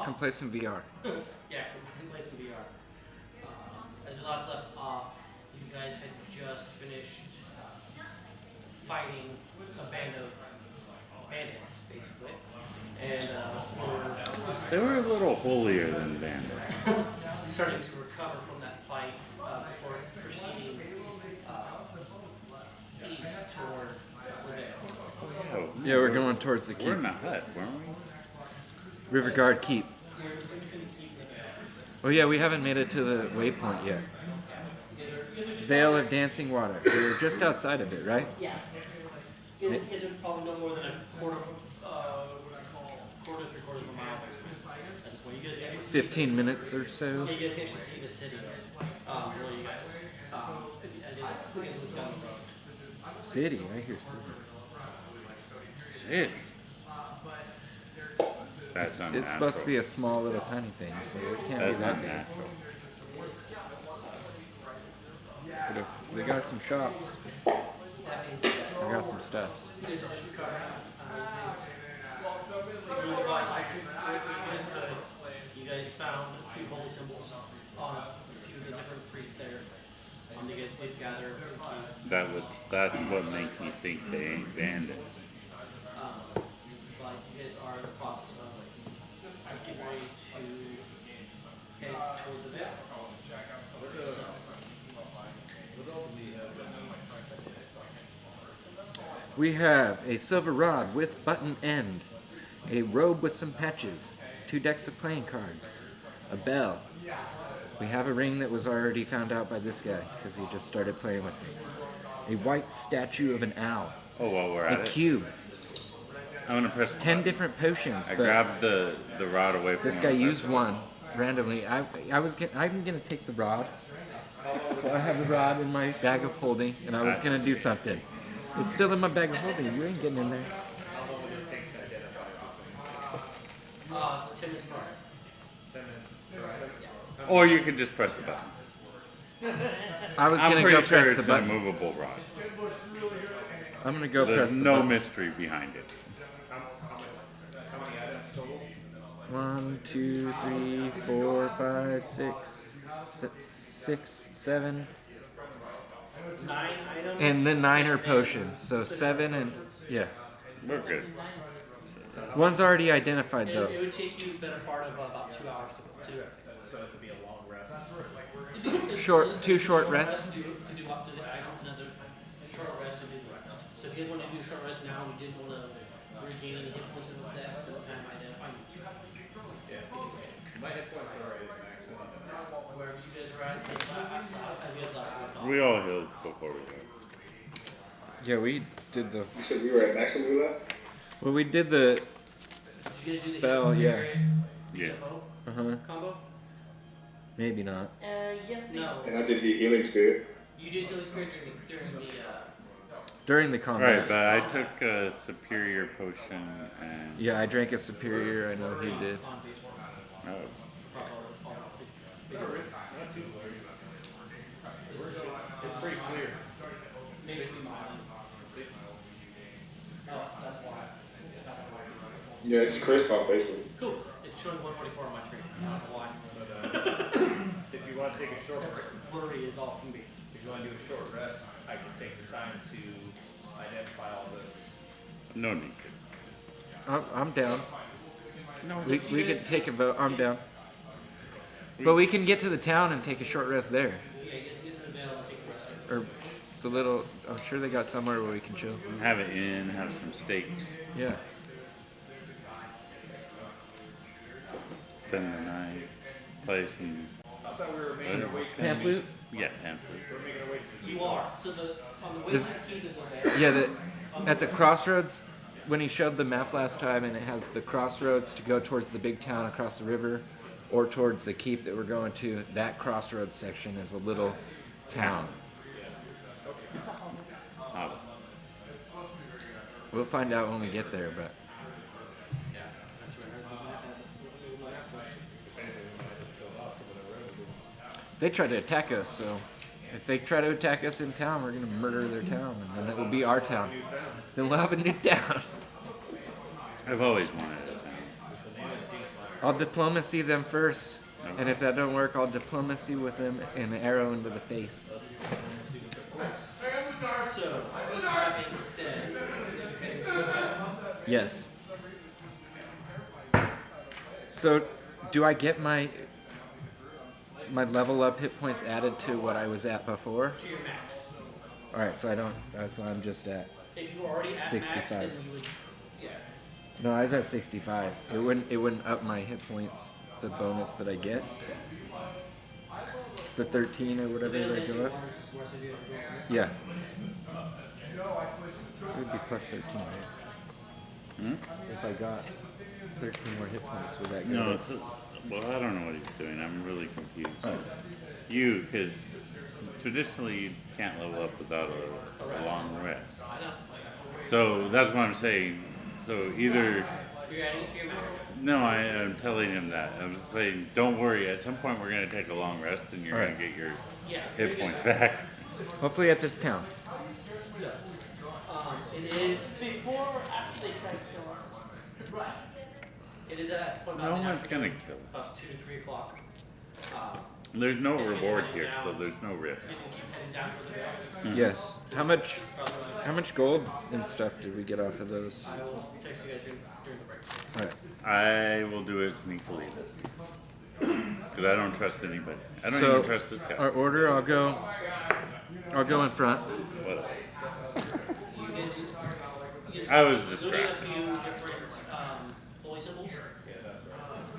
Come play some VR. Yeah, play some VR. As we last left off, you guys had just finished fighting a band of bandits, basically, and were They were a little holier than Vandals. Starting to recover from that fight before proceeding east toward Levale. Oh, Yeah, we're going towards the we're keep. in a hut, weren't we? River Guard Keep. We're between the keep and Levale. Oh yeah, we haven't made it to the waypoint yet. You guys are just Vale of Dancing Water. We're just outside of it, right? Yeah. You guys are probably no more than a quarter, quarter to 3/4 of a mile. At this point, you guys can actually see 15 minutes or so. Yeah, you guys can actually see the city. Below you guys. If you, as you guys look down the road. City, I hear city. Shit. That's unnatural. It's supposed to be a small little tiny thing, so it can't That's be that big. unnatural. But if they got some shops. That being said, I got some stuffs. you guys are just recovering. You guys, wise country, you guys could. You guys found a few holy symbols on a few of the different priests there. You guys did gather a few. That's what makes me think they ain't bandits. But you guys are in the process of getting ready to head toward the Vale. So, We have a silver rod with button end, a robe with some patches, 2 decks of playing cards, a bell. We have a ring that was already found out by this guy because he just started playing with things. A white statue of an owl, Oh, while we're a at it, cube, I'm gonna press the 10 button. different potions. I But grabbed the rod away from this him. guy used one randomly. I'm gonna take the rod. So I have the rod in my bag of holding, and I was gonna do something. It's still in my bag of holding. You ain't getting in there. it's 10 minutes prior. Or you could just press the button. I was I'm gonna pretty go sure press the it's a button. movable rod. I'm gonna go press There's the no button. mystery behind it. How many items total? 1, 2, 3, 4, 5, 6, 7, 9 items. and then 9 are potions. So 7 and yeah. We're good. One's already identified It though. would take you the better part of about 2 hours to do everything. So it could be a long rest. Short, 2 short rests. To do up to the items, another short rest to do the rest. So if you guys want to do a short rest now, we didn't want to regain any hit points in this deck, spend the time identifying. My hit points are already maxed out. Wherever you guys are at, as you guys last left off. We all healed before we left. Yeah, we did the. You said we were at max when we left? Well, we did the. Did you guys do the Spell, yeah. Yeah. Uh-huh. Combo? Maybe not. Yes, no. And I did the healing spirit. You did healing spirit during the During the combat. Right, but I took a superior potion and Yeah, I drank a superior. I know he did. on base one. oh, It's pretty clear. Maybe we might. Oh, that's why. Yeah, it's crisp off basically. Cool. It's showing 144 on my screen. I don't know why. If you want to take a short That's blurry as all can be. if you want to do a short rest, I can take the time to identify all this. no need to. I'm down. No, We could take a vote. I'm down. But we can get to the town and take a short rest there. Yeah, you guys get to the veil and take the rest of it. Or the little. I'm sure they got somewhere where we can chill. have it in, have some steaks, Yeah. spend the night, play some. I thought we were making our way to Pan flute? Yeah, pamphlet. we're making our way to the You are. So on the way The- to the keys is a veil. Yeah, at the crossroads, when he showed the map last time, and it has the crossroads to go towards the big town across the river, or towards the keep that we're going to. That crossroads section is a little town. Oh, We'll find out when we get there, but they try to attack us. So if they try to attack us in town, we're gonna murder their town, and then it will be our town. Then we'll have a new town. I've always wanted it. I'll diplomacy them first, and if that don't work, I'll diplomacy with them and an arrow into the face. So, that being said, you're heading to the veil. Yes. So, do I get my level up hit points added to what I was at before? To your max. All right, so I don't. So I'm just at. If you were already at 65. max, then you would. Yeah. No, I was at 65. It wouldn't up my hit points. The bonus that I get. The 13 or whatever Then they it's go up. worse if you go up. Yeah. It would be plus 13, right? If I got 13 more hit points, would that go No, up? well, I don't know what he's doing. I'm really confused. Oh. Because traditionally you can't level up without a long rest. I know. So that's what I'm saying. So either, You're adding it to your max. no, I'm telling him that. I'm saying, don't worry. At some point we're going to take a long rest and you're going Alright. to get your Yeah. hit you're points good. back. Hopefully at this town. So, it is. Before or after they try to kill us? Right. It is at No about one's going to kill us. about 2 to 3 o'clock. There's no If you're reward heading here, so down- there's no risk. You can keep heading down for the day. Yes. How much gold and stuff did we get off of those? I will text you guys during the break. All right. I will do it sneakily. Because I don't trust anybody. I don't So even trust this guy. our order, I'll go in front. What else? You guys I was looting a distracted. few different holy symbols.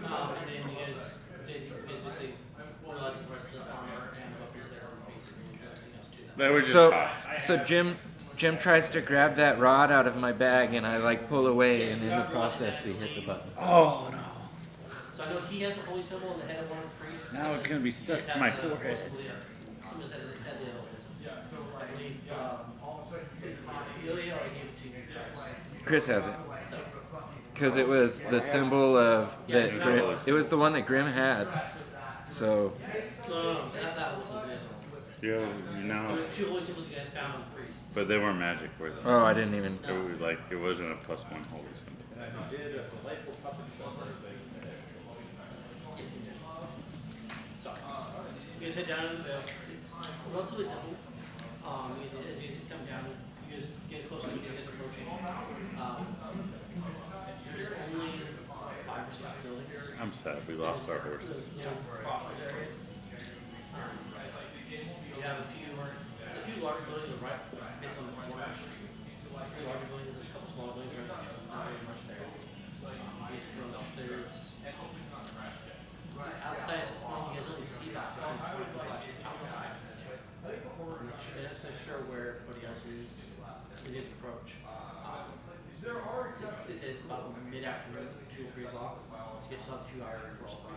And then you guys basically allowed the rest of the armor and weapons there and basically everything else to them. They were just So cops. so Jim tries to grab that rod out of my bag and I like pull away and in the process we hit the button. Oh no. So I know he has a holy symbol on the head of one of the priests. Now it's gonna be stuck to my forehead. Someone's head of the holy symbol. I believe Ilya already gave it to you guys. Chris has it. So, Because it was the symbol of that Yeah, Grim, it was the one that Grim had. So no, that wasn't the other one. Yeah, There no. was 2 holy symbols you guys found on the priest. But they weren't magic, were they? oh I didn't even It was like it wasn't a +1 holy symbol. So, you guys head down. It's relatively simple. As you come down, you guys get closer. You guys approaching. There's only 5 or 6 buildings. I'm sad we lost our horses. You know, crossroads area. You have a few large buildings right basically on the corner. 3 larger buildings. There's a couple small buildings. Not very much there. There's outside at this point, you guys only see about 15 to 20 people actually outside. I'm not sure where everybody else is as you guys approach. They say it's about mid-afternoon, 2 or 3 o'clock. So you guys still have a few hours before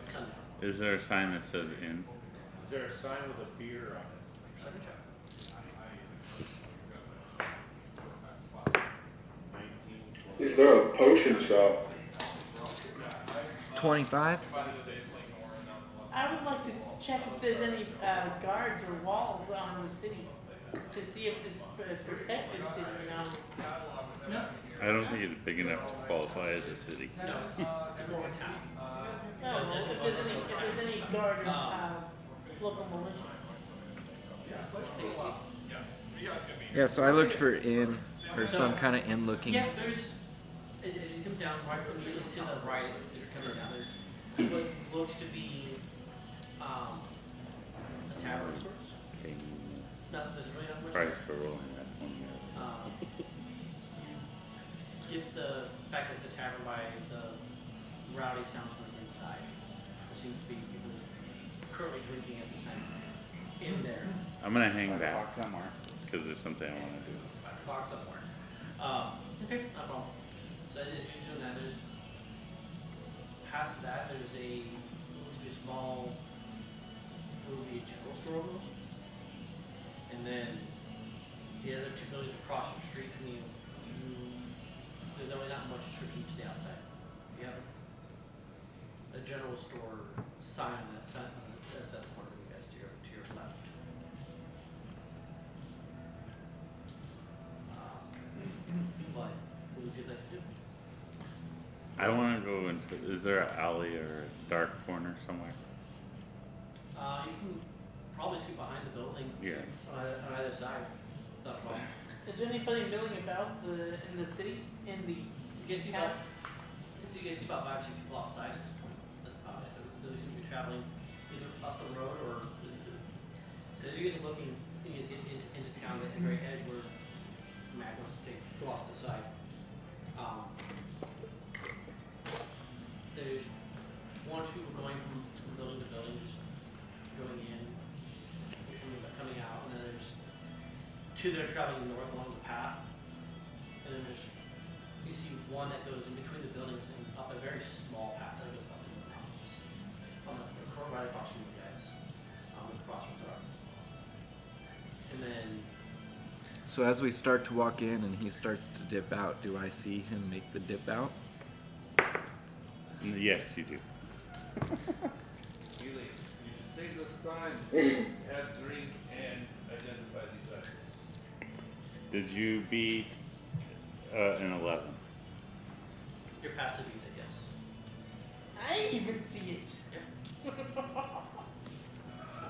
sundown. Is there a sign that says in? Is there a sign with a beer on it? Second check. 19. Is there a potion shop? 25. I would like to check if there's any guards or walls on the city to see if it's a protected city now. No. I don't think it's big enough to qualify as a city. No, it's more of a town. No, if there's any guard or local militia. Yeah, so I looked for inn or some kind of inn looking. Yeah, there's, as you come down, right, immediately to the right, as you're coming down, there's what looks to be a tavern of sorts. Okay. There's really not much Price there. for rolling that one. You get the fact that it's a tavern by the rowdy sounds from the inside. There seems to be people currently drinking at this time in there. I'm gonna hang back somewhere because there's something I want to do. It's 5 o'clock somewhere. Okay, no problem. So as you're doing that, there's past that there's looks to be a small, movie general store almost, and then the other 2 buildings across the street from you, there's really not much description to the outside. You have a general store sign that's at the corner of you guys to your left. But what would you like to do? I want to go into. Is there an alley or a dark corner somewhere? You can probably see behind the building. Yeah. On either side. Not a problem. Is there anybody milling about in the city, in the You can see town? about So you guys see about 5 or 6 people outside at this point. That's about it. Those who be traveling either up the road or so as you guys are looking, you guys get into town at the very edge where Mac wants to go off to the side. There's one or two people going from building to building, just going in, coming out, and then there's two that are traveling north along the path, and then there's you see one that goes in between the buildings and up a very small path that goes up to the mountains. On the right across from you guys, where the crossroads are. And then So as we start to walk in and he starts to dip out, do I see him make the dip out? Yes, you do. Keely, you should take this time to have a drink and identify these items. Did you beat an 11? your passive beats it, yes. I didn't even see it.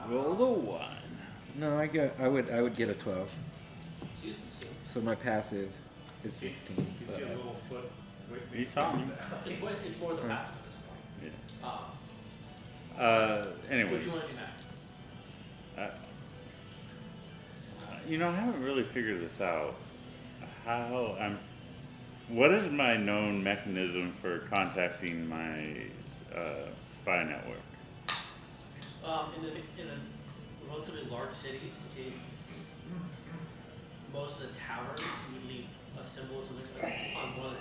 Roll the 1. No, I would get a 12. So you see him. So my passive is 16. You but see a little foot? You saw him. It's more the passive at this point. Yeah. What Anyway. do you want to do, Matt? I haven't really figured this out. What is my known mechanism for contacting my spy network? In the relatively large cities, it's most of the taverns. You would leave a symbol or something on one of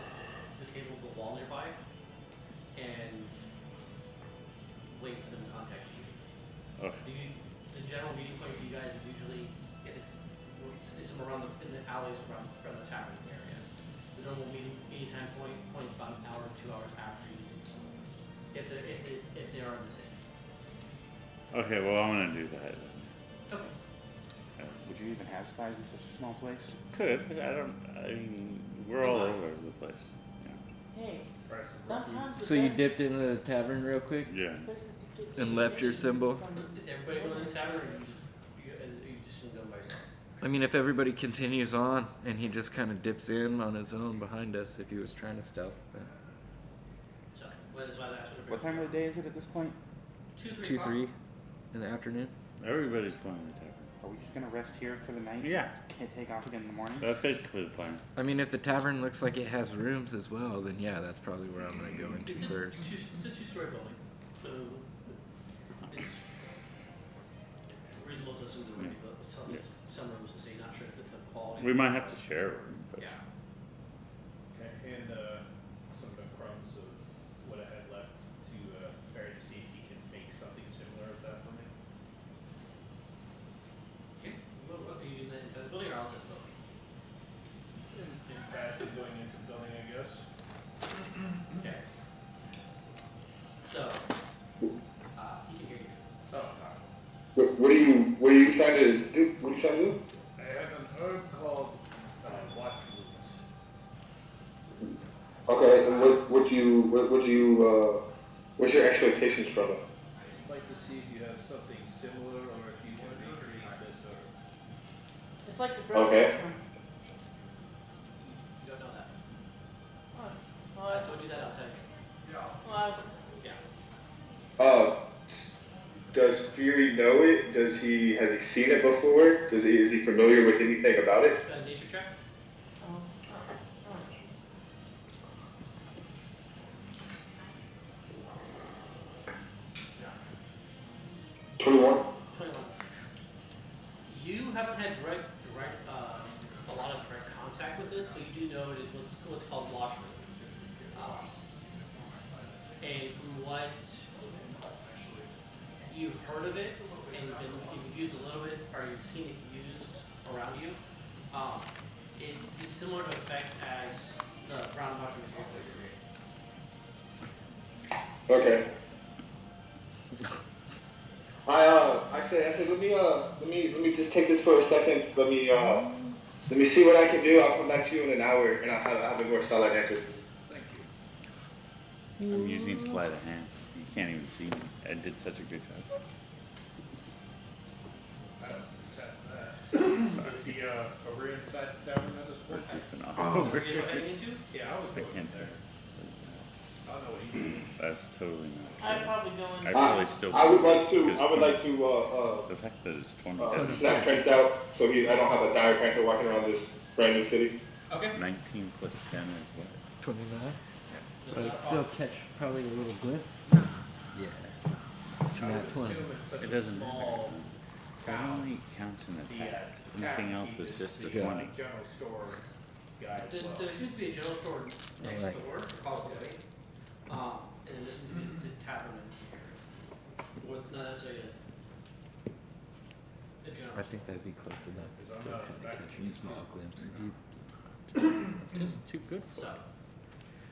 the tables on the wall nearby, and wait for them to contact you. Okay. The general meeting point for you guys is usually if it's somewhere around in the alleys around the tavern area. The normal meeting time point's about an hour or 2 hours after you meet someone, if they are in the city. Okay, well, I'm going to do that. Okay. Would you even have spies in such a small place? Could. We're all over the place. Hey, sometimes So you dipped into the tavern real quick Yeah. and left your symbol? Is everybody going to the tavern, or are you just going to go by yourself? I mean, if everybody continues on and he just kind of dips in on his own behind us if he was trying to stealth. But So, well, that's why I asked What time of the day is it at this point? 2, 3 2, 3 in the afternoon. Everybody's going to the tavern. Are we just gonna rest here for the night? Yeah. Can't take off again in the morning? That's basically the plan. I mean, if the tavern looks like it has rooms as well, then yeah, that's probably where I'm going to go into It's first. It's a two-story building, so it's reasonable to assume there would be some rooms to say, not sure if it's the quality. We might have to share a room. But Yeah. Okay, and some of the crumbs of what I had left to Ferry to see if he can make something similar of that for me. Okay. Are you doing that inside the building or outside the building? In passing, going into the building, I guess. Okay. So, he can hear you. Oh, What are you trying to do? What are you trying to do? I have an herb called watch roots. Okay, and what's your expectations from it? I'd like to see if you have something similar or if you can recreate this herb. It's like the brown Okay. mushroom. You don't know that. Oh, I well, told you that outside. well, Yeah. Does Fury know it? Has he seen it before? Is he familiar with anything about it? Nature check. oh. 21. 21. You haven't had a lot of direct contact with this, but you do know it is what's called watch roots. And from what you've heard of it, and you've used a little bit, or you've seen it used around you, it is similar to effects as the brown mushroom that you're Okay. I said let me just take this for a second. Let me see what I can do. I'll come back to you in an hour and I'll have a more solid answer. Thank you. I'm using sleight of hand. You can't even see me. I did such a good job. Pass that. Is he, are we inside the tavern at this point? It's phenomenal. heading into. Yeah, I was I going can't there. tell. That's totally not I'd true. probably go in. I probably still. I would like to. because I would like to. The fact that it's 20, Snap Prince out so I don't have a dire panther walking around this brand new city. Okay. 19 plus 10 is what? 29. That's But not it'd a still problem. catch probably a little glimpse. Yeah. It's I would not 20. assume it's such It a doesn't small matter. It town. only counts in The, attacks. the Anything town else keep is just the Still. 20. general store guy as There, well. there seems to be a general store next Alright. door, across the way. And then this seems to be the tavern in here. Or not necessarily a general. I think that'd be close enough. It's I'm still not kind of back catching east. small glimpses. You, Just too good for So, it.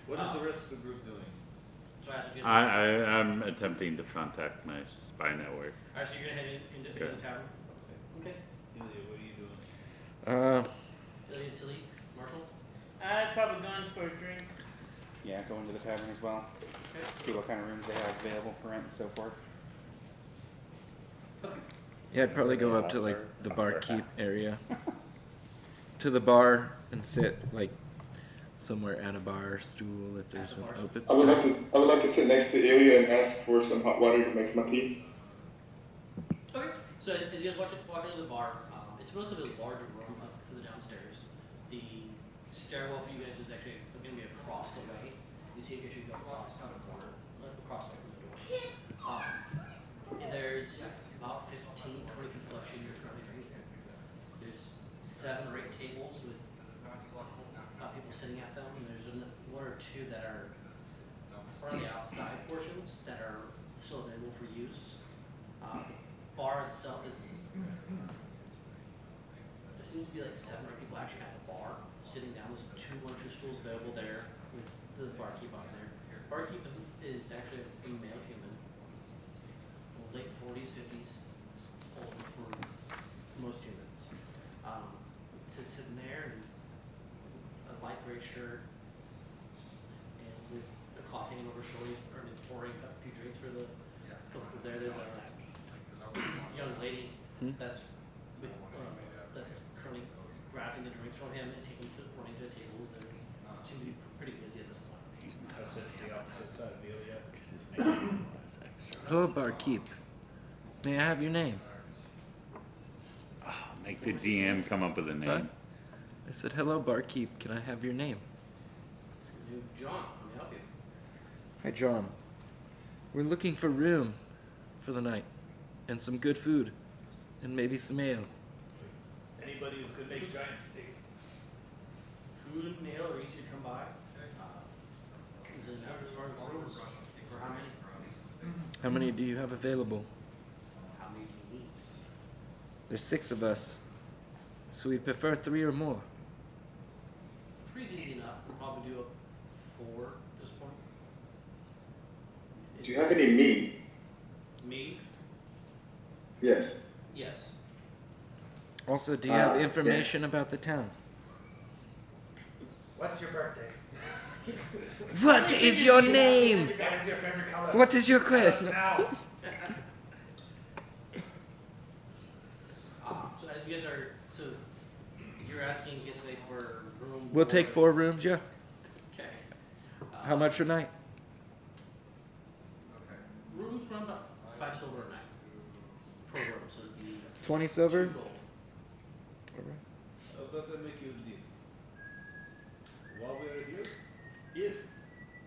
What is the rest of the group doing? so I asked you. I'm attempting to contact my spy network. Alright, so you're gonna head into Yeah. the tavern? Okay. Ilya, what are you doing? Ilya, Tilly, Marshall? I'd probably go in for a drink. Yeah, go into the tavern as well. Okay. See what kind of rooms they have available for rent and so forth. Okay. yeah, I'd probably go up to like the barkeep area. To the bar and sit like somewhere at a bar stool if there's one open. I would like to. I would like to sit next to Ilya and ask for some hot water to make my tea. Okay, so as you guys walk into the bar, it's a relatively large room up for the downstairs. The stairwell for you guys is actually going to be across the way. You see it as you go across the corner, across the door. There's about 15, 20 people actually here currently drinking. There's 7 or 8 tables with people sitting at them, and there's one or two that are on the outside portions that are still available for use. Bar itself is. There seems to be like 7 or 8 people actually at the bar sitting down. There's 2 or 2 stools available there with the barkeep on there. Barkeep is actually a female human, late 40s, 50s, old for most humans. Just sitting there in a light gray shirt and with a cloth hanging over her shoulder, pouring a few drinks for the people there. There's a young lady that's with, that's currently grabbing the drinks from him and taking to running to the tables. They seem to be pretty busy at this point. I sit to the opposite side of Ilya. Hello, barkeep. May I have your name? Make the GM come up with a name. Huh? I said, hello, barkeep. Can I have your name? John, let me help you. Hi, John. We're looking for room for the night and some good food and maybe some ale. Anybody who could make giant steak. Food and mail are easy to come by. Is it enough as far as rooms? For how many? How many do you have available? How many do you need? There's 6 of us, so we'd prefer 3 or more. 3's easy enough. We'll probably do a 4 at this point. Do you have any meat? Me? Yes. Yes. Also, do you have yeah. information about the town? What's your birthday? What is your name? What is your favorite color? What is your quest? Now. So as you guys are, so you're asking basically for room. We'll take 4 rooms, yeah. Okay. How much a night? Rooms run about 5 silver a night per room, so it'd be 20 2 silver? gold. I'd like to make you a deal. While we are here, if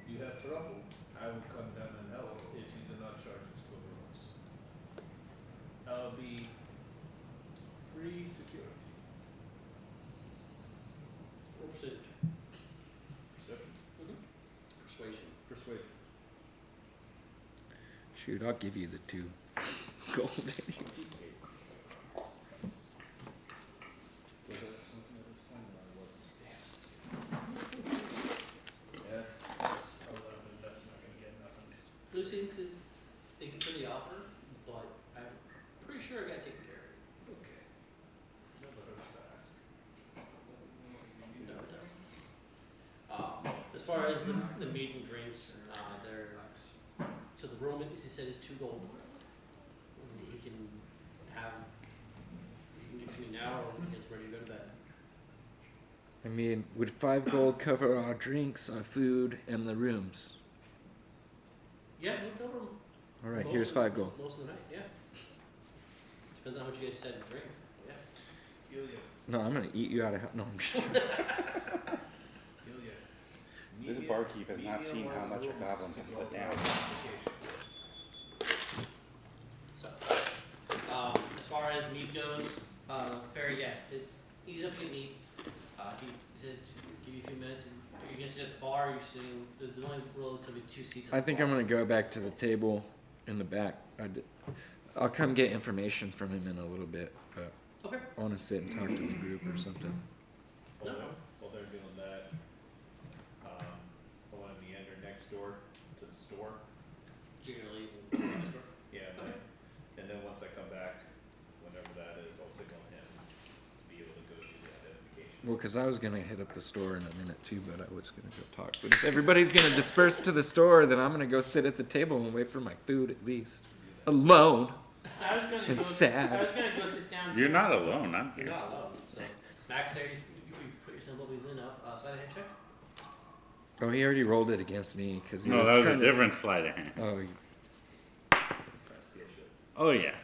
you have trouble, I will come down and help if you do not charge us for rooms. I'll be free security. Persuasion. Perception? Persuasion. Persuasion. Shoot, I'll give you the 2 gold. Was that something at this point, or was it? Yeah, that's 11, that's not gonna get nothing. Lucian says, thank you for the offer, but I'm pretty sure I got taken care of. Okay. Never hurts to ask. No, it doesn't. As far as the meat and drinks, they're, so the room, he said, is 2 gold. He can have, he can give it to me now, or when he gets ready to go to bed. I mean, would 5 gold cover our drinks, our food, and the rooms? Yeah, no problem. All right, Most here's of- 5 gold. Most of the night, yeah. Depends on how much you guys decide to drink. Yeah. Ilya, No, I'm gonna eat you out of hell. No, I'm just Ilya. This medium- barkeep has not medium seen or how much your rooms goblins to have go put for down. application. So, as far as meat goes, Ferry, yeah, easy enough to get meat. He says to give you a few minutes, and you're gonna sit at the bar. You're sitting. There's only relatively 2 seats. At I the think bar. I'm gonna go back to the table in the back. I'll come get information from him in a little bit, but Okay. I want to sit and talk to the group or something. While they're doing that, I want to meander next door to the store. You're gonna leave and go to the store. Yeah, Okay. and then once I come back, whenever that is, I'll signal him to be able to go do the identification. Well, because I was gonna hit up the store in a minute too, but I was gonna go talk. But if everybody's gonna disperse to the store, then I'm gonna go sit at the table and wait for my food at least, alone. I was gonna It's go. sad. I was gonna go sit down. You're not alone, I'm You're here. not alone. So, Max, there, you put your sympathies enough. Sleight of hand check. Oh, he already rolled it against me because No, that was a different sleight of hand. Oh, He's trying to steal shit. Oh yeah,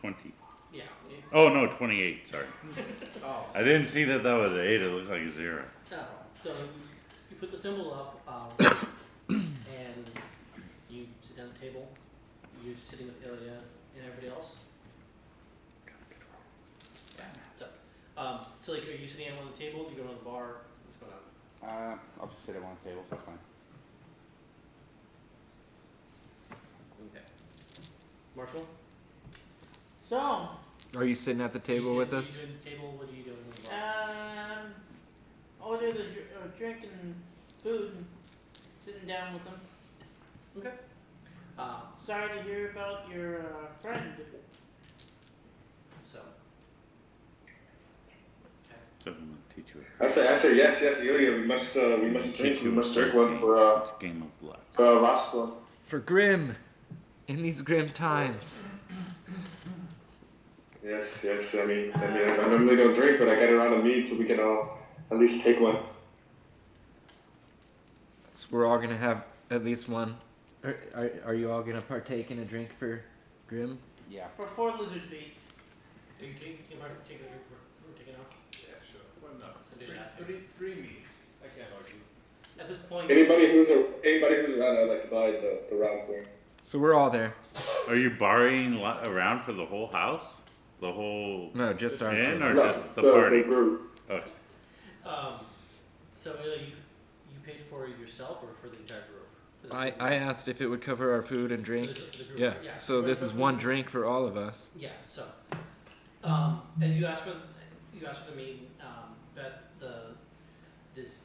20. Yeah. Oh no, 28. Sorry, Oh. I didn't see that that was 8. It looked like a 0. So you put the symbol up, and you sit down at the table. You're sitting with Ilya and everybody else. Yeah. So like, are you sitting at one of the tables? You go to the bar. What's going on? I'll just sit at one of the tables, that's fine. Okay. Marshall. So, are you sitting at the table you with sit- us? You at the table. What are you doing? In the bar? order the drinking food and sitting down with them. Okay. Sorry to hear about your friend. So. Okay. So I'm gonna teach you a I say yes, Ilya. We must drink. We must drink one for It's a game of luck. Roscoe. For Grim, in these grim times. Yes. I mean, I normally don't drink, but I got around to mead, so we can all at least take one. So we're all gonna have at least one. Are you all gonna partake in a drink for Grim? Yeah. For poor lizard bait. Do you take a drink for taking off? Yeah, sure. Why not? I'm just asking. Free me. I can't argue. At this point. Anybody who's around, I'd like to buy the round for. So we're all there. Are you borrowing around for the whole house? The whole No, just our inn table. or just the party? The group. Okay. So you paid for it yourself or for the entire group? For the, I asked if it would cover our food and drink. for the group, Yeah. So this is one drink for all of us. Yeah. So, as you asked for the meeting, Beth, this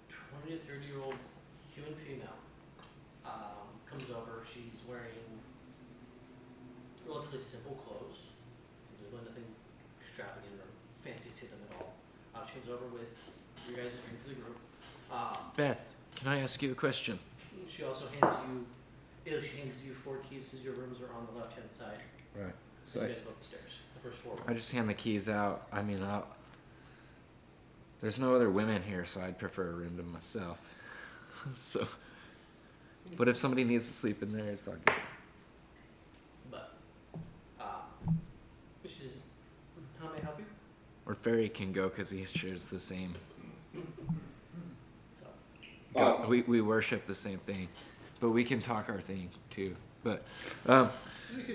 20 to 30-year-old human female comes over. She's wearing relatively simple clothes. There's nothing extravagant or fancy to them at all. She comes over with your guys' drink for the group. Beth, can I ask you a question? She also hands you 4 keys to your rooms are on the left-hand side. Right. So So you guys go up the stairs, the first floor. I just hand the keys out. I mean, there's no other women here, so I'd prefer a room to myself. So, but if somebody needs to sleep in there, it's all good. But, she says, how may I help you? Or Ferry can go because he shares the same. So, God, we worship the same thing, but we can talk our thing too. But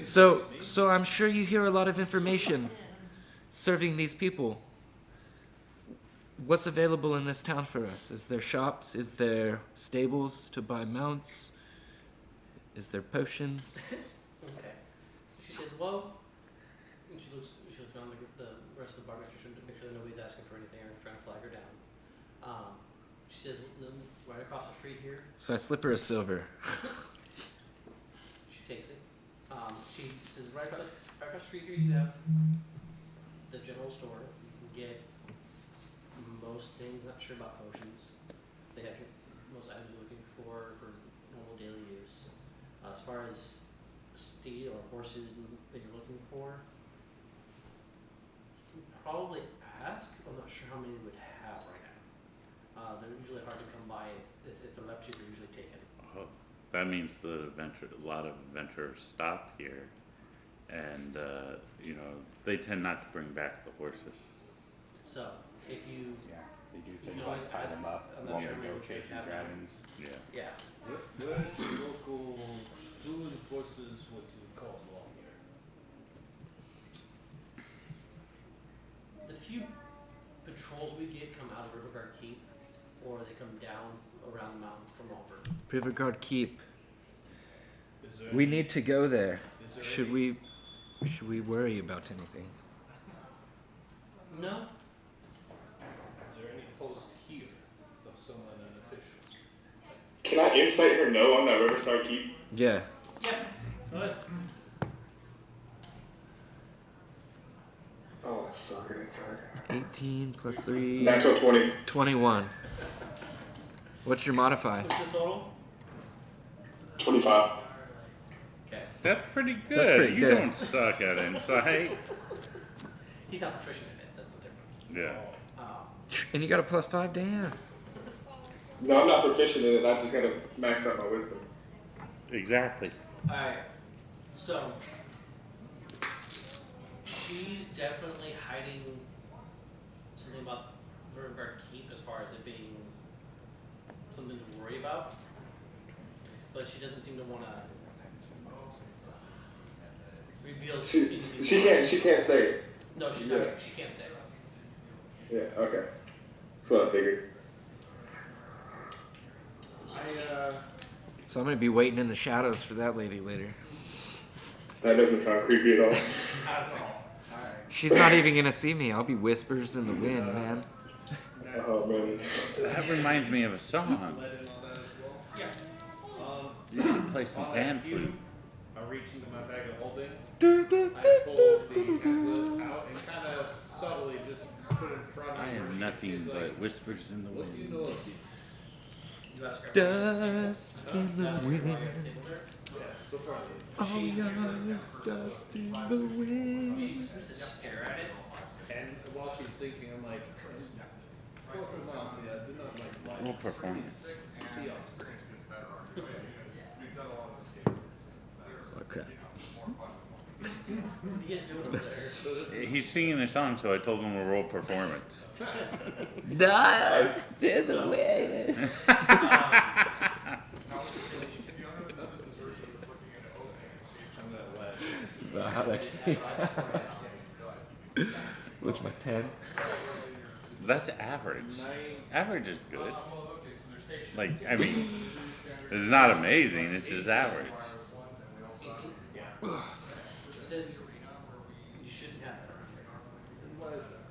so I'm sure you hear a lot of information serving these people. What's available in this town for us? Is there shops? Is there stables to buy mounts? Is there potions? okay. She says, well, and she looks around the rest of the bar to make sure that nobody's asking for anything or trying to flag her down. She says, right across the street here. So I slip her a silver. She takes it. She says, right across the street here you have the general store. You can get most things, not sure about potions. They have most items you're looking for normal daily use. As far as steed or horses that you're looking for, you can probably ask. I'm not sure how many they would have right now. They're usually hard to come by. If they're left to you, they're usually taken. that means a lot of adventurers stop here, and you know, they tend not to bring back the horses. So, if you, Yeah, they do You things can always like tie ask- them up, I'm not won't sure go we would chasing have that. dragons. Yeah. yeah, Where is the local, who enforces what you call law here? the few patrols we get come out of Riverguard Keep, or they come down around the mountain from Auburn. Riverguard Keep. Is there We any- need to go there. is there Should any- we worry about anything? No, Is there any post here of someone unofficial? Can I insight her no on that Riverside Keep? Yeah. yeah, go ahead. Oh, I suck at insight. 18 plus 3. Natural 20. 21. What's your modifier? What's the total? 25. Okay, That's pretty good. That's pretty You good. don't suck at insight. he's not proficient in it, that's the difference. Yeah. And you got a plus 5? Damn. No, I'm not proficient in it. I just gotta max out my wisdom. Exactly. Alright, so she's definitely hiding something about the Riverguard Keep as far as it being something to worry about. But she doesn't seem to want to reveal anything. She can't say it. No, she's Yeah. not. She can't say. Yeah, okay. That's what I figured. So I'm gonna be waiting in the shadows for that lady later. That doesn't sound creepy at all. I don't know. Alright. She's not even gonna see me. I'll be whispers in the wind, man. Oh man. That reminds me of a song. Let in on that as well? Yeah. You should play some While pan I flute. I reach into my bag of holding. I pull the amulet out and kind of subtly just put it in front of her. I am nothing She's but like, whispers in the what do you wind. know of these? You ask her. Dust in the Ask her wind. while you're at the table there. Yeah, before I leave. Oh, yes, dust in the wind. She seems to stare at it. And while she's thinking, I'm like, Fourth of Monty, I do not like lights. Roll performance. Please, be honest. Okay. What are you guys doing over there? So this He's singing a song, so I told him to roll performance. Dust in the wind. I'm gonna laugh. Wow, with my pen. That's average. Average is good. Like, I mean, it's not amazing, it's just average. 18? Yeah. She says you shouldn't have that around here. Why is that?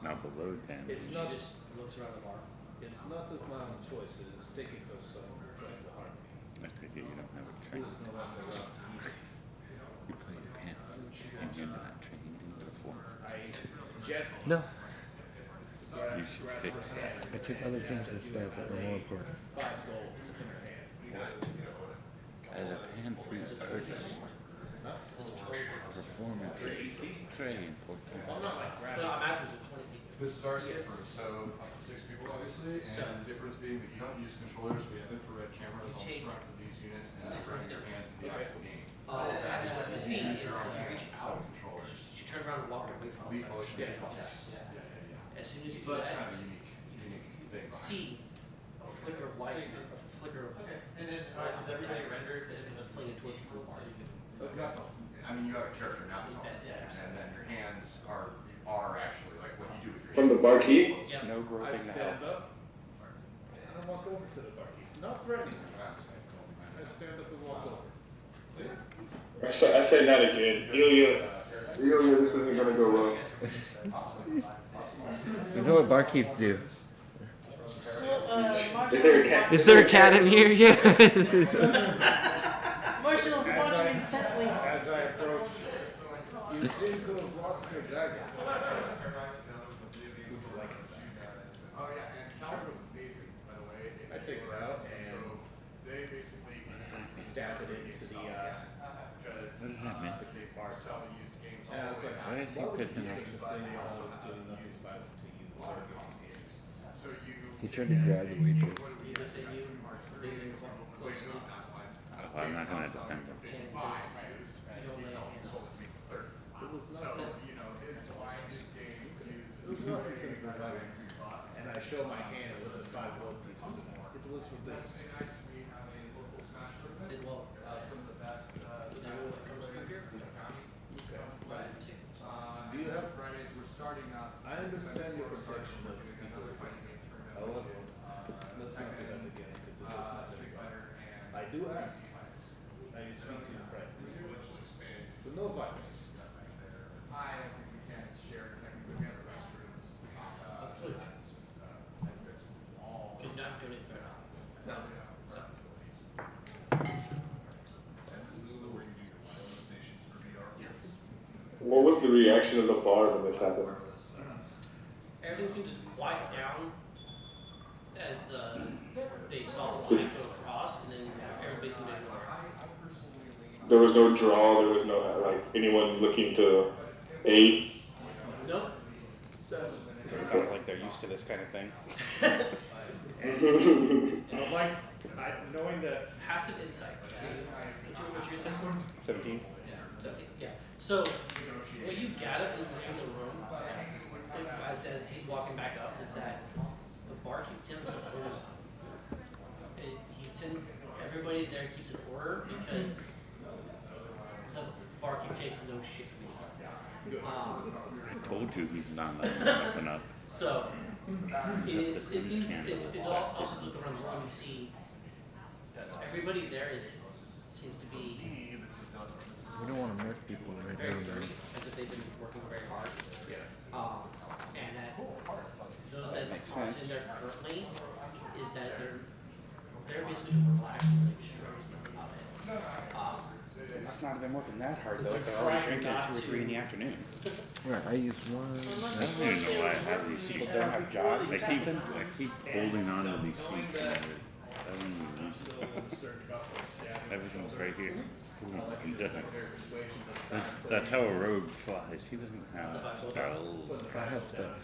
Not below 10. It's She not. just looks around the bar. It's not of my own choice. It is taken for someone trying to harm me. I take it you don't have a Who train. is no longer around to eat it. You play the piano, and you're not trained in performance. I gently No, You should fix that. I took other things instead that were more important. 5 gold in her hand. As a pan flute artist, performance is very important. I'm not like No, grabbing. I'm asking for 20 people. This is our server, so up to 6 people obviously, So- and the difference being that you don't use controllers, we have infrared cameras on the Change. front of these units and Six they're in months your ago. hands in the actual game. What you see is when you reach Some out, controllers. she turned around and walked away from Leap it. motion, Yeah. yes. As soon as you So do that's kind that, of a unique thing. see a flicker of light, a flicker of And then, is everybody rendered? It's going to fling into a blue bar. I mean, you have a character now, Yeah. and then your hands are actually like what you do with your hands. From the barkeep? Yeah. No I groping the stand help. up and I walk over to the barkeep. Not threatening. I stand up and walk over. I say not again. Ilya, this isn't gonna go well. You know what barkeeps do? Is there a cat? Is there a cat in here? Yeah. Marshall's watching intently. As I approach, you seem to have lost your dagger. Would you like it back? Oh yeah, and Calvin was amazing, by the way. I take it out and So they basically stab it into the because They bar. sell used games all And I the was way like, Why is he what was pissing the off? thing you always do nothing violent to you? So you He tried to grab the waitress. He looks at you. things in closely, Oh, I'm not gonna defend him. and it says, you don't lay a hand on it. It was So not, that's all it says. it was not intended for violence, and I show my hand with the 5 gold pieces. It was for this. I said, well, would everyone that comes through here? Okay. Right, you see. Do you have Fridays? We're starting up. I understand your protection of people. However, let's not do that again because it does not benefit. I do ask. I speak to you privately. For no violence. Absolutely. Because you're not doing anything right now. No. So, What was the reaction of the bar when this happened? everything seemed to quiet down as they saw the line go across, and then everybody seemed to ignore it. There was no draw. There was no like anyone looking to aid. Nope. So it sounds like they're used to this kind of thing. I like knowing that. Passive insight. What's your insight score? 17. Yeah, 17. Yeah. So, what you gather from in the room, as he's walking back up, is that the barkeep tends to hold on. Everybody there keeps an order because the barkeep takes no shit from you. I told you he's not letting him up and up. So, it seems, scandal. is also look around the room, you see everybody there seems to be We don't want to murk people right very here. dirty, as if they've been working very hard. And that those that are in there currently is that they're basically just relaxing like strokes of it. They must not have been working that hard though. They're If they're already trying drinking at not 2 or 3 in the to. afternoon. Right, I used one. I don't even know why I have these sheets. People don't have jobs. I keep holding on to these sheets. And I don't even use them. Everything's right here. Boom, I'm done. That's how a rogue flies. He doesn't have spells. I have spells.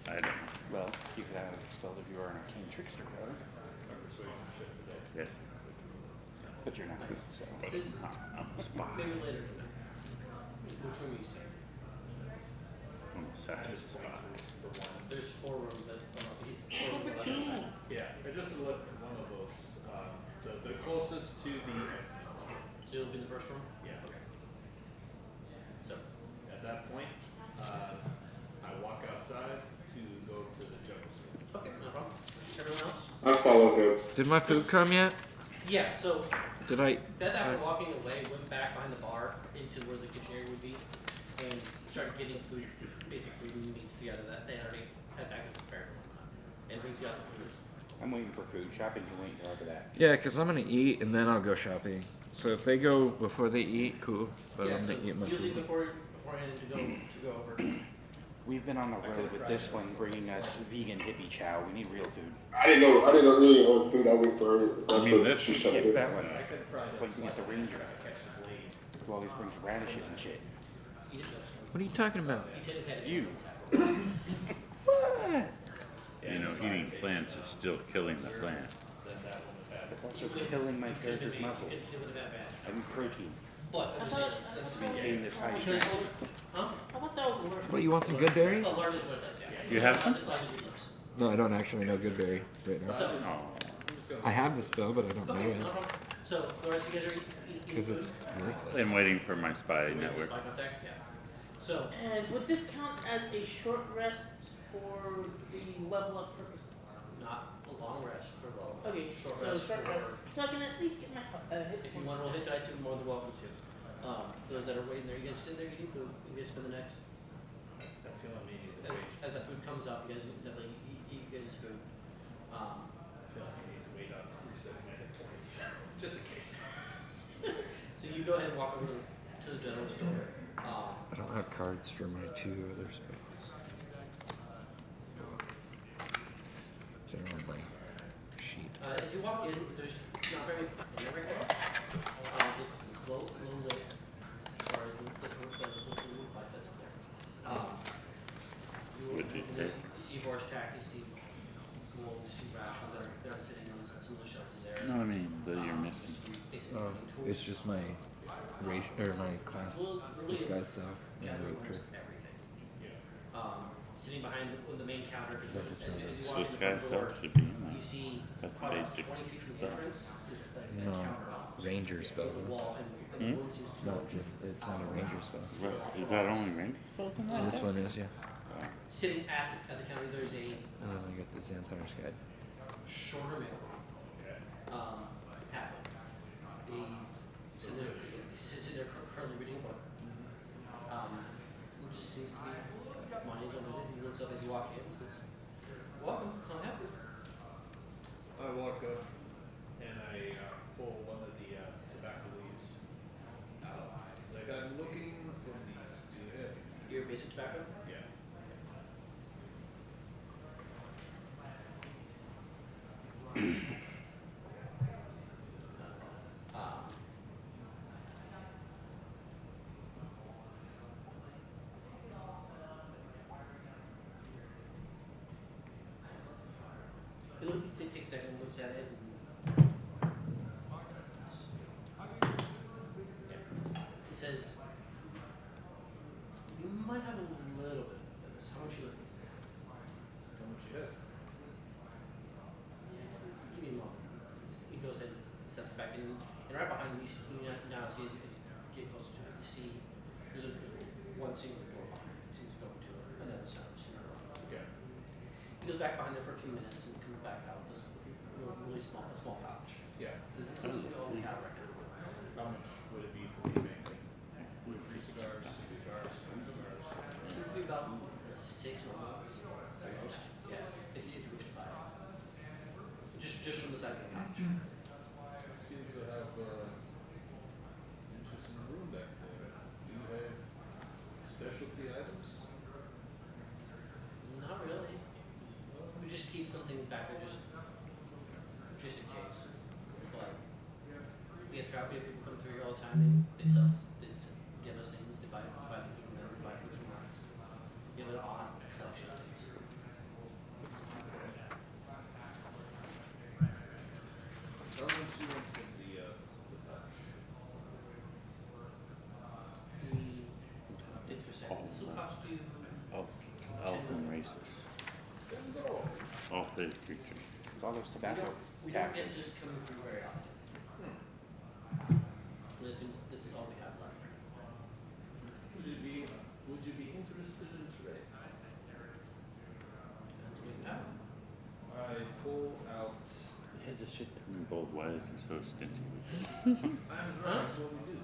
I don't. Well, you could have spells if you were an arcane trickster, brother. Yes. But you're not. So. This is I'm a spy. maybe later tonight. Which room you stay? I'm an assassin spy. There's 4 rooms that he's 4 rooms left inside. Yeah, I just looked at one of those. The closest to the exit. So you'll be in the first room? Yeah. Okay. So, At that point, I walk outside to go to the jungle store. okay, no problem. Everyone else? I follow him. Did my food come yet? Yeah, so Did I? Beth, after walking away, went back behind the bar into where the kitchen area would be and started getting food, basic food and meats together that they already had back and prepared and whatnot. And brings you out the food. I'm waiting for food. Shopping can wait until after that. Yeah, because I'm going to eat and then I'll go shopping. So if they go before they eat, cool. But Yeah, I'm so going to eat my you leave food. beforehand to go over. We've been on the road with this one bringing us vegan hippie chow. We need real food. I didn't know really know what food I would for. I mean, this she's is- trying to It's do. that one. I could probably Pointing at the ranger. Who always brings radishes and shit. He did those. What are you talking about? He did had it. You. You know, eating plants is still killing the plant. It's also killing my character's muscles. It would have been bad. I need protein But I'm just saying, to maintain this high because, strength. huh? I thought that was the worst. What, you want some good berries? Oh, large is what it does, yeah. You have some? Large is what it does. No, I don't actually know good berry right now. So, Oh, I have the spell, but I don't know okay, it. no problem. So, the rest of you guys are eating Because it's food? worthless. I'm waiting for my spy Waiting for network. spy contact? Yeah. So, And would this count as a short rest for the level up purpose? not a long rest for well. Okay, Short so rest. short rest. So I can at least get my hit. If you want to roll hit dice, you're more than welcome to. For those that are waiting there, you guys sit there eating food. You guys spend the next, I feel I'm eating the wait. as that food comes up, you guys definitely eat you guys' food. I feel like I need to wait on resetting my hit points. Just in case. So you go ahead and walk over to the general store. I don't have cards for my 2 other spells. Oh, well. They're on my sheet. As you walk in, there's not very right now. It's low lit as far as the roof light that's up there. What did you You see Vorstack, you see wolves, you see rations that are sitting on some of the shelves there. name that you're missing? It's just my race or my class disguise self and road trip. Sitting behind the main counter, as that just you So walk in this the guy's front door, stuff should be in you there. see That's probably about basic 20 feet from the stuff. entrance is the No, counter. ranger spell. The wall and the Hmm? room seems to No, go just it's not a ranger spell. Is that only ranger spells in that? This one is, yeah. sitting at the counter. There's a And then I got the Xanthar's guide. shorter male, halfling. He's sitting there currently reading a book. It just seems to be minding his own business. He looks up as you walk in and says, "Welcome, can I help you?" I walk up and I pull one of the tobacco leaves out. It's like, I'm looking for these. Do you have? Your basic tobacco? Yeah. He takes a second, looks at it, and he says, "You might have a little bit of this. How much you looking for?" How much you have? Give me a moment. He goes ahead and steps back in, and right behind him, now see as you get closer to it, you see there's one single door behind it. It seems to go to another side of the room. Yeah. He goes back behind there for a few minutes and comes back out with this really small pouch. Yeah. Says, "This is all we have right now." How much would it be for me mainly? 3 cigars, 6 cigars, 2 cigars. Seems to be about 6 or more. Most. Yeah, if you wish to buy it. Just from the size of the pouch. Seem to have interesting room back there. Do you have specialty items? Not really. We just keep some things back there just in case. Like, we have people come through here all the time. They give us things. They buy things from them. We buy things from us. We have an odd collection of things. How much you want from the pouch? He thinks for a second. This will cost you. Elfin races. All faith creatures. It's all those tobacco We don't get taxes. this coming through very often. This is all we have left. Would you be interested in trade? Depends what you have. I pull out. He has a shit ton of gold. Why is he so stingy? I'm drunk, that's what we do.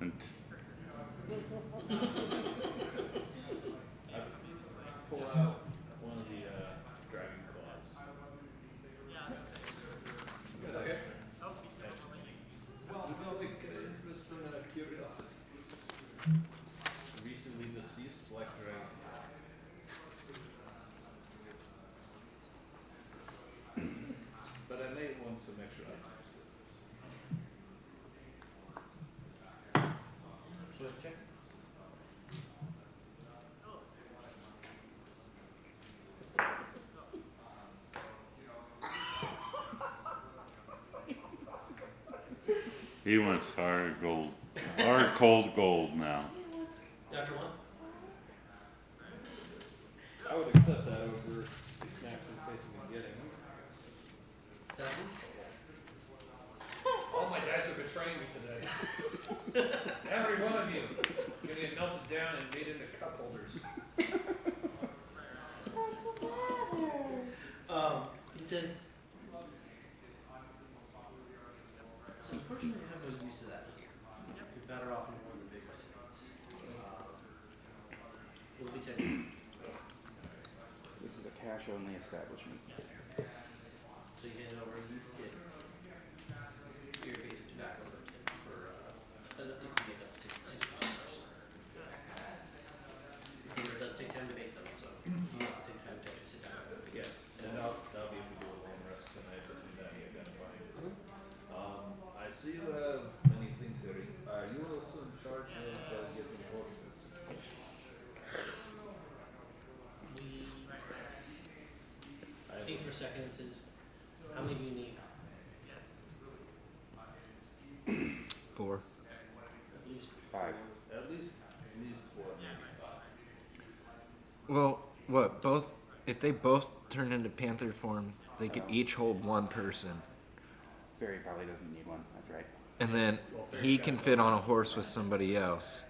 And I pull out one of the dragon claws. Okay. Well, would you like interesting curiosities? Recently deceased black dragon. But I may want some extra items with this. So check. he wants hard cold gold now. Dr. One? I would accept that over the snacks I'm facing and getting. 7? All my dice are betraying me today. Every one of you gonna get melted down and made into cup holders. What's the matter? He says, so unfortunately I have no use of that here. You're better off in one of the bigger cities. It'll be 10. This is a cash-only establishment. So you hand it over, you get your basic tobacco for you can make up 6%. It does take time to make them, so you have to take time to actually sit down. Yeah, and that'll be if we do a long rest tonight between that and identifying. I see you have many things here. Are you also in charge of getting horses? I think for a second it says, how many do you need? Well, what? Both? If they both turned into panther form, they could each hold one person, Barry probably doesn't need one. That's right. and then he can fit on a horse with somebody else,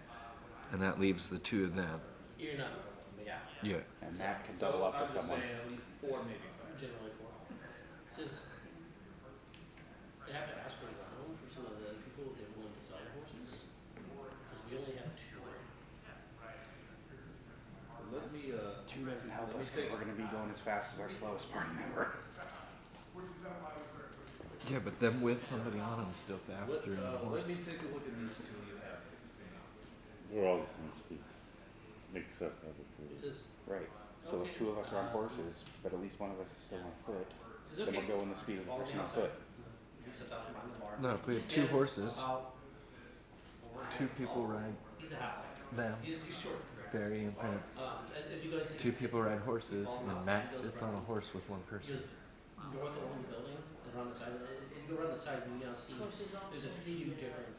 and that leaves the two of them. You're not, but yeah, Yeah. And Matt can double up I'm with just someone. saying, at least 4, maybe 5. generally four. Says they have to ask around for some of the people that are willing to sell their horses, because we only have 2. Let me, Two doesn't help Let me us because take- we're going to be going as fast as our slowest party member. Yeah, but them with somebody on them is still faster than the let horse. me take a look at these 2 you have. We're all the same speed, except other two. It says Right. So if Okay. 2 of us are on horses, but at least one of us is still on foot, this is then okay. we're going the speed of the Follow me person on outside. foot. You sit down behind the bar. No, if we have This 2 man is horses, about 2 people ride He's a halfling. them. He's short. Barry and Prince. As you go into 2 people ride horses, and Matt fits on a horse with 1 He person. goes north along the building and around the side. If you go around the side, you now see there's a few different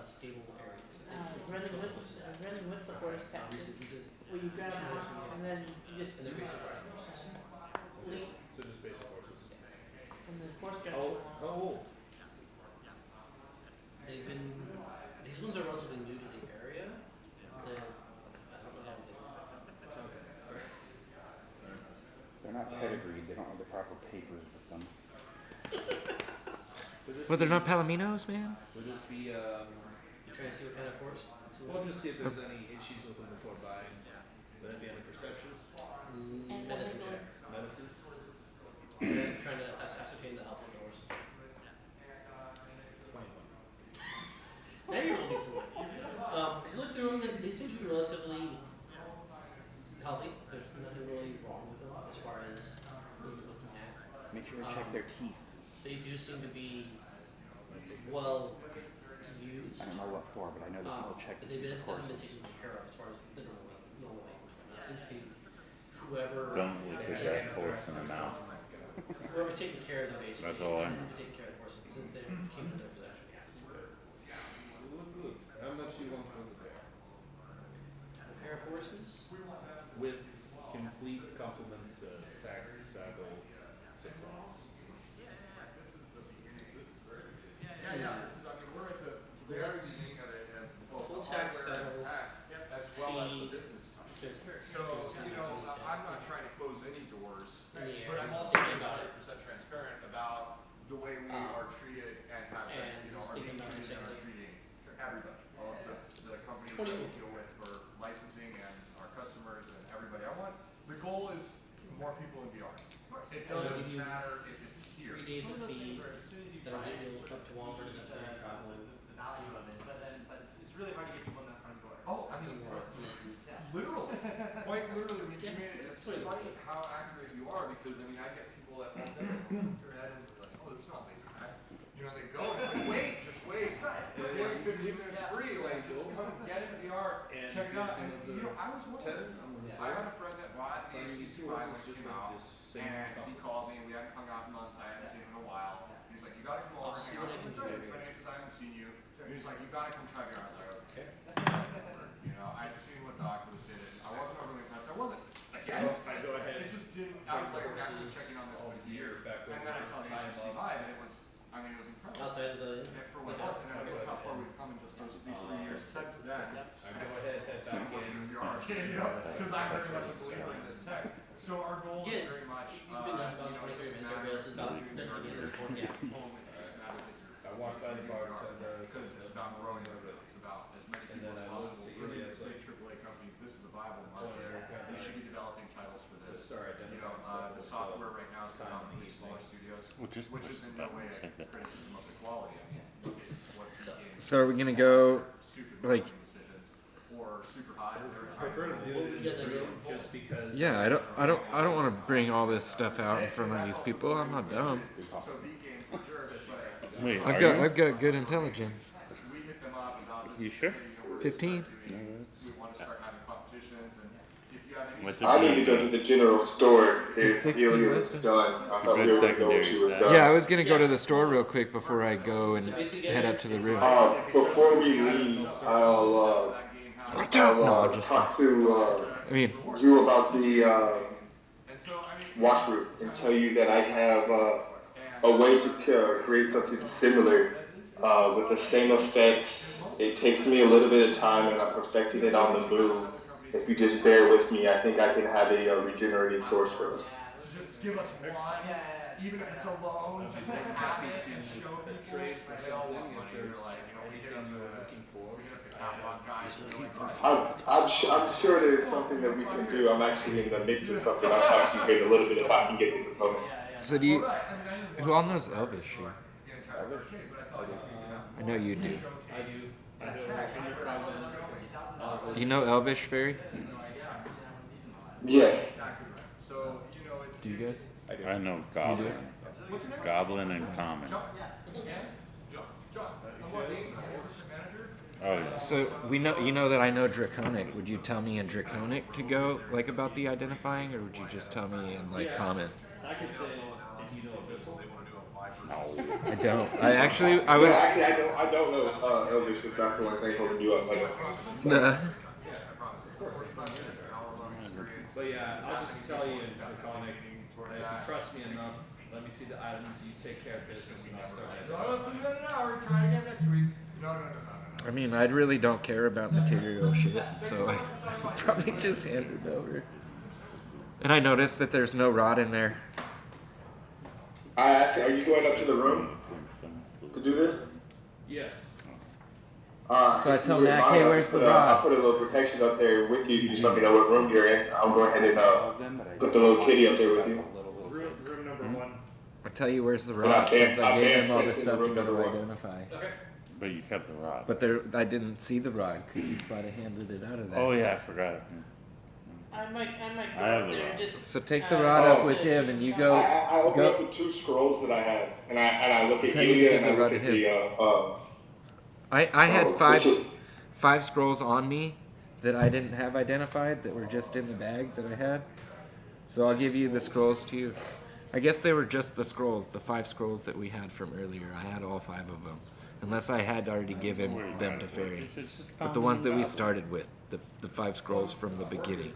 stable areas. Running with the horse This taxes. is just Where you grab them and then you just and they're basic riding horses. leap So just basic horses. and the horse jumps How along. old? They've been these ones are relatively new to the area. I don't know how they. They're not pedigreed. They don't have the proper papers with them. Well, they're not Palominos, man? Would this be, You trying to see what kind of horse? well, just see if there's any issues with them before buying. Would that be under perception? And Medicine check. Medicine? Trying to ascertain the health of the horses. 21. Now you're really decent. As you look through them, they seem to be relatively healthy. There's nothing really wrong with them as far as looking at. Make sure to check their teeth. They do seem to be well used. I don't know what for, but I know that people check But the they've teeth been of taken horses. care of as far as the normal way. It seems to be whoever Don't look at that horse in the mouth. whoever's taking care of them basically. That's all I know. has been taking care of the horses since they came into their possession. You look good. How much you want for the pair? A pair of horses. With complete complement of tack, saddle, surprise. Full tax saddle. So, I'm not trying to close any doors, In the air. but I'm also Thinking being about it. 100% transparent about the way we are treated and have been, and he's our thinking being about treated and things are treating everybody, all of the companies that 20. we deal with for licensing and our customers and everybody. The goal is more people in VR. It doesn't give you matter if it's 3 here. days of feed that'll get you up to Walmart and that's where you're traveling. It's really hard to get people in that front door. Oh, I mean, literally, quite literally, I mean, you made it, it's Pretty much. funny how accurate you are, because, I mean, I get people that hold their head and like, oh, it's not laser tag. You know, they go, and it's like, wait, just wait, we're like 15 minutes free, like, just come get it, VR, And check it out, here's and, another you know, I was wondering, I had a friend that bought the Finding HTC two Vive horses when it just came like out, this, same and he company. called me, and we hadn't hung out in months, I hadn't seen him in a while. He's like, you gotta come I'll over, see hang what I out. can I'm do like, over great, it's been here. ages, I haven't seen you. And he's like, you gotta come try VR. I was like, okay. You know, I'd seen what the Oculus did, and I wasn't overly impressed. I wasn't against So I go ahead. it. It just didn't. I was like, okay, I'm gonna checking on this for a year, Back and then I saw the over HTC Vive, and it was, I mean, it was incredible. Outside of the. And for what it was, and I look how far we've come in just these 3 years since then. I go ahead, head back in. Because I'm very much a believer in this tech. So our goal is Yeah, very much, You've been done about 23 minutes. Everybody else is about done again. This board, yeah. I walk by the bartender, Because it's about growing, it's about as many And people then as I look possible. to Really, Ilya, it's it's like like- AAA companies, this is a viable Pointer, market. kind of You should like- be developing titles for To this. start You know, identifying the stuff, software right now is time predominantly and smaller evening. studios, Well, just which is push in the no button, way check a that. criticism of the quality. I mean, look at what games. So are we gonna go, Stupid like- marketing decisions, or super high. They're Prefer to trying do What it would you guys in like to room, just because. yeah, I don't want to bring all this stuff out in front of these people. I'm not dumb. So beat games were jerks, but Wait, I've are got, you? I've got good intelligence. we hit them up about this. You sure? hey, you know, we're 15? gonna start doing- We want to start having competitions, and if you have any. What's I need to go to the general store if 60 Ilya was wisdom. done. I thought good we were going to go when she was secondary, done. Yeah, I was gonna go to the store real quick before I go and head up to the room. Before we leave, I'll No, I'm just talk to I mean, you about the And so, I mean, watch group and tell you that I have a way to create something similar with the same effects. It takes me a little bit of time and I'm perfecting it on the move. If you just bear with me, I think I can have a regenerating source for us. just give us one, even if it's a loan, just to have it and show people. Trade for They all something want if money. there's They're like, you know, we hit anything up you were the, looking for. we hit up the catalog guys. And they're like, I'm sure there's something that we can do. I'm actually in the midst of something. I'll talk to you here in a little bit if I can get the component. so do you? right, I mean, I didn't Who all knows Elvish here? the entire arcade, but I felt like if we could have I know you do. I do. I a do. tech, I never had one going. You know Elvish Fairy? Yes. Exactly right. So, you know, it's. Do you guys? I know Goblin. What's your name? Goblin and Common. John. John. I'm what, I'm assistant manager? Oh, yeah. So we know you know that I know Draconic. Would you tell me in Draconic to go like about the identifying, or would you just tell me in like Common? I could say if you know Abyssal. No. I don't. I was. Actually, I don't know Elvis if that's the one thing holding you up. Nah. But yeah, I'll just tell you in Draconic, if you trust me enough, let me see the items, you take care of business, and I'll start No, getting let's leave it an hour, try again next week. No. I mean, I really don't care about material shit, so I would probably just hand it over. And I noticed that there's no rod in there. I asked you, are you going up to the room to do this? Yes. So I tell Mac, hey, where's the rod? I'll put a little protection up there with you. You just let me know what room you're in. I'll go ahead and put the little kitty up there with you. Room number one. I tell you where's the But I rod can't- because I I gave can't him all the place in the stuff to room go to number one. identify. Okay. But you kept the rod. But there, I didn't see the rod because you sort of handed it out of there. Oh, yeah, I forgot it. I might go I have up the there rod. just. So take the rod up with him and you go. I open go. up the two scrolls that I have, and I look at Okay, you Ilya give and I the rod look to at him. the I had Oh, five which is- 5 scrolls on me that I didn't have identified that were just in the bag that I had. So I'll give you the scrolls too. I guess they were just the scrolls, the 5 scrolls that we had from earlier. I had all 5 of them, unless I had already given them to Fairy. But the ones that we started with, the 5 scrolls from the beginning.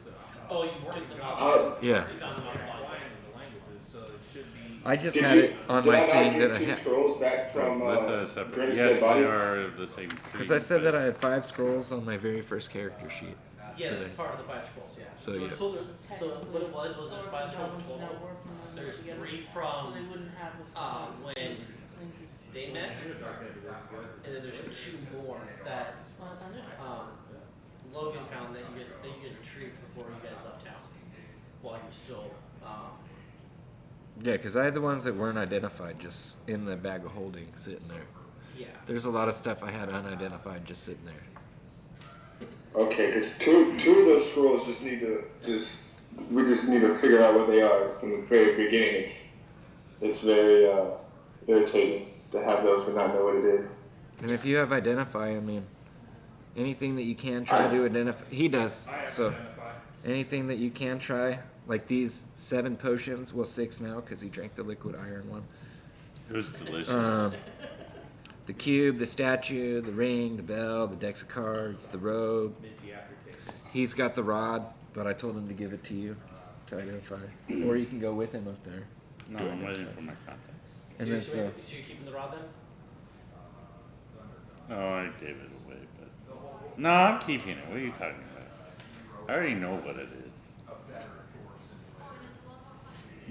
Oh, you took them out. Yeah, You found them online. The languages, so it should be. I just Did had you- it on did my I not thing get that I two had. scrolls back from This is separate. Grim's Yes, dead body? they are the same tree. Because I said that I had 5 scrolls on my very first character sheet. Yeah, Today. that's part of the 5 scrolls, yeah. So, yeah. So what it was there's 5 scrolls total. There's 3 from They wouldn't have the. when they met, and then there's 2 more that Well, that's under. Logan found that you guys retrieved before you guys left town. While you were still Yeah, because I had the ones that weren't identified just in the bag of holding sitting there. yeah. There's a lot of stuff I had unidentified just sitting there. Okay, because two of those scrolls just need to we just need to figure out what they are from the very beginning. It's very irritating to have those and not know what it is. And if you have identify, I mean, anything that you can try to identify, he does. So anything that you can try, like these 7 potions, well 6 now because he drank the liquid iron one. It was delicious. The cube, the statue, the ring, the bell, the decks of cards, the robe. Minty aftertaste. He's got the rod, but I told him to give it to you to identify. Or you can go with him up there. No, to I'm waiting identify. for my contact. And then so, So you're keeping the rod then? Oh, I gave it away, but no, I'm keeping it. What are you talking about? I already know what it is.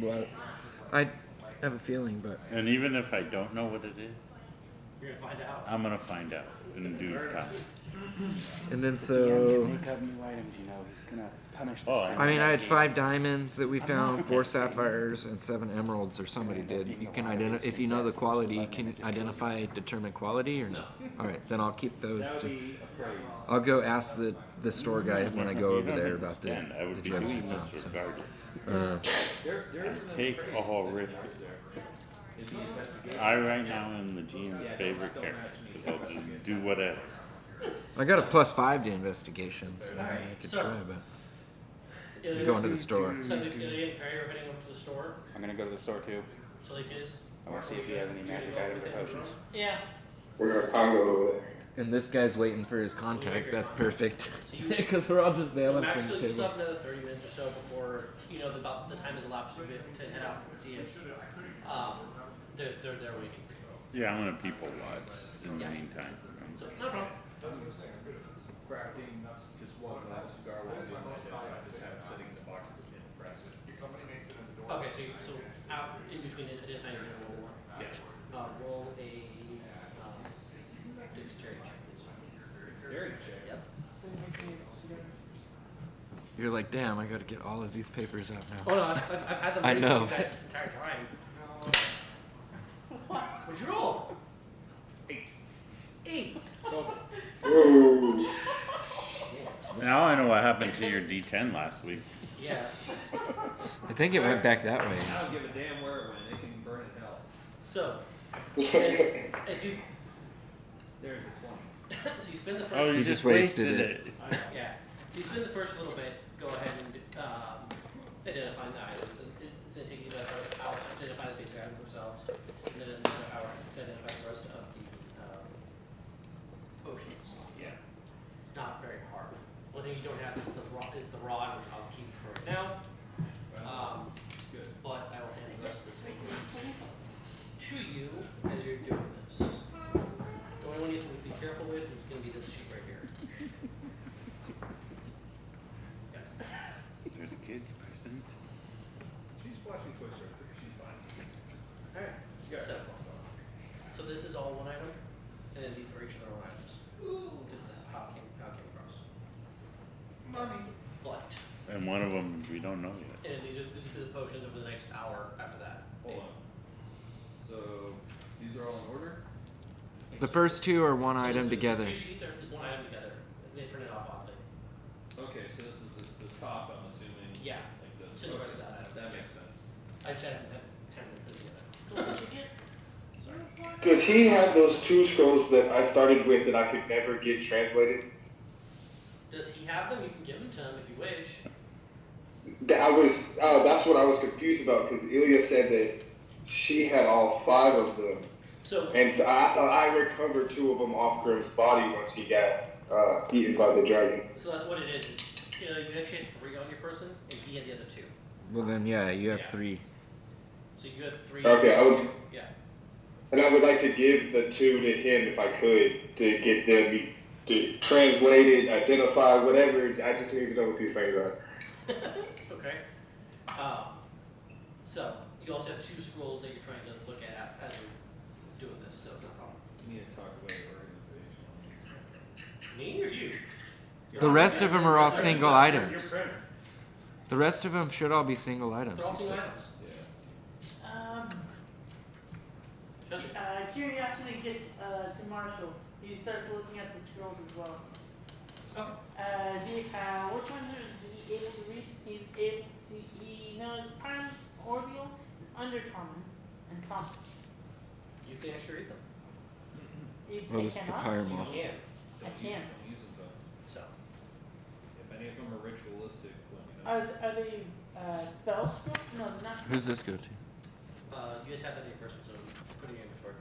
well, I have a feeling, but And even if I don't know what it is, You're gonna find out. I'm gonna find out in due time. and then Yeah, so. make up new items, you know. He's gonna punish the Oh, same I mean, I had game. 5 diamonds that we found, 4 sapphires, and 7 emeralds, or somebody did. You can identify if you know the quality. You can identify determined quality or no. All right, then I'll keep those. That would To, be appraised. I'll go ask the store guy when I go You over don't there about the understand. I would be gems we doing found. this So, regardless. There is an Take appraised all risk. is there. In the investigation. I right now am the GM's favorite character because I'll just do whatever. I got a +5 to investigation, so I could So- try, but Ilya, go into the store. So Ilya and Ferry are heading over to the store. I'm gonna go to the store too. So like is. I wanna see if he has any magic items or potions. Yeah. We're gonna Congo over there. And this guy's waiting for his contact. That's perfect. So you, Because we're all just so bailing Max, from still, the you still table. have another 30 minutes or so before you know about the time has elapsed to head out and see if they're waiting for you. Yeah, I'm gonna people watch in the Yeah. meantime. So no problem. Crafting just one cigar while doing my dinner. I just have it sitting in the box in the press. Somebody makes it in the door. Okay, so out in between identifying your roll one. Yeah. Roll a dexterity check, please. Dexterity check. Yep. You're like, damn, I gotta get all of these papers out now. Oh no, I've had them I ready know. for you guys this entire time. What'd you roll? 8. Total. Ooh. Now I know what happened to your D10 last week. Yeah. I think it went back that way. I don't give a damn where it went. It can burn in hell. So, as you There's a 20. so you spend the first Oh, you You just just wasted wasted it. yeah. So you spend the first little bit, go ahead and identifying the items. And it's gonna take you about an hour to identify the basic items themselves, and then another hour to identify the rest of the potions. Yeah. It's not very hard. One thing you don't have is the rod, which I'll keep for right now. Good. But I will hand the rest of this thing to you as you're doing this. The only one you have to be careful with is going to be this sheet right here. There's kids present. She's watching Toy Story. She's fine. Alright. So this is all one item, and then these are each of their own items. Because of how it came across. Money. But, And one of them we don't know yet. and these are the potions over the next hour after that. Hold on. So these are all in order? The first two are one So item the together. Two sheets are just one item together. They print it off oddly. Okay, so this is the top, I'm assuming. Yeah. Like this. So the rest of Okay, that item. That makes sense. I just haven't had time to put it together. Sorry. Does he have those 2 scrolls that I started with that I could never get translated? Does he have them? You can give them to him if you wish. That's what I was confused about because Ilya said that she had all 5 of them, So, and so I thought I recovered 2 of them off Grimm's body once he got eaten by the dragon. so that's what it is. You know, you actually had 3 on your person, and he had the other 2. Well then, yeah, you have Yeah. 3. So you had 3. Okay, I would- 2. Yeah. And I would like to give the 2 to him if I could to get them to translate it, identify whatever. I just need to know what these things are. Okay. So you also have 2 scrolls that you're trying to look at as you're doing this. So it's no problem. We need to talk about your organization. Me or you? The rest of them are all single Your items. printer. The rest of them should all be single items. They're all he single said. items. Yeah. Curiosity gets to Marshall. He starts looking at the scrolls as well. Okay. Which ones is he able to read? He knows primordial, undercommon, and common. You can actually read them. Well, this is the cannot? Pyramol. You can. I can. Don't use them though. So. If any of them are ritualistic, let me know. Are they spell scrolls? No, they're not. Who's this go to? You guys have that in your person, so put it in your inventory.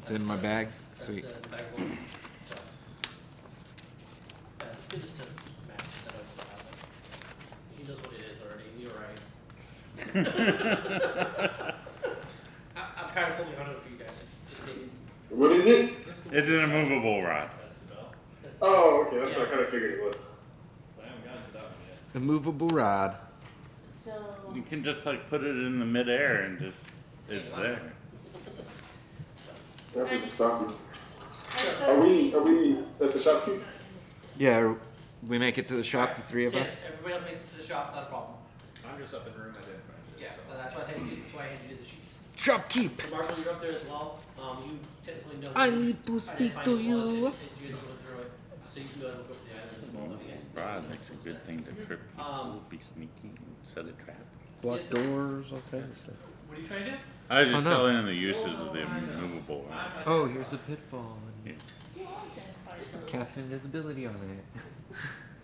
It's in my bag. That's Sweet. the bag of holding. So. Give this to Max. That way it's not happening. He knows what it is already. You're right. I'm kind of holding on to it for you guys. Just maybe. What is it? It's an immovable rod. That's the bell. That's Oh, okay. That's what I kind of figured it was. I haven't gotten to that one yet. A movable rod. So. You can just like put it in the midair and just it's there. That was stocking. I Are we at the shopkeep? Yeah, we make it to the shop, the 3 of So us. yes, everybody else makes it to the shop, not a problem. I'm just up in room identifying shit. Yeah, So. that's why I had you. That's why I had you do the sheets. Shopkeep! So Marshall, you're up there as well. You technically know. I need to speak to you. As you guys go through it, so you can go ahead and look over the items as well. If you guys. Rod makes a good thing to trip people, be sneaky, and set a trap. Block doors, all kinds of stuff. What are you trying to do? I was just Oh, no. telling him the uses of the immovable rod. Oh, here's a pitfall. Yeah. Cast invisibility on it.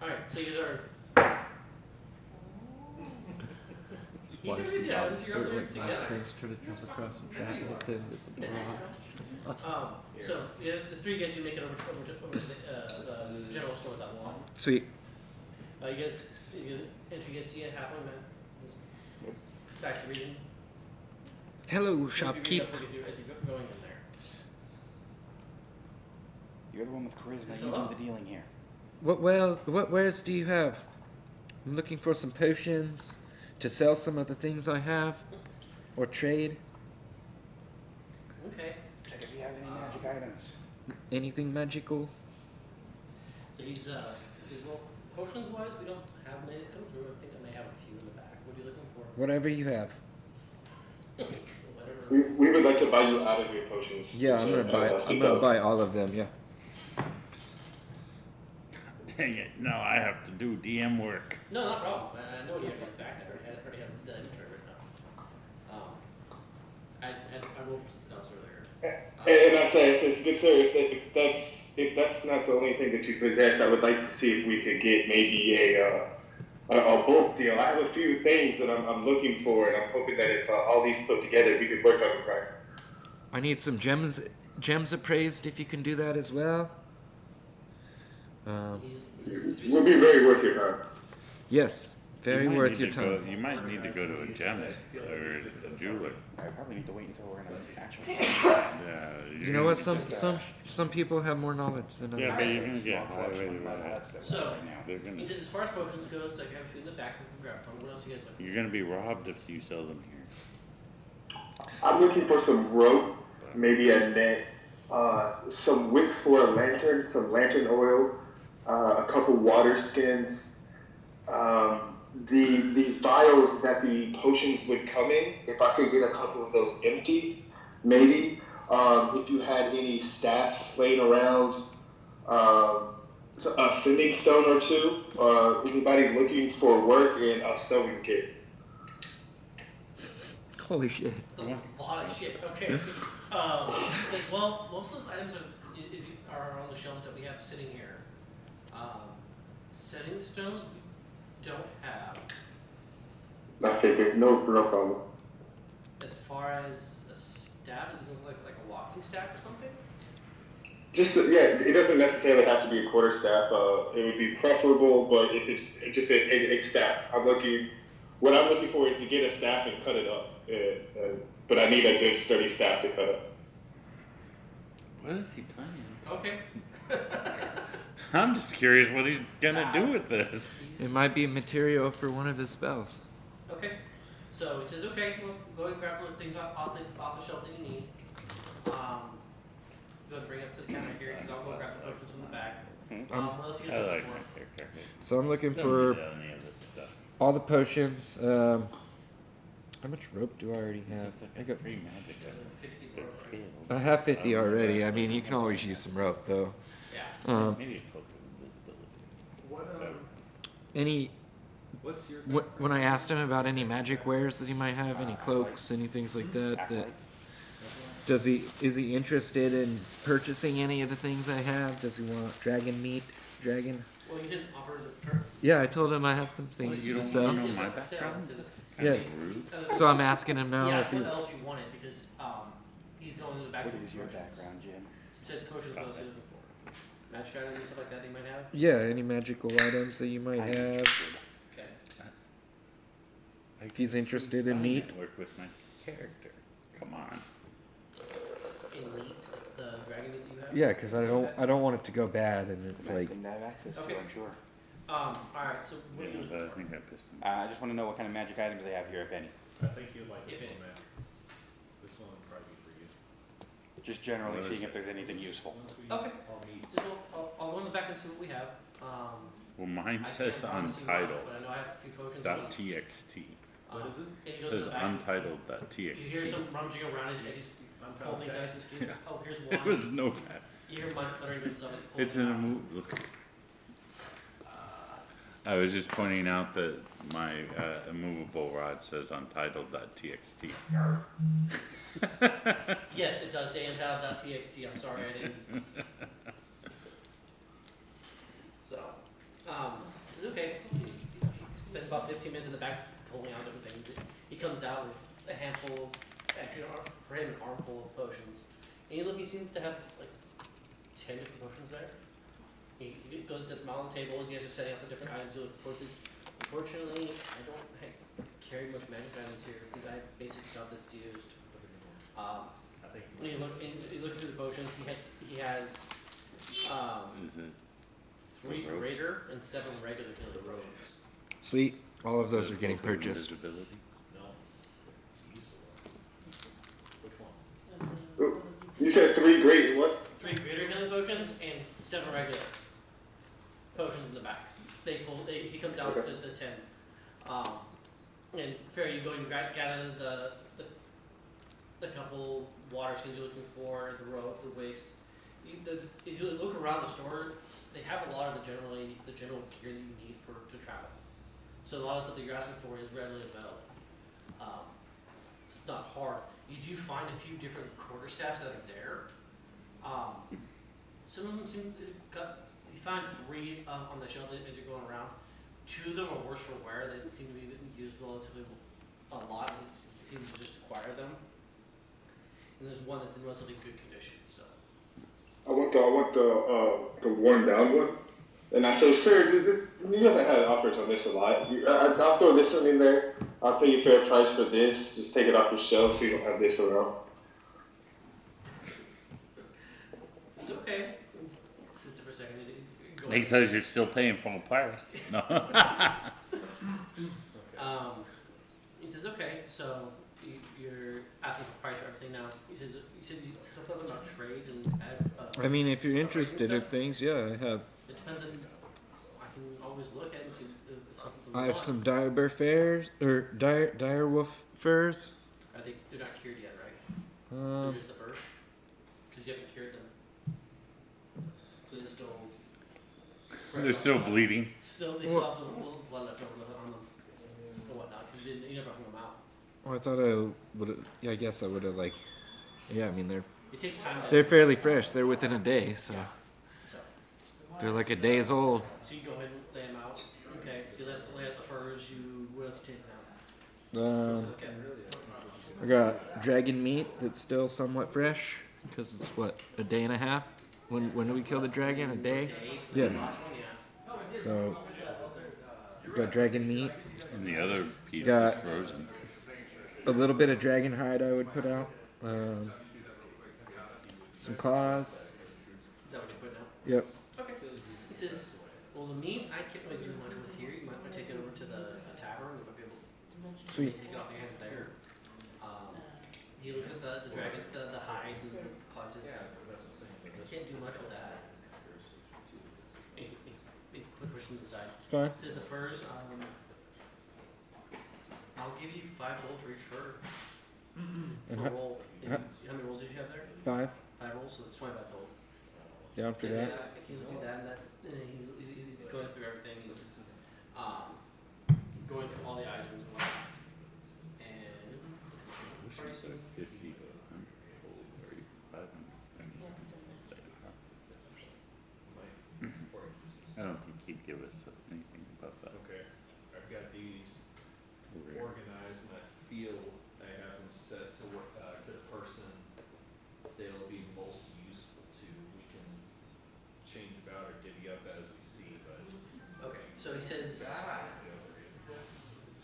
Alright, so you guys are. You can read the items, you're up there together. Try to jump across and trap with the invisible rod. So the three guys can make it over to the general store without one. Sweet. You guys, enter, you guys see it halfway, man. Just back to reading. Hello, Read shopkeep. up as you're going in there. You're the one with charisma. So You up. do the dealing here. What wares do you have? I'm looking for some potions to sell some of the things I have, or trade. Okay. Check if you have any magic items. Anything magical? So he says, well, potions wise, we don't have many that come through. I think I may have a few in the back. What are you looking for? Whatever you have. Whatever. We would like to buy you out of your potions. Yeah, I'm So, gonna speak up. buy all of them. Yeah. Dang it, no, I have to do DM work. No, not a problem. I know you have these back there. I already have the inventory written up. I rolled for something else earlier. And I say, good sir, if that's not the only thing that you possess, I would like to see if we could get maybe a bulk deal. I have a few things that I'm looking for, and I'm hoping that if all these put together, we could work on the price. I need some gems appraised. If you can do that as well. It would be very worth your time. Yes, very You might worth need your to go- time. You might need to go to a gemist or a jeweler. I probably need to wait until we're in an actual. Yeah. You know what? Some people have more knowledge than others. Yeah, but you're gonna Small get collection of highway metal right. heads that we So- have right now. They're He gonna, says, as far as potions goes, like I have a few in the back we can grab from. What else you guys looking you're gonna be robbed if you sell them here. I'm looking for some rope, maybe a net, some wick for a lantern, some lantern oil, a couple water skins, the vials that the potions would come in. If I could get a couple of those emptied, maybe. If you had any staffs laying around, so a sending stone or two, anybody looking for work in a sewing kit. Holy shit. for? A lot of shit. Okay. He says, well, most of those items are on the shelves that we have sitting here. Setting stones we don't have. I figured, no problem. As far as a staff, does it look like a walking staff or something? Just it doesn't necessarily have to be a quarterstaff. It would be preferable, but if it's just a staff, what I'm looking for is to get a staff and cut it up. But I need a good sturdy staff to cut up. What is he planning? Okay. I'm just curious what he's gonna do with this. It might be material for one of his spells. Okay. So he says, okay, well, go ahead and grab one of the things off the shelf that you need. Go ahead and bring it up to the counter here. He says, I'll go grab the potions from the back. What else you I guys like looking my for? character. So I'm looking Don't for need any of this stuff. all the potions. How much rope do I already have? It's like I a got. free magic item. 50 That's scaled. I have 50 already. I mean, you can always use some rope though. Yeah. Maybe a cloak of invisibility. Any What's your when I asked him about any magic wares that he might have, any cloaks, any things like that, is he interested in purchasing any of the things I have? Does he want dragon meat? Dragon? Well, you didn't offer the turn. Yeah, I told him I have some Well, things you to don't sell. know my background? Yeah. Kinda rude. So I'm asking him now Yeah, if he. what else you wanted because he's going to the back. What of is the your potions. background, Jim? It says potions. What else are you looking for? Magic items and stuff like that you might have. Yeah, any magical items that you might I'm have. interested. Okay. If he's interested in I meat. network with my character. Come on. In meat, the dragon meat that you have. Yeah, because I don't want it to go bad, and it's Nice like thing to have access to, Okay. I'm sure. All right. So what are you Yeah, looking but I for? think I pissed him. I just want to know what kind of magic items they have here, if any. I think you'd like If this it- one, man. This one would probably be for you. Just generally What is seeing it? if there's anything useful. Once we Okay. all meet. Just I'll go in the back and see what we have. Well, mine I says can't promise you much, untitled. but I know I have a few potions. Dot at least. txt. What is it? And he It goes to says the back. untitled. Dot You hear txt. some rummaging around as he's pulling things out of his skin. Yeah. Oh, here's It was one. no bad. You hear muttering himself. He's pulling It's in a out. move. I was just pointing out that my immovable rod says untitled.txt. Yes, it does say untitled.txt. I'm sorry, I didn't. So, this is okay. He spent about 15 minutes in the back pulling out different things. He comes out with a handful of, actually, for him, an armful of potions. And you look, he seems to have like 10 different potions there. He goes and sets them all on the table as you guys are setting up the different items. So unfortunately, I don't carry much magic items here because I have basic stuff that's used. When you look through the potions, he has Is it 3 rope? greater and 7 regular healing robes. Sweet. All of those are getting Open purchased. invisibility? You said 3 great what? 3 greater healing potions and 7 regular potions in the back. He comes out with the 10. And fair, you go and gather the couple water skins you're looking for, the rope, the waist. As you look around the store, they have a lot of the general gear that you need to travel. So a lot of stuff that you're asking for is readily available. So it's not hard. You do find a few different quarterstaffs that are there. Some of them seem you find 3 on the shelves as you're going around. 2 of them are worse for wear. They seem to be used relatively a lot. And it seems to just acquire them. And there's one that's in relatively good condition still. I want the worn down one. And I say, sir, you haven't had offers on this a lot. I'll throw this one in there. I'll pay you fair price for this. Just take it off your shelf so you don't have this around. It's okay. Sits there for a second. He says you're still paying full price. No. He says, okay, so you're asking for price for everything now. He said you said something about trade and I mean, if you're interested in things, yeah, I have. It depends on. I can always look at it and see if something. I have some dire bear furs or dire wolf furs. Are they? They're not cured yet, right? They're just the fur. Because you haven't cured them. So they're still. They're still bleeding. They still have a little blood left over on them and whatnot. Because you never hung them out. Oh, I thought I would. Yeah, I guess I would have like. Yeah, I mean It takes time. they're fairly fresh. They're within a day, so So. they're like a day's old. So you go ahead and lay them out. Okay. So you lay out the furs. What else you taking out? Okay. I got dragon meat that's still somewhat fresh because it's what, a day and a half. When do we kill the dragon? A day. Yeah. Last one, yeah. So got dragon meat. And the other piece Got- is frozen. A little bit of dragon hide I would put out. Some claws. Is that what you're putting out? Yep. Okay. He says, well, the meat I can't really do much with here. You might want to take it over to the tavern. You might be able to Sweet. take it off your hands there. He looks at the dragon, the hide, and the claws. Says, I can't do much with that. He pushes them aside. It's fine. Says the furs, I'll give you 5 gold for each fur. And For a how- roll. And how many rolls did you have there? 5. 5 rolls, so that's 25 gold. Down for So, that. yeah, he's doing that, and he's going through everything. He's going through all the items and whatnot. And Wish I said 50, 100, or 500. I don't think he'd give us anything about that. Okay, I've got these Over here. organized, and I feel I have them set to work to the person they'll be most useful to. We can change about or divvy up as we see, but okay, so he says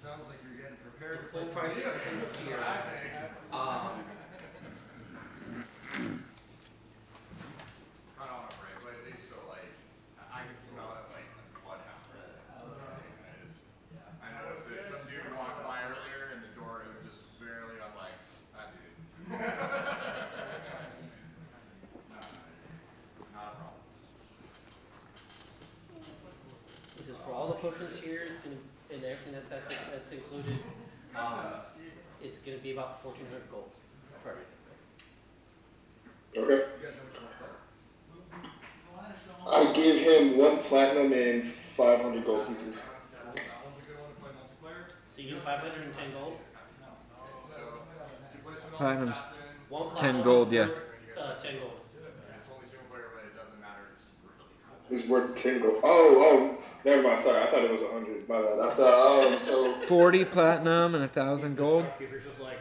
Sounds like you're getting the prepared. full price of everything is here. I don't want to brag lately, so like I can smell it like a bloodhound. I noticed that some dude walked by earlier and the door was just barely. I'm like, that dude. Not a problem. He says for all the potions here, it's gonna and everything that's included. It's gonna be about 1,400 gold for everything. Okay. You guys know which one to play? I give him 1 platinum and 500 gold pieces. That one's a good one to play multiplayer. So you get 510 gold. So you play some Platinum's assassin. 1 10 platinum gold, is yeah. worth, 10 gold. It's only single player, but it doesn't matter. It's really It's worth 10 gold. Oh, never mind. Sorry, I thought it was 100. My bad. I thought, so 40 platinum and 1,000 gold. Keeper's just like,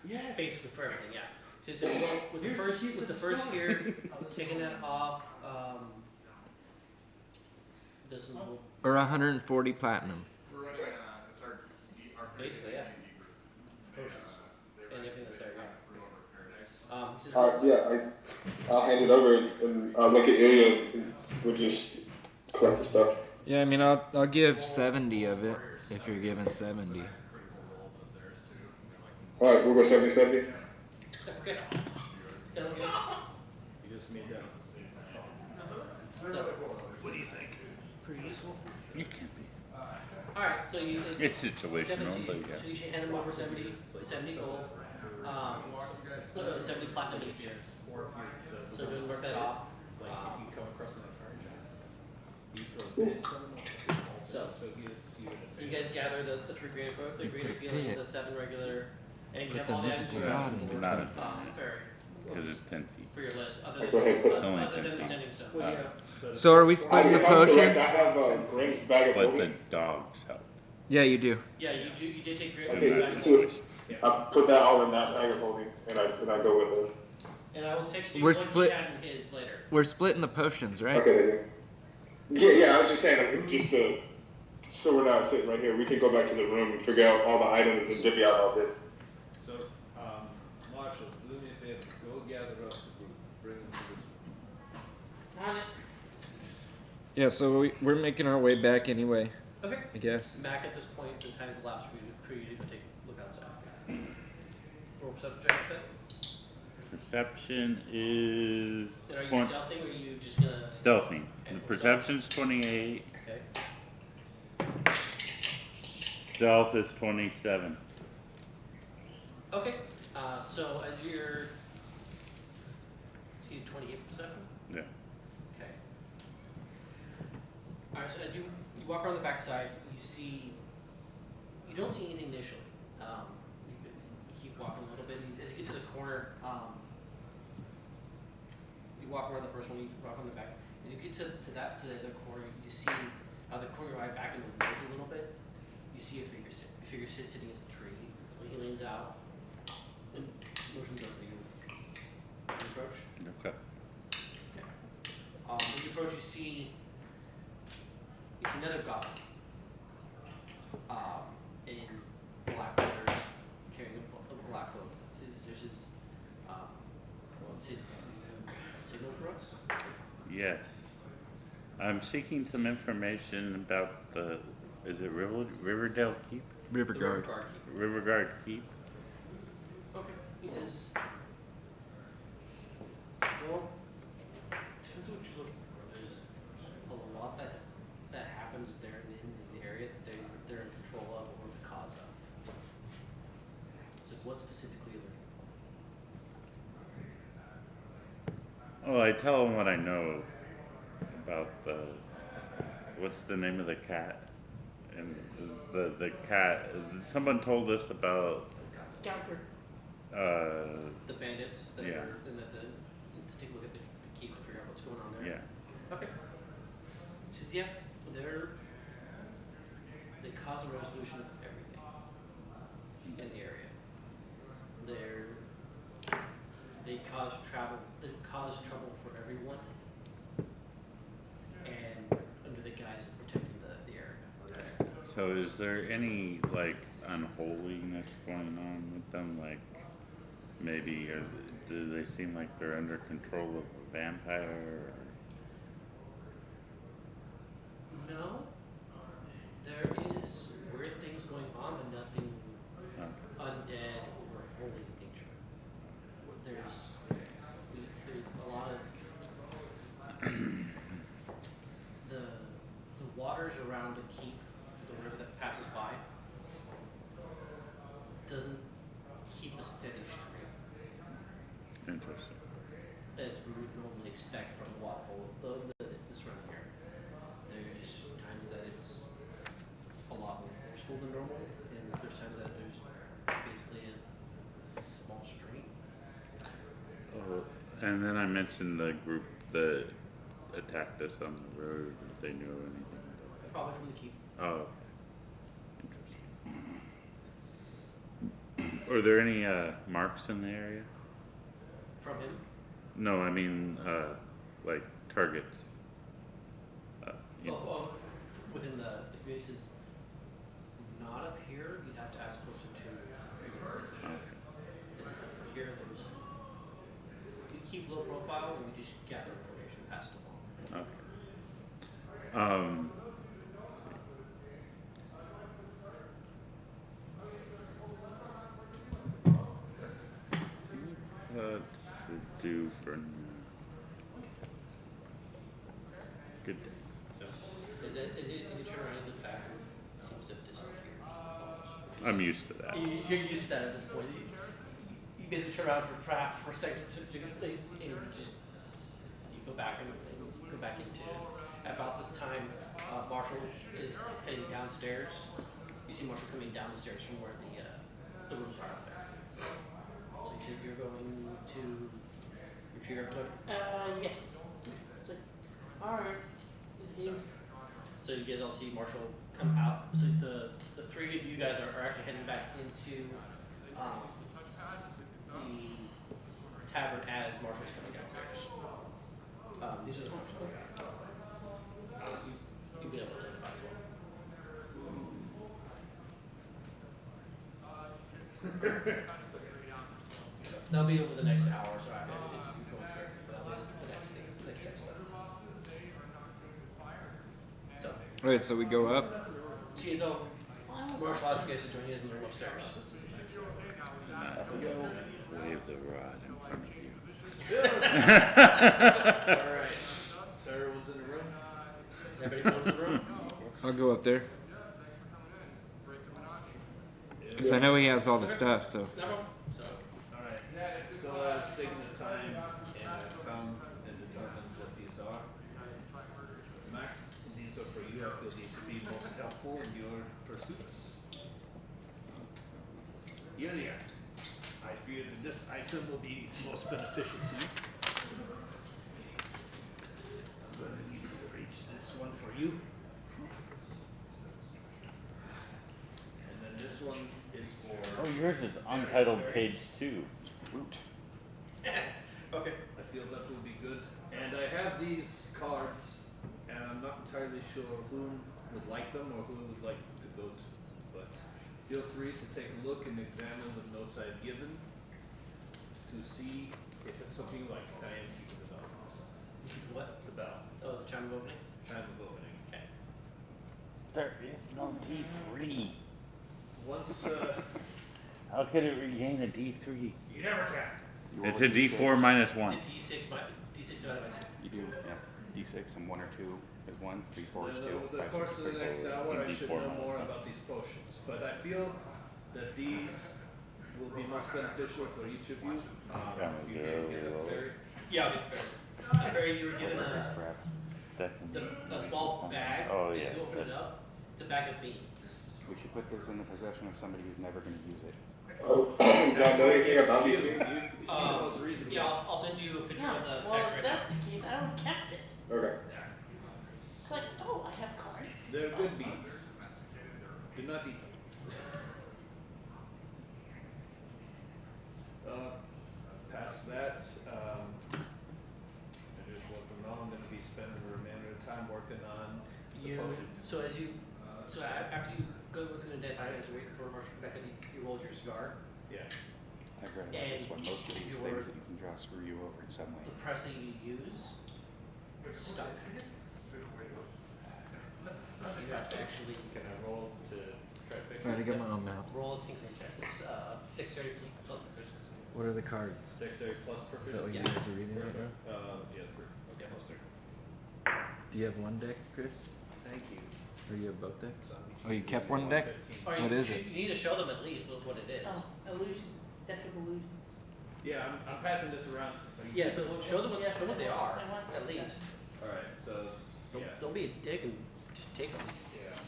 yes. Basically for everything, yeah. So he said, well, with the first here, taking that off, this one will, Or 140 platinum. We're running, it's our basically, yeah, potions, and everything that's there, yeah. This is I'll hand it over and I'll make an area and we'll just collect the stuff. Yeah, I mean, I'll give 70 of it if you're giving 70. Alright, we'll go 70-70. Okay. Sounds good. You just made that. So, What do you think? pretty useful. It can be. Alright, so you. It's situational, definitely, but so yeah. you should hand them over 70 gold. 70 platinum each. So doing work that off. Like if you come across that fire giant, you throw bits on them. So So it gives you an you guys gather the 3 greater quote, the greater Pick healing, it. the 7 regular, and you Put have the all the items you mythical have rod in for, Not a fairy because it's 10 feet. for your list, other Go than, ahead, put- It's only other than the 10 feet. sending stone. Well, yeah. So are we splitting the If I'm correct, potions? I have Graham's bag of But the holding. dogs help. Yeah, you do. Yeah, you did take great Okay, in back. that so situation. I put that all in that bag of holding and I go with it. And I will text you We're what split- he had in his later. We're splitting the potions, right? Okay. Yeah, I was just saying, like, just so we're not sitting right here, we can go back to the room and figure out all the items and divvy out all this. So, Marshall, do me a favor, go gather up the group, bring them to this room. On it. Yeah, so we're making our way back anyway, Okay. I guess. Back at this point, the time's elapsed for you to take a look outside. Roll perception check, set. Perception is And are you 20 stealthing or are you just gonna? stealthing. Okay, The perception's 28. Okay. Stealth is 27. Okay. So as you're, see 28 perception. Yeah. Okay. All right. So as you walk around the backside, you don't see anything initially. You keep walking a little bit, and as you get to the corner, you walk around the first one. You walk on the back. As you get to the other corner, you see how the corner right back in the woods a little bit. You see a figure sitting against a tree. So he leans out and motions over to you. You approach. Okay. Okay. When you approach, you see another goblin. In black leathers, carrying a black cloak. This is to signal for us. Yes. I'm seeking some information about the. Is it Riverdale Keep? The river Riverguard. guard keeper. Riverguard Keep. Okay. He says, well, depends what you're looking for. There's a lot that happens there in the area that they're in control of or the cause of. So what specifically are you looking for? Oh, I tell them what I know about the. What's the name of the cat? And the cat. Someone told us about. Counter. The bandits that Yeah. are and to take a look at the keep to figure out what's going on there. Yeah. Okay. He says, yeah, they cause a resolution of everything in the area. They cause trouble for everyone, and under the guise of protecting the area. So is there any like unholiness going on with them? Like maybe do they seem like they're under control of a vampire? Or? No, there is weird things going on, but nothing undead or holy in nature. There's a lot of the waters around the keep for the river that passes by doesn't keep a steady stream Interesting. as we would normally expect from the waterfall this running here. There's times that it's a lot more forceful than normal, and there's times that it's basically a small stream. And then I mentioned the group that attacked us on the road. If they knew anything. Probably from the keep. Oh, interesting. Are there any marks in the area? From him? No, I mean, like targets. You know. Within the community says not up here. You'd have to ask closer to. Okay. For here, there's you keep low profile and you just gather information, pass it along. Okay. What to do for now? Good. Is it turn around and look back? It seems to have disappeared. Almost. I'm used to that. You're used to that at this point. You basically turn around for a second to complete, and you go back and go back into it. At about this time, Marshall is heading downstairs. You see Marshall coming down the stairs from where the rooms are up there. So you said you're going to retrieve everything? Yes. It's like, alright. So you guys all see Marshall come out. So the three of you guys are actually heading back into the tavern as Marshall's coming downstairs. These are the Marshall. You'll be able to identify as well. So that'll be over the next hour or so after you go through it. That'll be the next things, the next stuff. So, Wait, so we go up? CSO, Marshall asks you guys to join you in the room upstairs. Wave the rod in front of you. Alright. So everyone's in the room? Is everybody going to the room? I'll go up there. Because I know he has all the stuff, so. No. So, Alright. So I've taken the time and I've found and determined what these are. Mac, these are for you. I feel these would be most helpful in your pursuits. Ilya, I fear that this item will be most beneficial to you. I'm going to need to reach this one for you. And then this one is for... Oh, yours is untitled page 2. Root. okay. I feel that will be good. And I have these cards, and I'm not entirely sure who would like them or who would like to go to. But feel free to take a look and examine the notes I've given to see if it's something you like. I am keeping the bell for myself. What? The bell. Oh, the chime of opening? Time of opening. Okay. There is no D3. Once, How could it regain a D3? you never can. You It's roll a D4 minus 1. Did D6 divided by 2? You do, yeah. D6 and 1 or 2 is 1, 3, 4 is 2. Over the 5, course 6, of the 3, next 4 is hour, I should know D4 more minus about these potions. But I feel that these will be most beneficial for each of you. You can get a fairy. Yeah, I'll get the fairy. Fairy, you were given a small bag. Oh, As yeah. you open it up, it's a bag of beans. We should put this in the possession of somebody who's never going to use it. Oh, do I know anything about You, these you, things? you see the most reasonable. Yeah, I'll send you a picture of the Well, text if right that's the case, I would have kept it. Okay. It's like, oh, I have cards. They're good beans. Do not eat them. Past that, I just let them know I'm going to be spending the remainder of the time working on the You, potions. so after you go through the day, as you're waiting for Marshall to come back, and you rolled your cigar. Yeah. I've read about this And one. Most of these your- things that you can draw screw you over in some way. The press that you use stuck. You have to actually Can I roll to try to fix Try to it? get my own mouth. roll a tinkering check. It's dexterity plus proficiency. What are the cards? Dexterity plus Is that what proficiency. you Yeah. guys are reading right now? Yeah, 3. Okay, plus 3. Do you have one deck, Chris? Thank you. Or you have both decks? Oh, you kept one deck? Or What you, is it? You need to show them at least what it is. Oh, illusions. Deck of illusions. Yeah, I'm passing this around. Yeah, so show them Yeah, what they are I want at that. least. Alright, so, yeah. Don't be a dick and just take them. Yeah.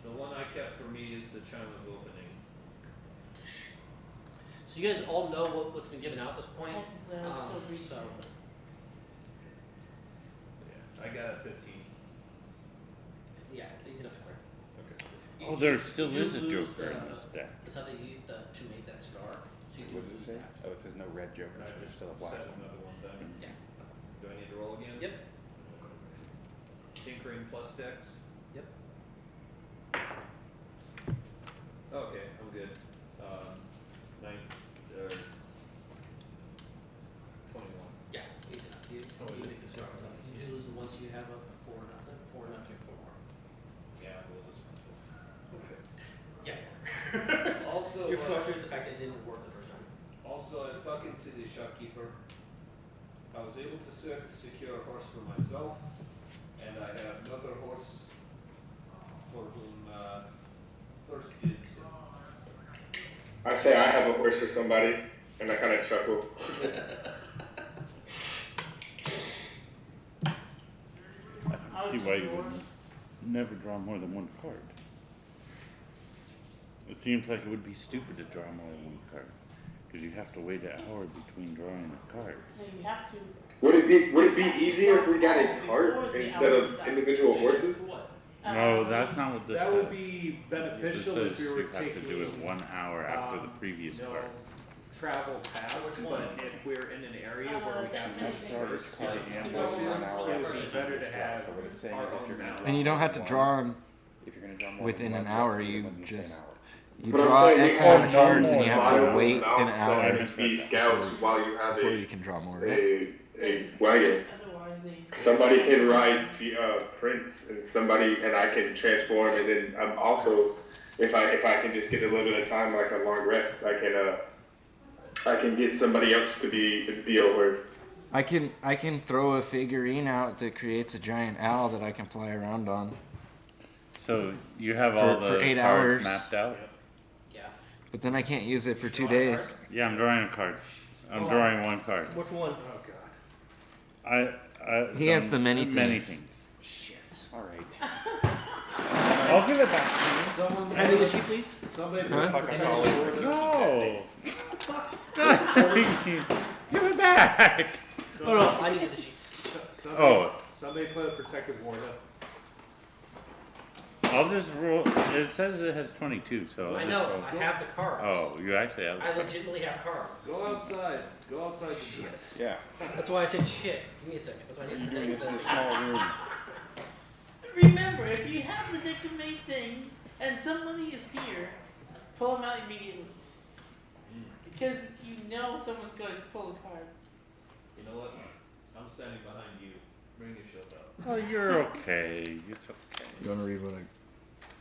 The one I kept for me is the chime of opening. So you guys all know what's been given out at this point. Technically, I'm still reading So it. Yeah, I got a 15. yeah, easy enough to clear. Okay. You- Oh, there you still do is a lose Joker in the- this deck. It's not that you to make that cigar. So So you do What does it lose say? that. Oh, it says no red jokers, I but it's just still a black set one. another one then. Yeah. Do I need to roll again? Yep. Tinkering plus dex. Yep. Okay, I'm good. 9 or 21. Yeah, easy enough. You make the switch. You lose the ones you have up 4 nothing, 4 nothing, 4 more. Yeah, well, this one's okay. Yeah. Also, You're frustrated with the fact that it didn't work the first time. Also, I'm talking to the shopkeeper. I was able to secure a horse for myself, and I have another horse for whom Thirst did some. I say I have a horse for somebody, and I kind of chuckle. I can see why you would never draw more than one card. It seems like it would be stupid to draw more than one card, because you have to wait an hour between drawing a card. No, you have to. Would it be easier if we got a cart instead of individual horses? For what? No, that's not what this That says. would be This beneficial says if you were you have to taking, do it 1 hour after the previous you know, card. travel paths, Which one? but if we're in an area where we have to Definitely. search Card the and bushes, one hour it would after be the better previous to draw. have So what it's saying our is if own you're gonna mouse. draw And you don't have to one- draw them If you're gonna draw more within than an one, hour. you You have to do the just same hour. you But I'm draw saying we X amount have of no cards and more you have to viable wait an mounts that hour can be scouts while you have before you can draw more. Right? a wagon. Otherwise, they. Somebody can ride Prince, and I can transform, and then I'm also, if I can just get a little bit of time, like a long rest, I can get somebody else to be a horse. I can throw a figurine out that creates a giant owl that I can fly around on. So you have For- all for the 8 cards hours. mapped out? Yeah. But then I can't use it for 2 Draw a days. card? Yeah, I'm drawing a card. I'm Hold drawing one card. Which one? Oh god. I He has done the many Many things. things. Shit. Alright. I'll give it back to Someone, Can I do the sheet, please? somebody Huh? Fuck us all over. you. No! Give it back! Oh no, I needed the sheet. Somebody, Oh. somebody put a protective ward up. I'll just roll. It says it has 22, so I'll I just know, roll. I have the cards. Oh, you actually have I legitimately have cards. Go outside. Go outside the gate. Yeah. That's why I said shit. Give me a second. That's why I You're need doing this in a the small room. Remember, if you have the decimate things and somebody is here, pull them out immediately. Because you know someone's going to pull a card. You know what? I'm standing behind you. Bring your shield out. Oh, you're okay. It's okay. You want to read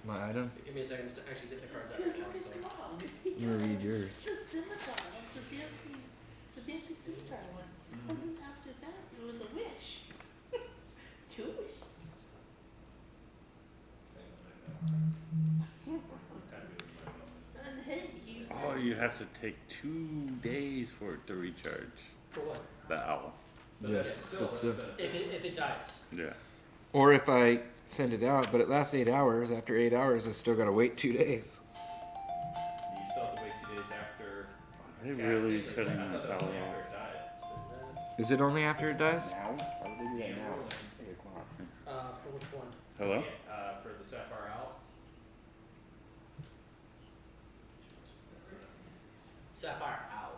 my item? Give me a second to actually get the cards out Because right now. look So. at Mom. I'm gonna read yours. The scimitar, the dancing scimitar one. And then after that, it was a wish. 2 wishes. And hey, he's. Oh, you have to take 2 days for it to recharge. For what? The owl. But Yes, that's still that's a the- benefit. If it dies. Yeah. Or if I send it out, but it lasts 8 hours. After 8 hours, I still gotta wait 2 days. You still have to wait 2 days after. They really casting, or shutting I the thought that was owl only after off. it died. Is it only after it dies? Now? Why would they do that now? 8 o'clock. For which one? Hello? Yeah, for the Sapphire Owl. Sapphire out.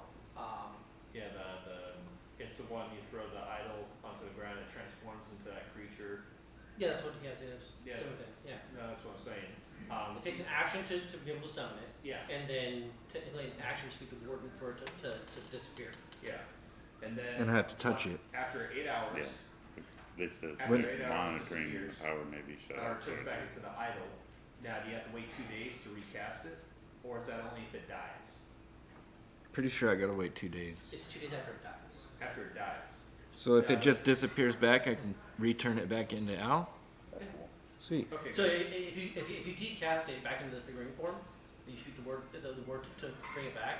Yeah, it's the one you throw the idol onto the ground, it transforms into that creature. Yeah, that's what he has. Is Yeah. same thing. Yeah. No, that's what I'm saying. It takes an action to be able to summon it, Yeah, and then technically an action to speak the warden for it to disappear. yeah. And then. And I have to touch it. After 8 hours, Yeah. This is After When- 8 hours, it monitoring disappears. the power may be shut or off. it turns back into the idol. Now, do you have to wait 2 days to recast it? Or is that only if it dies? Pretty sure I gotta wait 2 days. It's 2 days after it dies. After it dies. So if it just disappears back, I can return it back into Al. Sweet. Okay, So good. if you decast it back into the figurine form, you speak the word to bring it back,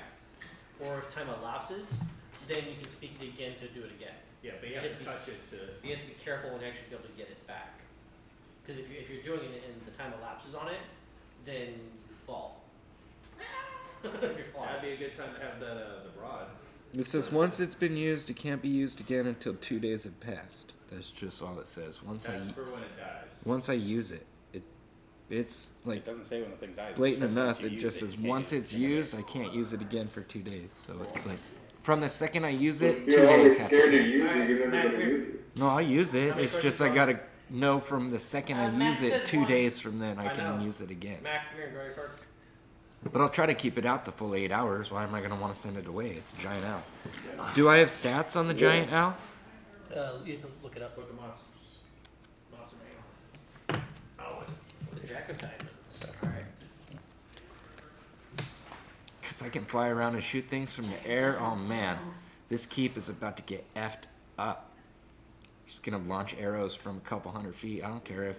or if time elapses, then you can speak it again to do it again. Yeah, but you have to touch it to. You have to be careful and actually be able to get it back. Because if you're doing it and the time elapses on it, then you fall. If you're falling. That'd be a good time to have the rod. It says once it's been used, it can't be used again until 2 days have passed. That's just all it says. That's for when it dies. Once I use it, it it's like It doesn't say when the thing dies. blatant says once enough. you It use just you says can't once use it it's again. used, I can't use it again for 2 days. So it's like from the second I use it, If 2 you're always days. scared to Happen. use it, you're Matt, never come gonna here. use it. No, I'll use it. How many It's cards just you I got? gotta know from the second I Max use it, said 2 one. days from then I I can know. use it again. Mac, come here and draw your card. But I'll try to keep it out the full 8 hours. Why am I gonna want to send it away? It's a giant owl. Do I have stats on the giant owl? You have to look it up. Look at monster manual. Oh, The Jack of Diamonds. Alright. Because I can fly around and shoot things from the air. Oh man, this keep is about to get effed up. Just gonna launch arrows from a couple 100 feet. I don't care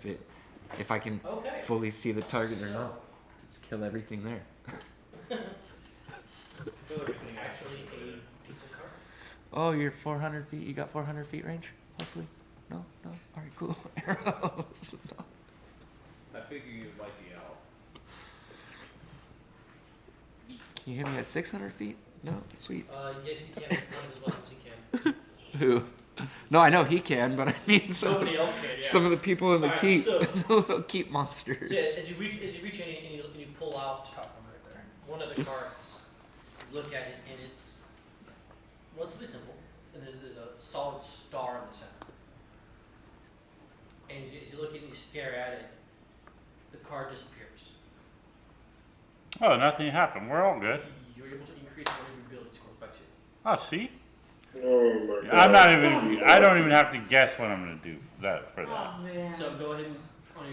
if I can Okay. fully see the target or not. Just kill everything there. Actually, a piece of card. Oh, you're 400 feet. You got 400 feet range. Hopefully. No. All right, cool. Arrows. No. I figure you'd like the owl. Can you hit me at 600 feet? No, sweet. Yes, you can. None of his weapons you can. Who? No, I know he can, but I mean some. Nobody else can, yeah. Some of the people in the Alright, keep, so- the little keep monsters. So, yeah, as you reach in and you pull out one of the cards, you look at it and it's relatively simple. And there's a solid star in the center. And as you look at it and you stare at it, the card disappears. Oh, nothing happened. We're all good. You're able to increase one of your ability scores by 2. Oh, see? Oh my god. I'm not even. I don't even have to guess what I'm gonna do for that. Oh man. So go ahead and on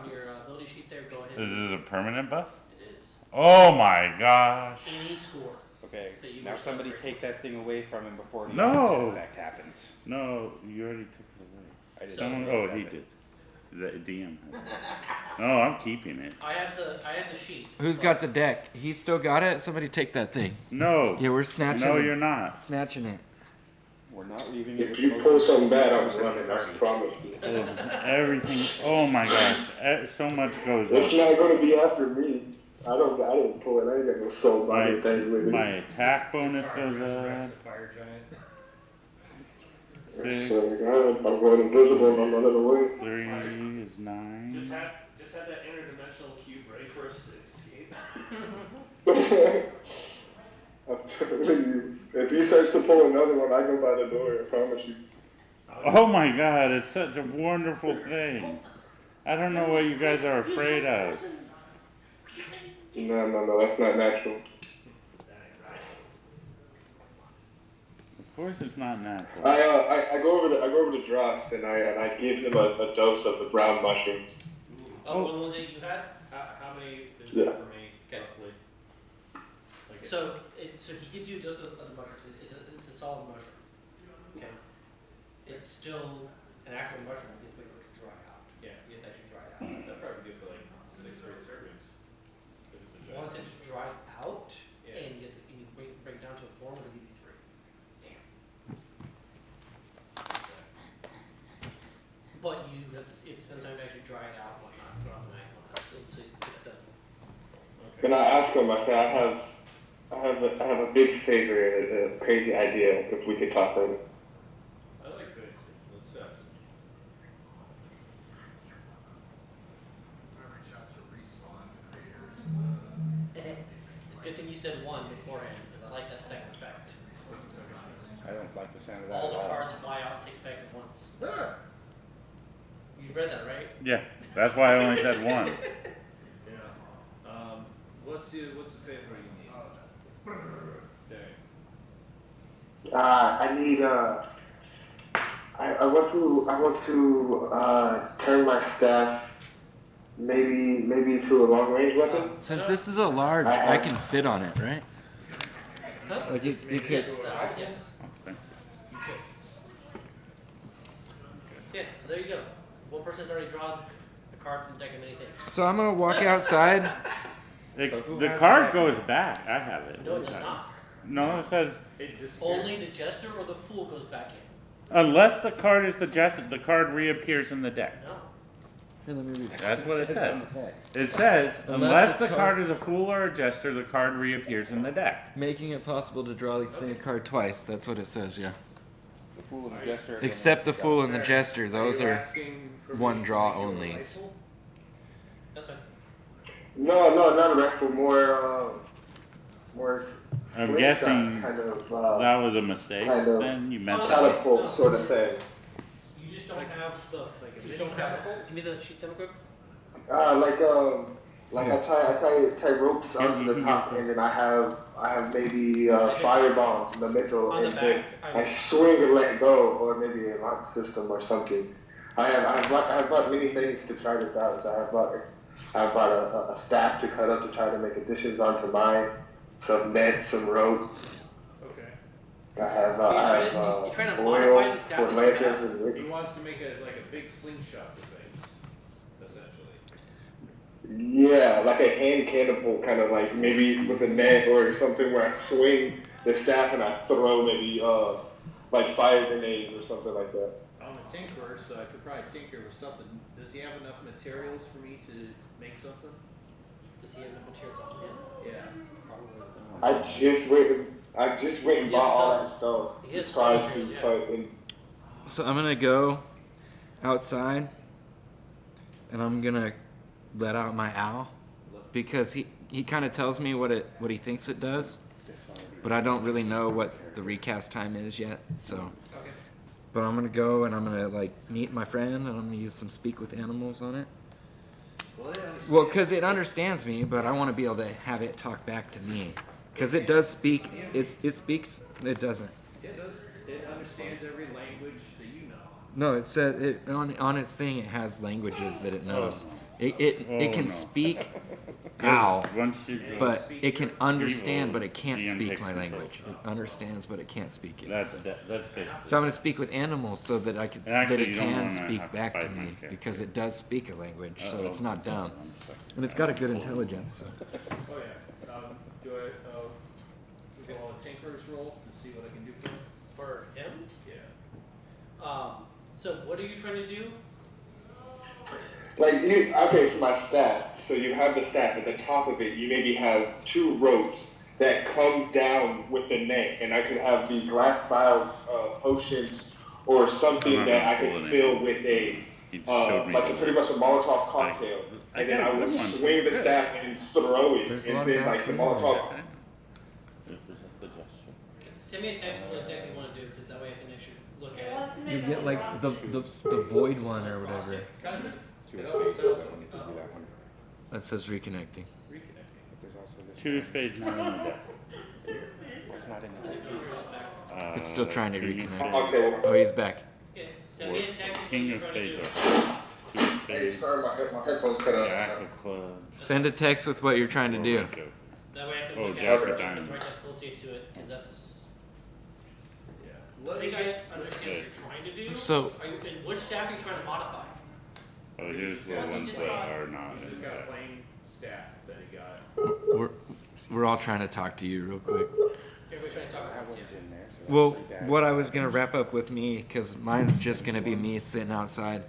your ability sheet there, go ahead. Is it a permanent buff? It is. Oh my gosh! Any score. Okay, That you now wish to somebody upgrade. take that thing away from him before the No. opposite effect happens. No, you already took it away. I didn't Someone, know oh, that he happened. did. The DM. No, I'm keeping it. I have the sheet. Who's but- got the deck? He still got it? Somebody take that thing. No. Yeah, we're snatching No, it. you're not. Snatching it. We're not leaving it If with you the pull most something bad, I'm expensive running. I party. promise you. Everything. Oh my gosh. So much goes It's on. not gonna be after me. I didn't pull it. I ain't got no soul My, body things with my it. attack bonus goes Resurrects up. the fire giant. 6, So, I'm going invisible and I'm running away. 3 is 9. Just had that interdimensional cube ready for us to escape. I'm telling you, if he starts to pull another one, I go by the door. I promise you. Oh my god, it's such a wonderful thing. I don't know what you guys are afraid of. No, that's not natural. Of course it's not natural. I go over to Drost and I give him a dose of the brown mushrooms. Oh, one of the ones that you had? How many is Yeah. there for me, Okay. roughly? Like So he gives you a dose of the mushroom. It's a solid mushroom. Okay. It's still an actual mushroom. You have to wait for it to dry out. Yeah. You have to actually dry it out. That'd probably be good for like 6 or 8 servings. If it's a giant. Once it's dried out Yeah. and you break it down to a form, it'll give you 3. But you have to, it spends time to actually dry it out and whatnot. Throughout the night. So you get that done. And I ask him, I say, I have a big favor, a crazy idea. If we could talk later. I like crazy. Let's reach out to Respawn creators. It's a good thing you said 1 beforehand because I like that second effect. what's the second one? I don't like the sound of that All the at all. cards fly out and take effect at once. You read that, right? Yeah, that's why I only said 1. Yeah. What's the favor you need? Okay. I need I want to turn my staff maybe to a long range weapon. Since this is a large, I can fit on it, right? Huh? Like you could. Yes. Yes. Okay. You could. So yeah, so there you go. One person's already drawn a card from the deck of many things. So I'm gonna walk outside. The card goes back. I have it. No, it does not. No, it says It just Only the jester or the fool goes back in. unless the card is the jester, the card reappears in the deck. No. Here, let me read it. That's what it says. On the text. It says Unless unless the the card is a fool or a jester, the card reappears in the deck. Making it possible to draw the same card twice. That's what it says, yeah. The fool and the jester. Except the fool and the jester. Those you are asking for one me to draw make you a onlys. rifle? That's fine. No, not a rifle. More. I'm slingshot guessing kind of that was a mistake. kind of Then you meant to. catapult sort of thing. You just don't have the. You just don't have. Give me the sheet demo quick. Like I tie ropes onto the top, and then I have maybe fire bombs in the middle, On the and then back, I swing and let go, or maybe a launch system or something. I have bought many things to try this out. I bought a staff to cut up to try to make additions onto mine, some net, some rope. Okay. I have you're trying to modify oil the staff for that you lanterns have? and wicks. He wants to make a big slingshot for things, essentially. Yeah, like a hand cannonball, kind of like maybe with a net or something where I swing the staff and I throw maybe like fire grenades or something like that. I'm a tinkerer, so I could probably tinker with something. Does he have enough materials for me to make something? Does he have enough materials on him? Yeah. Probably. I just went and bought all that stuff He has to try some to materials, yeah. put in. So I'm gonna go outside, and I'm gonna let out my owl because he kind of tells me what he thinks it does, but I don't really know what the recast time is yet. So, Okay. but I'm gonna go and I'm gonna like meet my friend and I'm gonna use some speak with animals on it. Well, because it understands me, but I want to be able to have it talk back to me, because it does speak. It speaks. It doesn't. Yeah, it does. It understands every language that you know. No, it says it on its thing. It has languages that it knows. It can no. speak owl, Once you but it can understand, but it can't DM speak takes my control. language. It understands, but it can't speak it. that's basically. So I'm going to speak with animals so that And that actually, it you don't can wanna speak have to back to fight my me, character. because it does speak a language, so it's not dumb, One second. and it's got a good intelligence. So. Oh yeah. Do I go on a tinkerer's roll to see what I can do for him? For him? Yeah. So what are you trying to do? So my staff. So you have the staff at the top of it. You maybe have two ropes that come down with the net, and I could have the glass vial potions or something I'm not that I gonna could pull fill it. with a He showed me like a the- pretty much a Molotov cocktail, I and then got a I would good one. swing the Good. staff and throw it, There's a and lot of then like the bad food. Molotov. Send me a text with what exactly you want to do, because that way I can actually look at it. You get like the void one or whatever Kind of. See It what's always up. sells Let me do that one. that says reconnecting. reconnecting. But there's also this Two one. spades not in the deck. It's not in the deck. It's still trying to King of reconnect. spades Okay. Oh, he's back. Okay, send me a text with what King you're of trying to spades do. are two of Hey, spades, sorry, my headphones cut jack out. of clubs. Send a text with what you're trying to or do. red joker. That way I can Oh, look Jack at of it, put diamonds. the right difficulty to it, because that's. Yeah. I Let me think get. I understand what you're trying to do. So- Are you, and which staff are you trying to modify? Oh, here's the Wasn't ones just that bought- are not He's in just the got a deck. plain staff that he got. We're all trying to talk to you real quick. Everybody's trying to talk That about it. one's in there. So Well, that's pretty bad. what I was gonna wrap up with me, because mine's just gonna be me sitting outside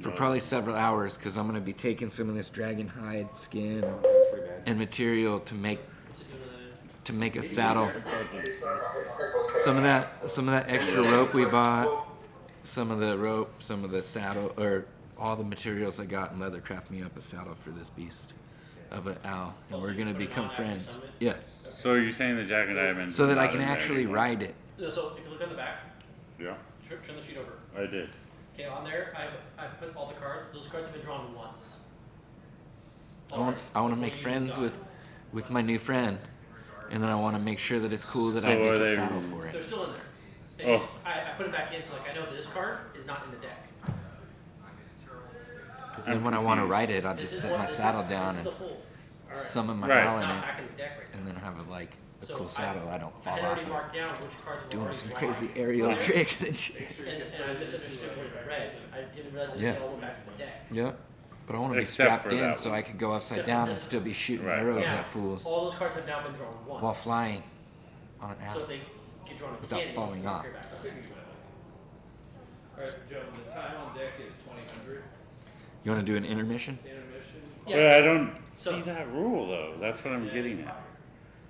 for probably several hours, because I'm gonna be taking some of this dragon hide skin That's pretty bad. and material to make To do a saddle. Some of that extra rope we bought, some of the rope, some of the saddle, or all the materials I got in leather craft me up a saddle for this beast of an owl, and we're gonna become friends. Yeah, So you're saying the jack of diamonds? so that I not can in there actually anymore? ride it. So if you look on the back, Yeah, turn the sheet over. I did. Okay, on there, I put all the cards. Those cards have been drawn once. I want to Before make you friends got with my new friend, and then I want to make sure that it's cool that I So make are a they- saddle for They're it. still in there. They Oh. just, I put them back in, so like I know this card is not in the deck. Because then when I want to ride it, I'll This just is set what- my this saddle is- down this and is the full. Alright. summon my Right. owl It's in not it, back in the deck right now. and then have like a So cool saddle. I don't I fall had off already it. marked down which cards were Doing already some drawn. crazy aerial There. tricks and shit. And I misunderstood what it read. I didn't realize that Yeah. they all went back to the deck. Yep. But I want to be Except strapped for in that so one. I could go upside Except down for and this still be shooting Right. arrows Yeah. at fools All those cards have now been drawn once. while flying on an So owl. if they get drawn Without again, falling they off. appear back up. Alright, gentlemen, the time on deck is 2000. You want to do an intermission? Intermission. Yeah. Well, I don't So- see that rule though. That's what I'm getting at.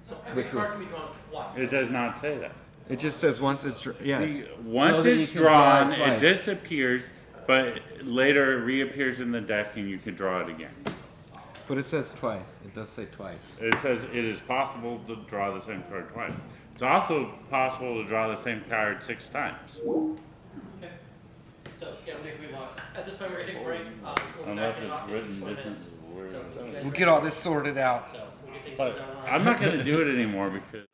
So every Which card one? can be drawn twice. It does not say that. It just says once it's yeah. Once So that you it's can draw it drawn, it twice. disappears, but later it reappears in the deck and you can draw it again. But it says twice. It does say twice. It says it is possible to draw the same card twice. It's also possible to draw the same card 6 times. Okay. So, yeah, I think we lost. At this point, we're gonna take a break. We'll be Unless back in it's about written 20 different minutes. words. So, you guys We'll are- get all this sorted out. So, we'll get things But sorted out. I'm not going to do it anymore because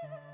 Ooh.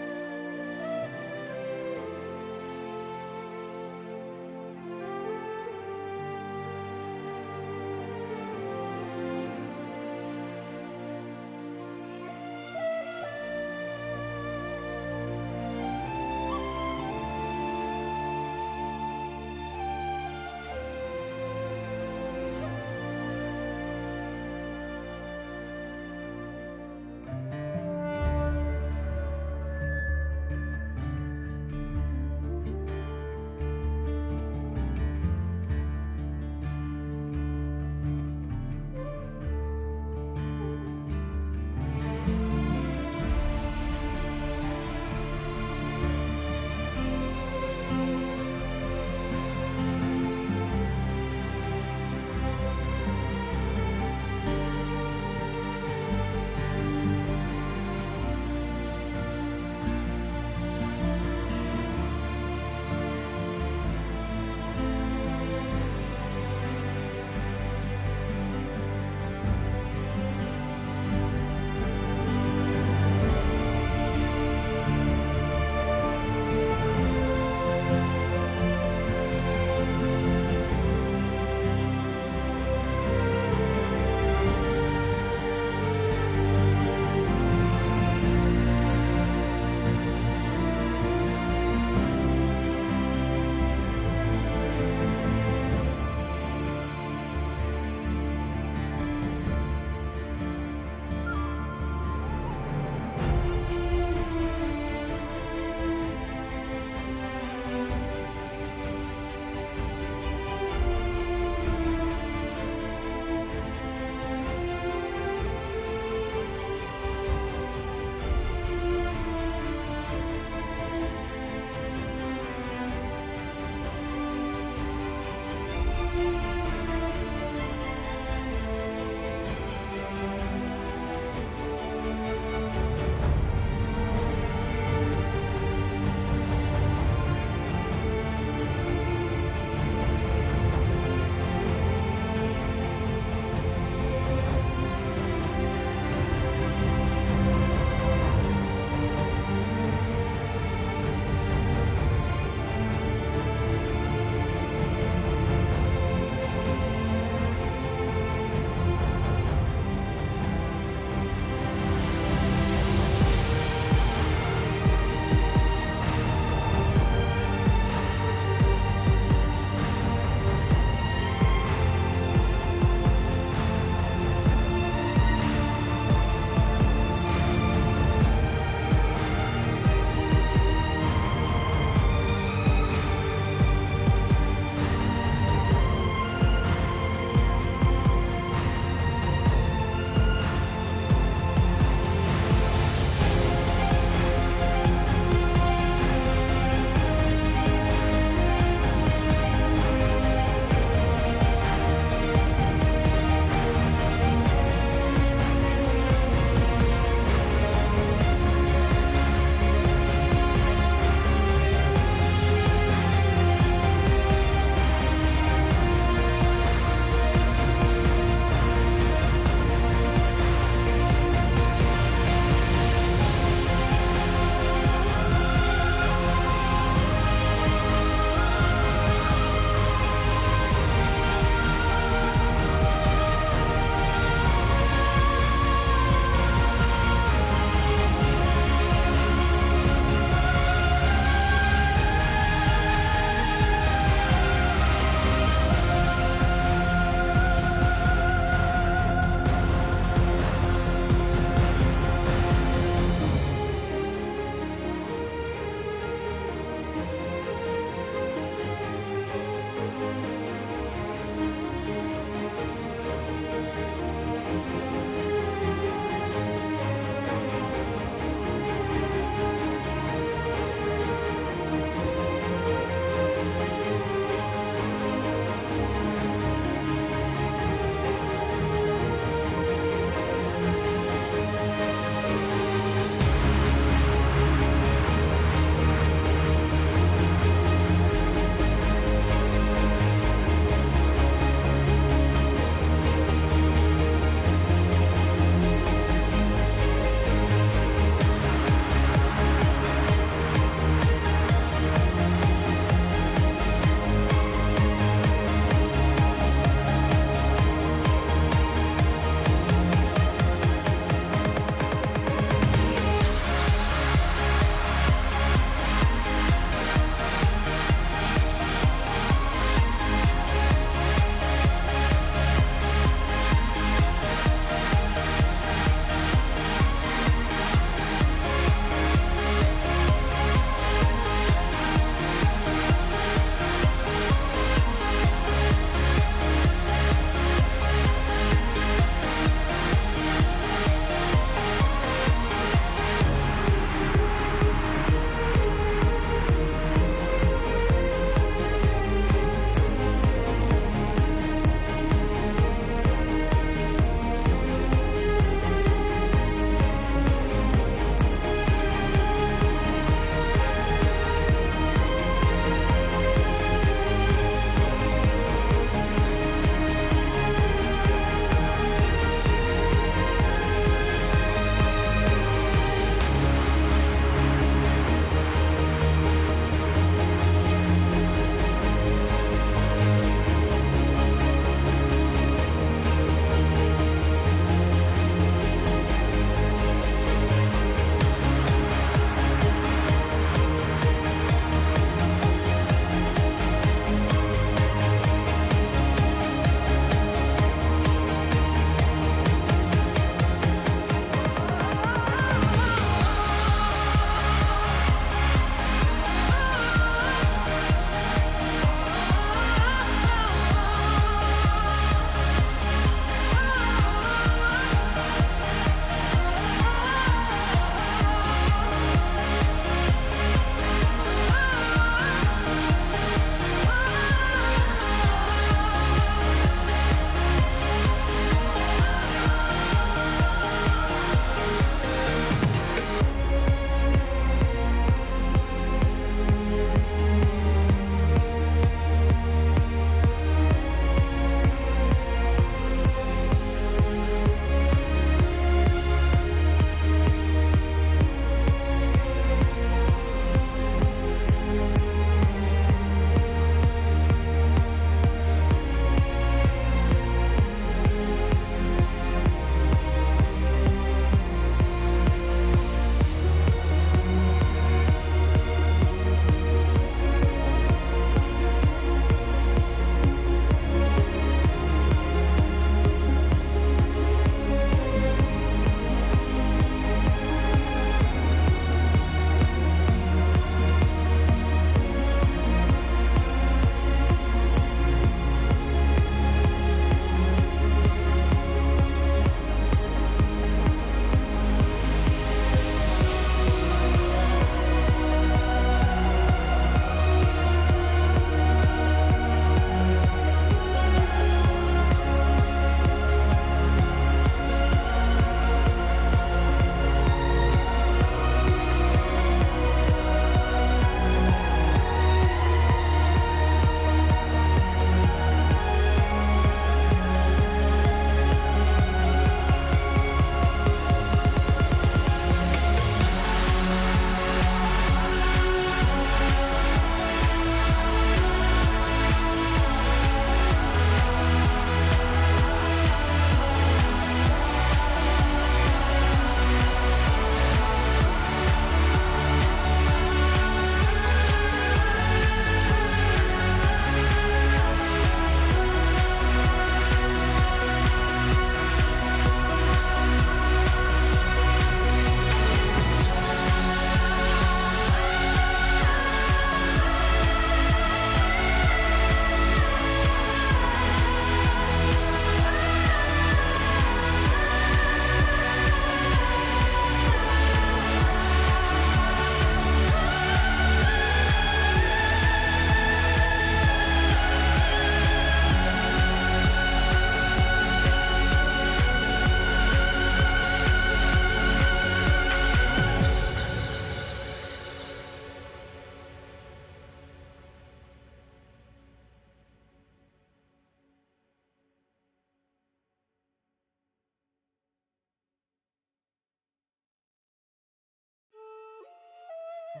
Ooh.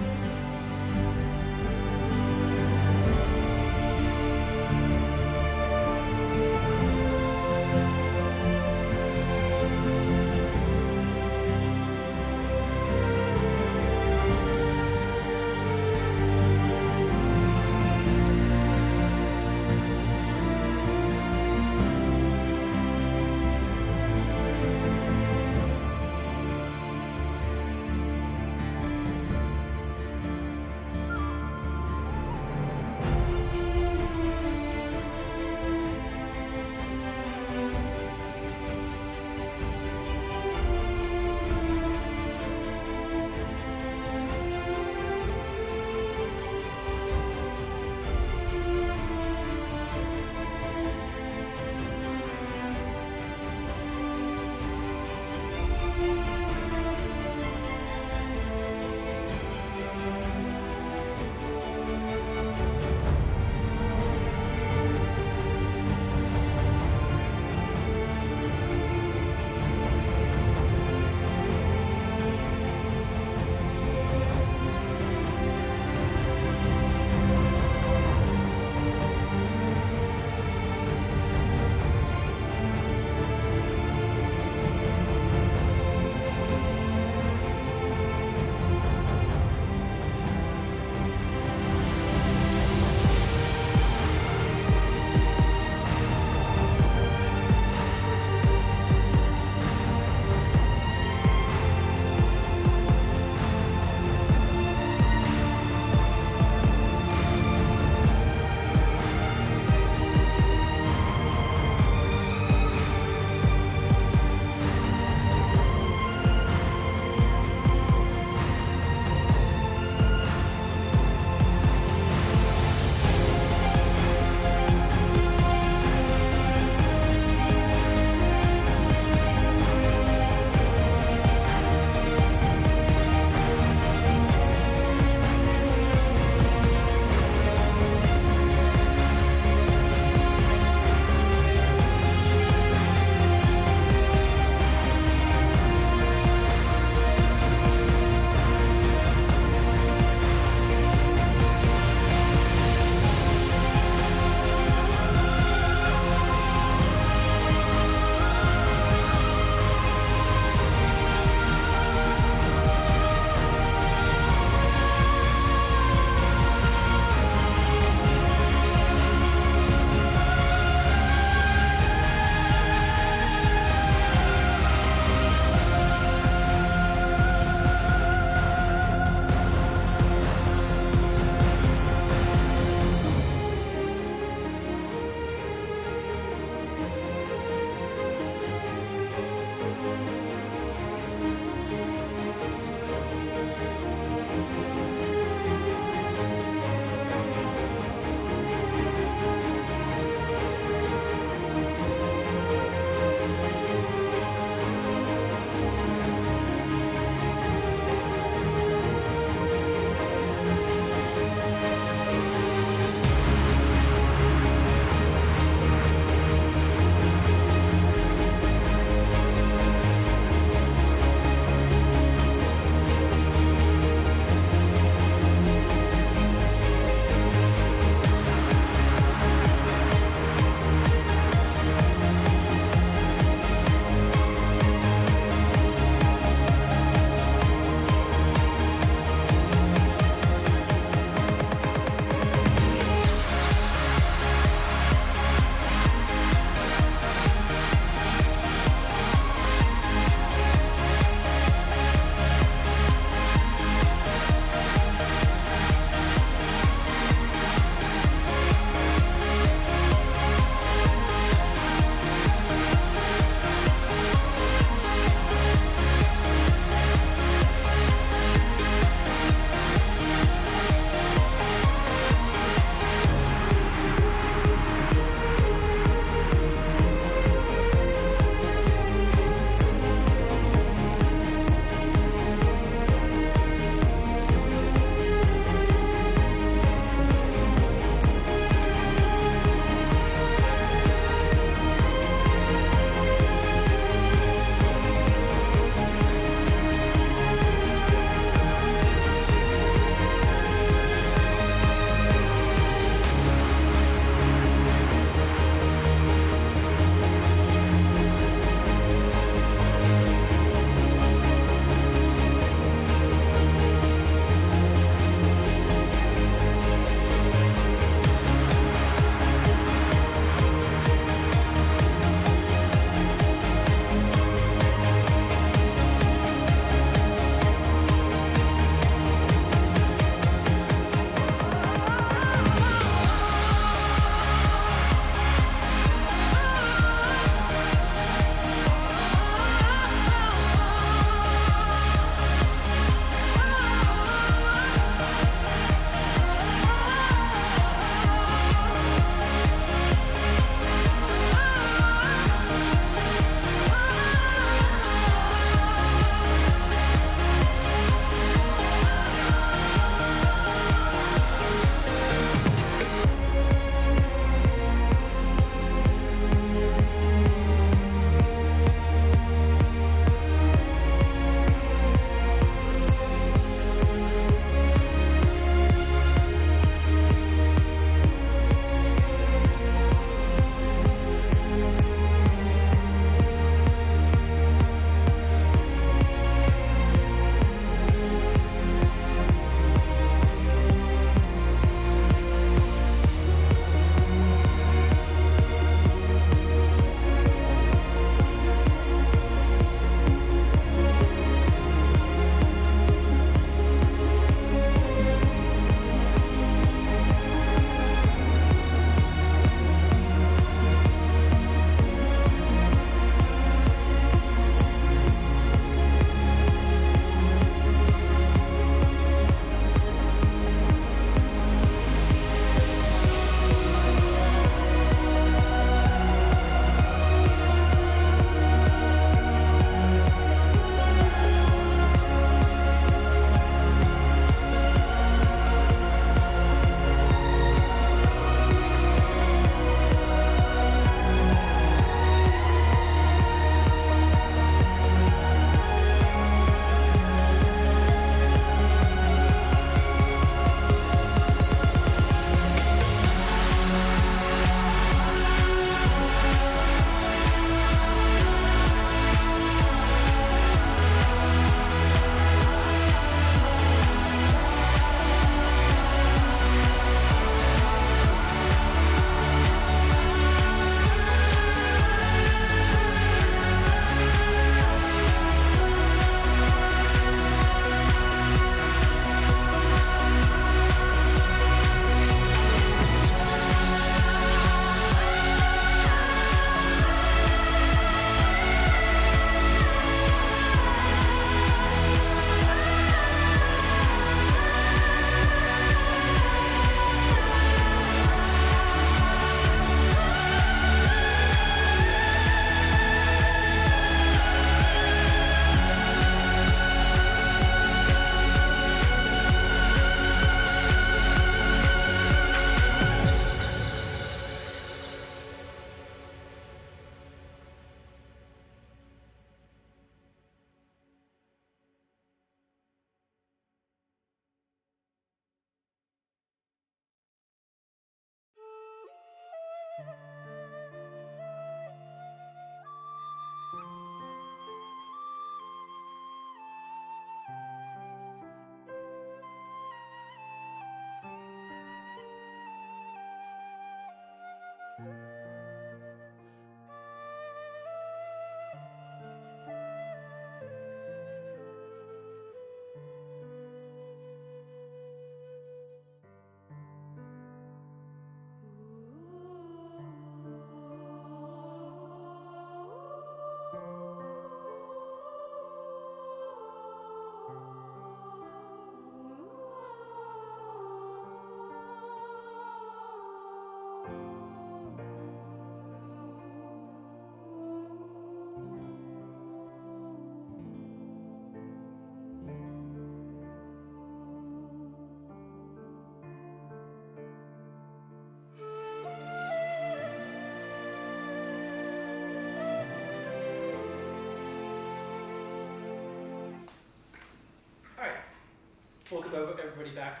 welcome everybody back.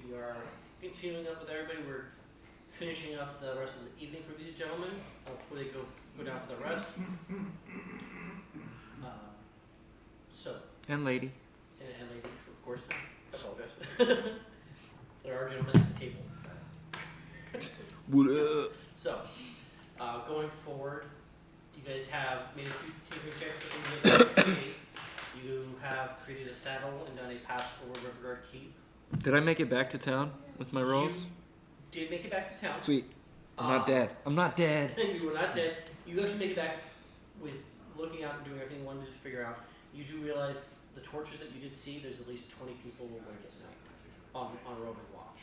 We are continuing up with everybody. We're finishing up the rest of the evening for these gentlemen before they go down for the rest. So. And lady. And lady, of course. I apologize. There are gentlemen at the table. What up? So, going forward, you guys have made a few tinkering checks for things that you create. You have created a saddle and done a pass over Riverguard Keep. Did I make it back to town with my rolls? You did make it back to town. Sweet. I'm not dead. I'm not dead. You were not dead. You actually make it back with looking out and doing everything you wanted to figure out. You do realize the torches that you did see, there's at least 20 people awake at night on Roving Watch.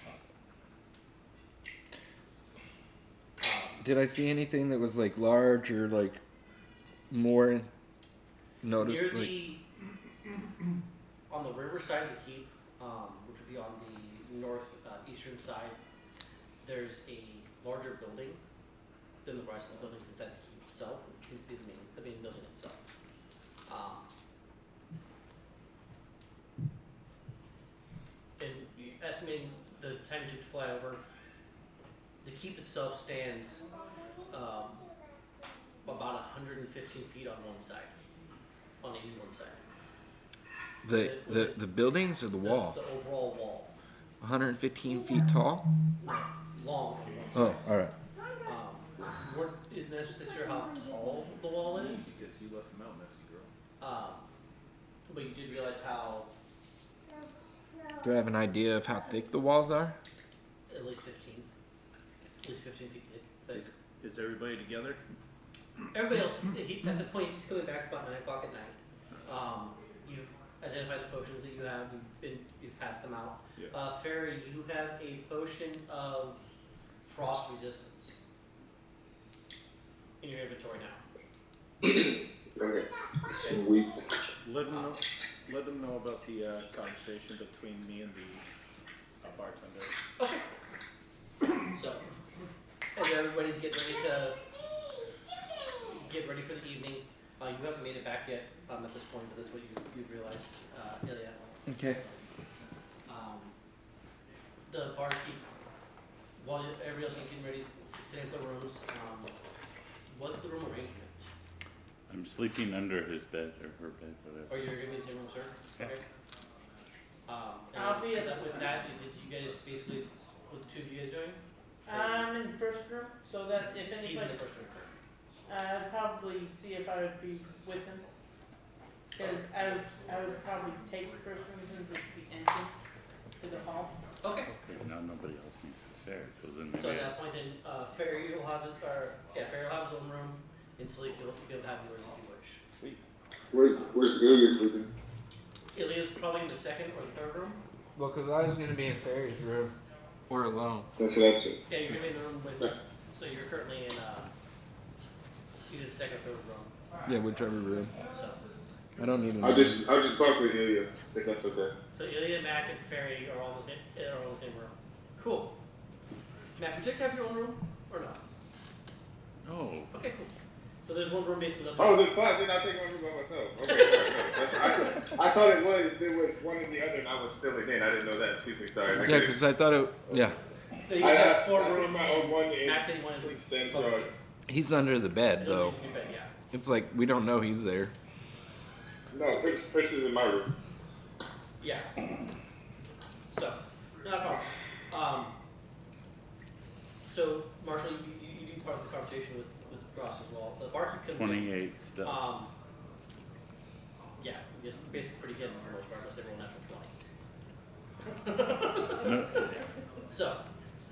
Did I see anything that was like large or like more noticeable? Near the on the river side of the keep, which would be on the north eastern side, there's a larger building than the rest of the buildings inside the keep itself, which would be the main building itself. And estimating the time it took to fly over, the keep itself stands about 115 feet on one side, on any one side. The buildings or the wall? The overall wall. 115 feet tall? No, long on one Oh, side. alright. Isn't necessarily sure how tall the wall is. Because you left them out, messy girl. But you did realize how Do I have an idea of how thick the walls are? at least 15 feet thick. Is everybody together? Everybody else, at this point, he's coming back about 9 o'clock at night. You've identified the potions that you have. You've passed them out. Yeah. Fairy, you have a potion of frost resistance in your inventory now. Okay. Sweet. Let them know about the conversation between me and the bartender. Okay. So, as everybody's getting ready for the evening. You haven't made it back yet at this point, but that's what you've realized, Ilya. Okay. The barkeep, while everybody else is getting ready, setting up the rooms, what's the room arrangement? I'm sleeping under his bed or her bed, whatever. Or you're going to be in the same room, sir? Yeah. Okay. I'll be so at that the with that, is you guys basically, what the two of you guys doing? I'm in the first room, so that if He's in anybody, the first room. I'd probably see if I would be with him. Because I would probably take the first room since it's the entrance to the hall. Okay. Okay, now nobody else needs to share, so then So at maybe that point then, Fairy will have his own room, and Sleep you'll be able to have yours if you wish. Sweet. Where's Ilya sleeping? Ilya's probably in the second or the third room. Well, because I was going to be in Fairy's room. Or alone. That's what I said. Yeah, you're gonna be in the room with, so you're currently in, either the second or third room, Yeah, whichever room. so. I don't need I'll just bunk with Ilya, if that's okay. So Ilya, Mac, and Fairy are all in the same room. Cool. Mac, would you like to have your own room, or not? Oh, Okay, cool. So there's one room basically left. Oh, then fine. Then I'll take one room by myself. Okay, I thought there was one and the other, and I was filling in. I didn't know that. Excuse me, sorry. Yeah, because I thought it. Yeah. No, you I have have 4 I think rooms. my own one in Max said you wanted Prince to Central. He's under the bed, though. Yeah. It's like we don't know he's there. No, Prince is in my room. Yeah. So, not a problem. So, Marshall, you do part of the conversation with Ross as well. The barkeep comes in. 28 stuff. Yeah, you're basically pretty hidden for the most part, unless they roll natural 20s. So,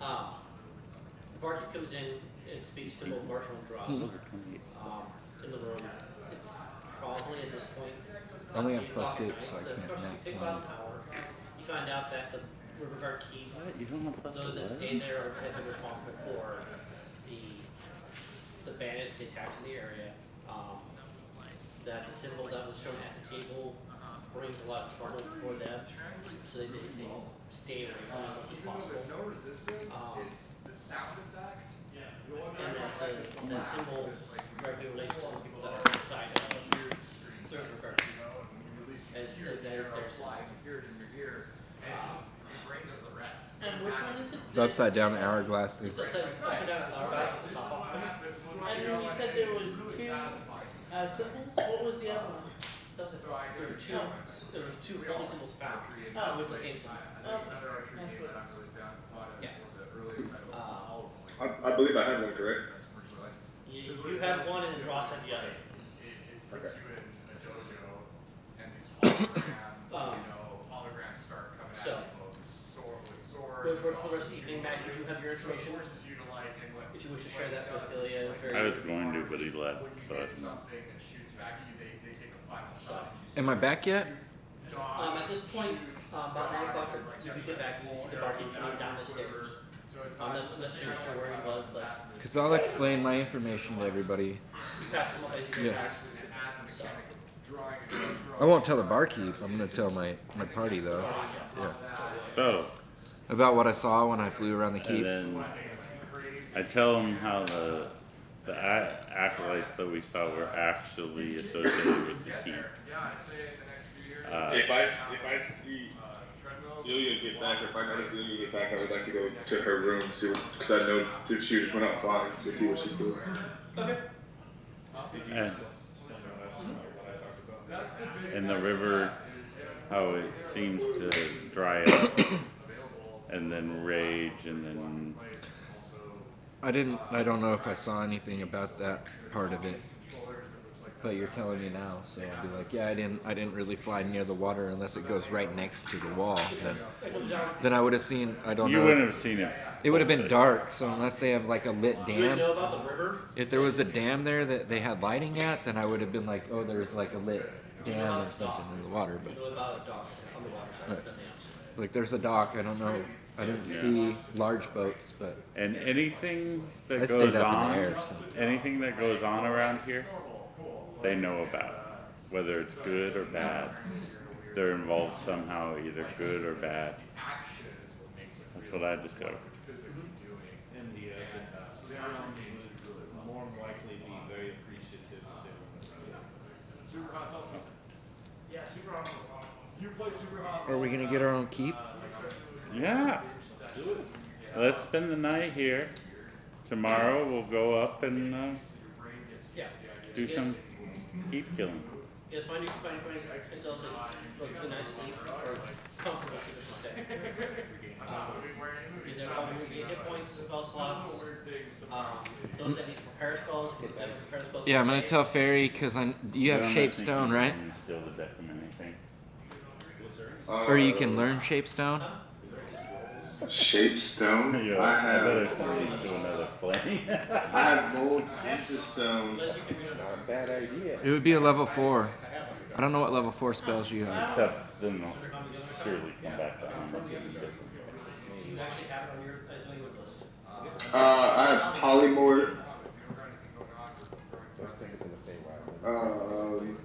the barkeep comes in and speaks to both Marshall and Dross. Those are 28 stuff. In the room. It's probably at this point. Only have 8 o'clock +6, at night. so I The can't questions nap take about an hour. You find out that the Riverguard Keep, What? You don't have plus those that 11? stay there have been responsible for the bandits, the attacks in the area. That the symbol that was shown at the table brings a lot of trouble for them, so they stay away from it as much as possible. There's no resistance, it's the sound effect. And that symbol directly relates to the people that are inside of the Riverguard Keep. As their fly, you hear it in your ear. Your brain does the rest. And which one is it? The upside down hourglass thing. It's upside down hourglass with the top off. And then you said there was two symbols? What was the other one? There was two only symbols found with the same symbol. Oh, that's good. Yeah. I believe I had one correct. You had one and then Ross had the other. Okay. Holograms start coming So, at you with swords. Good for the rest of the evening, Matt. You do have your information. If you wish to share that with Ilya, I was going to, but he left, so I didn't. Something that shoots back at you, they take a final shot. Am I back yet? At this point, about 9 o'clock, you could get back and you see the barkeep coming down the stairs. I'm not sure where he was, but Because I'll explain my information to everybody. you passed him up as you Yeah. go past. So, I won't tell the barkeep. I'm going to tell my party, though. Yeah. So, About what I saw when I flew around the and keep. then I tell him how the acolytes that we saw were actually associated with the keep. If I see Ilya get back, or if I notice Ilya get back, I would like to go to her room because I know the she just went out flying to see what she's doing. okay. And the river, how it seems to dry up and then rage and then I don't know if I saw anything about that part of it. But you're telling me now, so I'll be like, yeah, I didn't really fly near the water unless it goes right next to the wall. Then I would have seen, I don't you know. wouldn't have seen it. It would have been dark, so unless they have like a lit You didn't dam. know about the river? If there was a dam there that they had lighting at, then I would have been like, oh, there's like a lit dam or something in the water. You know But about a dock on the water side, Right. nothing else. like, there's a dock. I don't know. I didn't see large boats, but And anything that I goes stayed up in on, the air. So. anything that goes on around here, they know about. Whether it's good or bad, they're involved somehow, either good or bad. That's what I discovered. And the surroundings would more than likely be very appreciative of Super hot's also. Yeah, super hot. You play super hot. Are we gonna get our own keep? Yeah. Let's spend the night here. Tomorrow we'll go up and Yeah. do some keep killing. Yes, find it's also like a nice sleep or comfortable sleep, I should say. These are all your hit points, spell slots. Those that need prepare spells can get prepare spells. Yeah, I'm gonna tell Fairy because you have Don't shape think stone, you right? can Steal the deck from anything. Or you can learn shape stone. Shape stone. Yeah, I I better have switch to another plane. I have mold into stone. Unless you can read it. Not a bad idea. It would be a level 4. I don't know what level 4 spells you have. Except then they'll surely come back to Armor something different. So you actually have it on your language list. I have polymorph. Don't take it to the Feywild.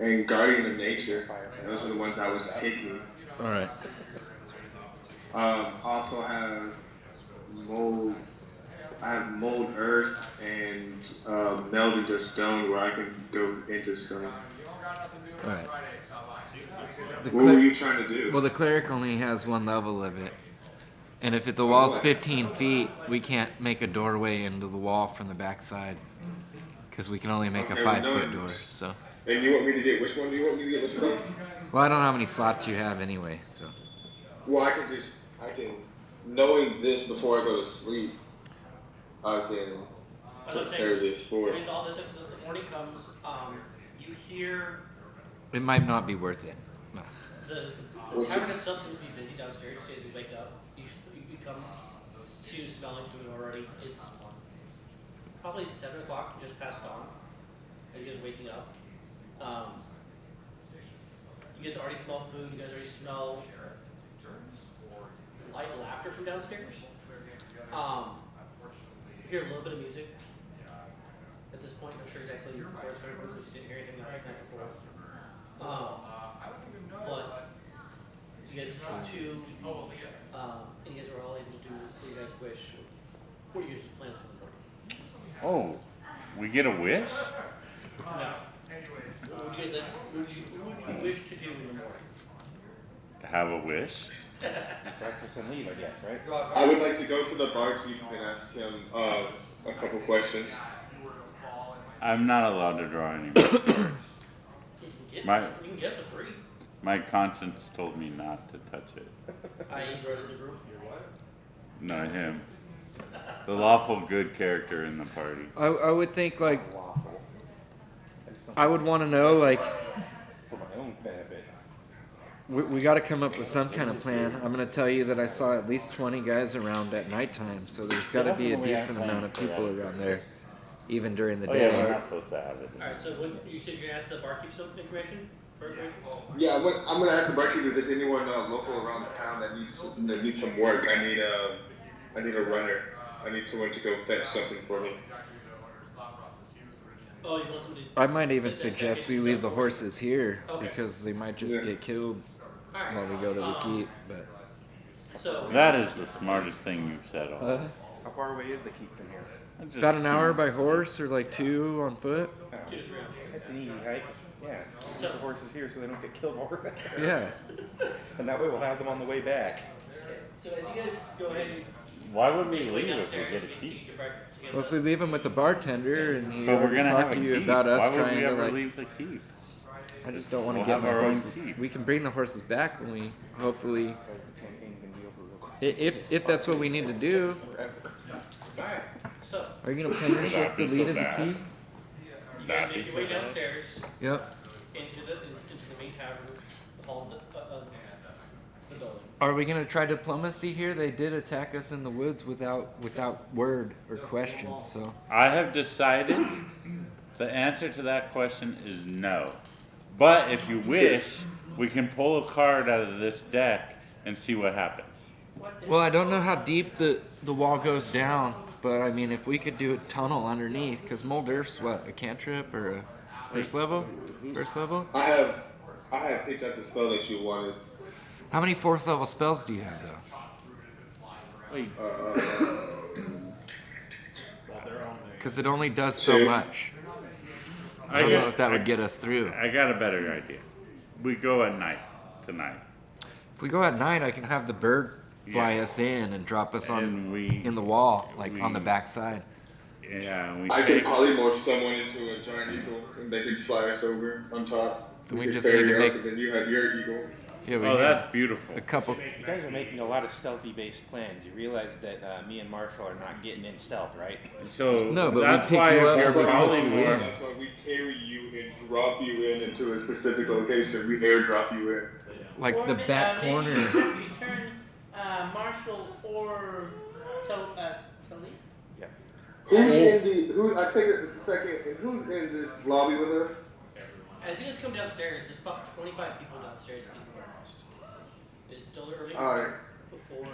And guardian of nature. Those are the ones I was picking. All right. Also have mold. I have mold earth and meld into stone where I can go into stone. All right. The What were cler- you trying to do? well, the cleric only has one level of it, and if the wall's 15 feet, we can't make a doorway into the wall from the backside because we can only make a Okay, 5-foot no. door. So, And you want me to get which one? Do you want me to get which one? well, I don't know how many slots you have anyway. So, Well, I can, knowing this before I go to sleep, I can As I'm prepare saying, this for it. with all this, the morning comes, you hear it might not be worth it. No. the tavern itself seems to be busy downstairs as you wake up. You come to smelling food already. It's probably 7 o'clock, just past dawn, as you guys are waking up. You guys already smell food. You guys already smell light laughter from downstairs. You hear a little bit of music. At this point, I'm not sure exactly where it's coming from since you didn't hear anything like that before. But you guys come to, and you guys are all able to do what you guys wish. What are your plans for the morning? Oh, we get a wish? No. What would you guys like? What would you wish to do in the morning? Have a wish? Breakfast and leave, I guess, right? Draw a I card. would like to go to the barkeep and ask him a couple questions. I'm not allowed to draw any more cards. You can get, My- you can get the free. My conscience told me not to touch it. I.e. the rest of the group. Not him. The lawful good character in the party. I would think like Waffle. I just don't I would want to know like for my own benefit. we got to come up with some kind of plan. I'm gonna tell you that I saw at least 20 guys around at nighttime, so there's got to be a decent amount of people around there, even during the Oh yeah, we're day. not supposed to have it. Alright, so what, you said you're gonna ask the barkeep some information? For information? Yeah, I'm gonna ask the barkeep if there's anyone local around town that needs some work. I need a runner. I need someone to go fetch something for me. Oh, you want somebody I might even Take that suggest package we and leave the stuff. horses here Okay. because they might just Yeah. get killed Alright. while we go to the keep. But So, That is the smartest thing you've said all. How far away is the keep from here? I just about an hour can't- by horse or like 2 on foot. 2 to 3 hours. That's an easy hike. Yeah. So- Keep the horses here so they don't get killed over there. Yeah. And that way we'll have them on the way back. So as you guys go ahead and Why would we make your way leave if we downstairs get to a get key? your breakfast, you get Well, if the- we leave them with the bartender and he But we're already gonna talked have a to you keep. about us Why would trying we to ever like. leave the keep? I just don't want to We'll get have my our own horses. keep. We can bring the horses back when we hopefully, Because the campaign's gonna be over real quick. if that's what we need to do. Alright, so Are you gonna plan your shift to be so lead in the bad. keep? you guys That'd make be your way so bad. downstairs Yep. into the main tavern, the hall of the building. Are we gonna try diplomacy here? They did attack us in the woods without word or question. So I have decided the answer to that question is no. But if you wish, we can pull a card out of this deck and see what happens. well, I don't know how deep the wall goes down, but I mean, if we could do a tunnel underneath, because Mold Earth's what, a cantrip or a first level? First level? I have picked up the spell that you wanted. How many 4th level spells do you have though? Wait, Because it only does so Two. much. I don't know if that would get us through. I got a better idea. We go at night tonight. If we go at night, I can have the bird fly Yeah. us in and drop us on And we, in the wall, like on the we- back side. yeah, and we I can take, polymorph someone into a giant eagle, and they can fly us over on top. Then we can just ferry need to up, make- and then you have your eagle. Yeah, we oh, need that's beautiful. a couple. You guys are making a lot of stealthy-based plans. You realize that me and Marshall are not getting in stealth, right? So No, but we that's pick why you up if That's you're why, polymorph, that's why we carry you and drop you into a specific location. We airdrop you in. Like Or the ma- back maybe corner. You turn Marshall or Tali. Yeah. Who's in the? Who? I take it a second. And who's in this lobby with us? As you guys come downstairs, there's about 25 people downstairs eating breakfast. It's still early All right. before.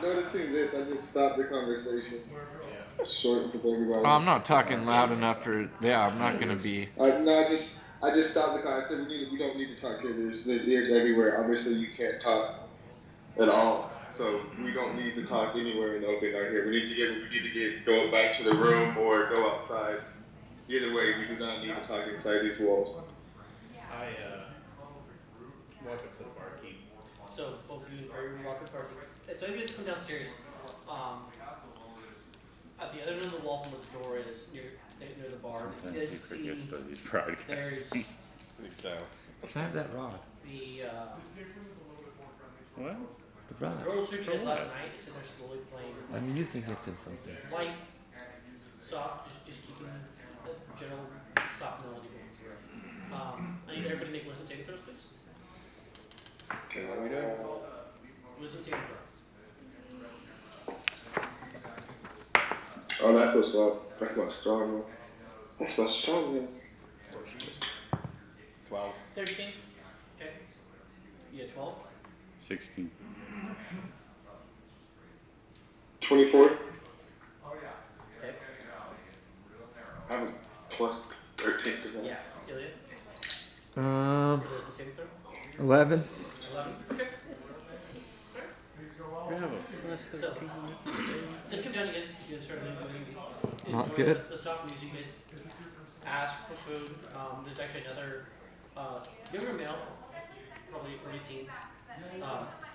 Noticing this, I just stopped the conversation. Short with everybody. Oh, I'm not talking loud enough for. Yeah, I'm not gonna be. No, I just stopped the car. I said we don't need to talk here. There's ears everywhere. Obviously, you can't talk at all. So we don't need to talk anywhere in the open out here. We need to go back to the room or go outside. Either way, we do not need to talk inside these walls. I walk up to the barkeep. So both of you are very walk the party. So if you guys come downstairs, at the other end of the wall from where the door is near the bar, you sometimes guys he see forgets that he's broadcasting. there's So, Can I have that rod? the What? The rod. girl who served you guys last night is in there slowly playing I'm using it to something. light, soft, just keeping a general soft melody going through. I need everybody to make wisdom saving throws, please. Okay, what are we doing? Wisdom saving throw. Oh, that's what's up. That's my strong one. That's my strong one. 12. 13. Okay. You had 12. 16. 24. Okay. I have a plus 13 to that. Yeah. Ilya. Wisdom saving throw. 11. 11. Okay. Bravo. Plus So, 13. let's come down, you guys. You guys start enjoying Not enjoy good. the soft music, you guys. ask for food. There's actually another younger male, probably early teens,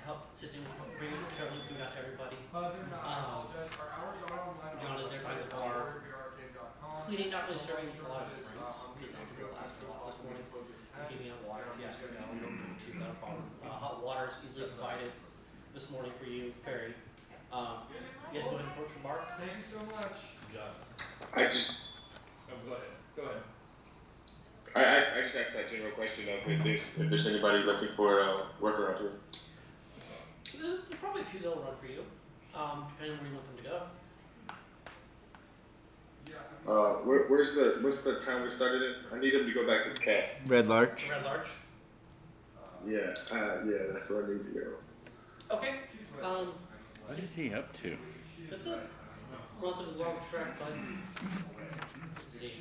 help assisting with bringing traveling food out to everybody. John is there by the bar, cleaning, not really serving a lot of drinks, because not people ask a lot this morning. Giving out water if you ask for no, we don't give it to you, not a problem. Hot water is easily provided this morning for you, Ferry. You guys go ahead and approach the bar. Thank you so much. John, I just go ahead. Go ahead. I just asked that general question of if there's anybody looking for work around here. There's probably a few that'll run for you, depending on where you want them to go. What's the town we started in? I need them to go back to the cat. Red Larch. Red Larch. Yeah, that's where I need to go. Okay. What is he up to? That's a relatively long trek, but let's see.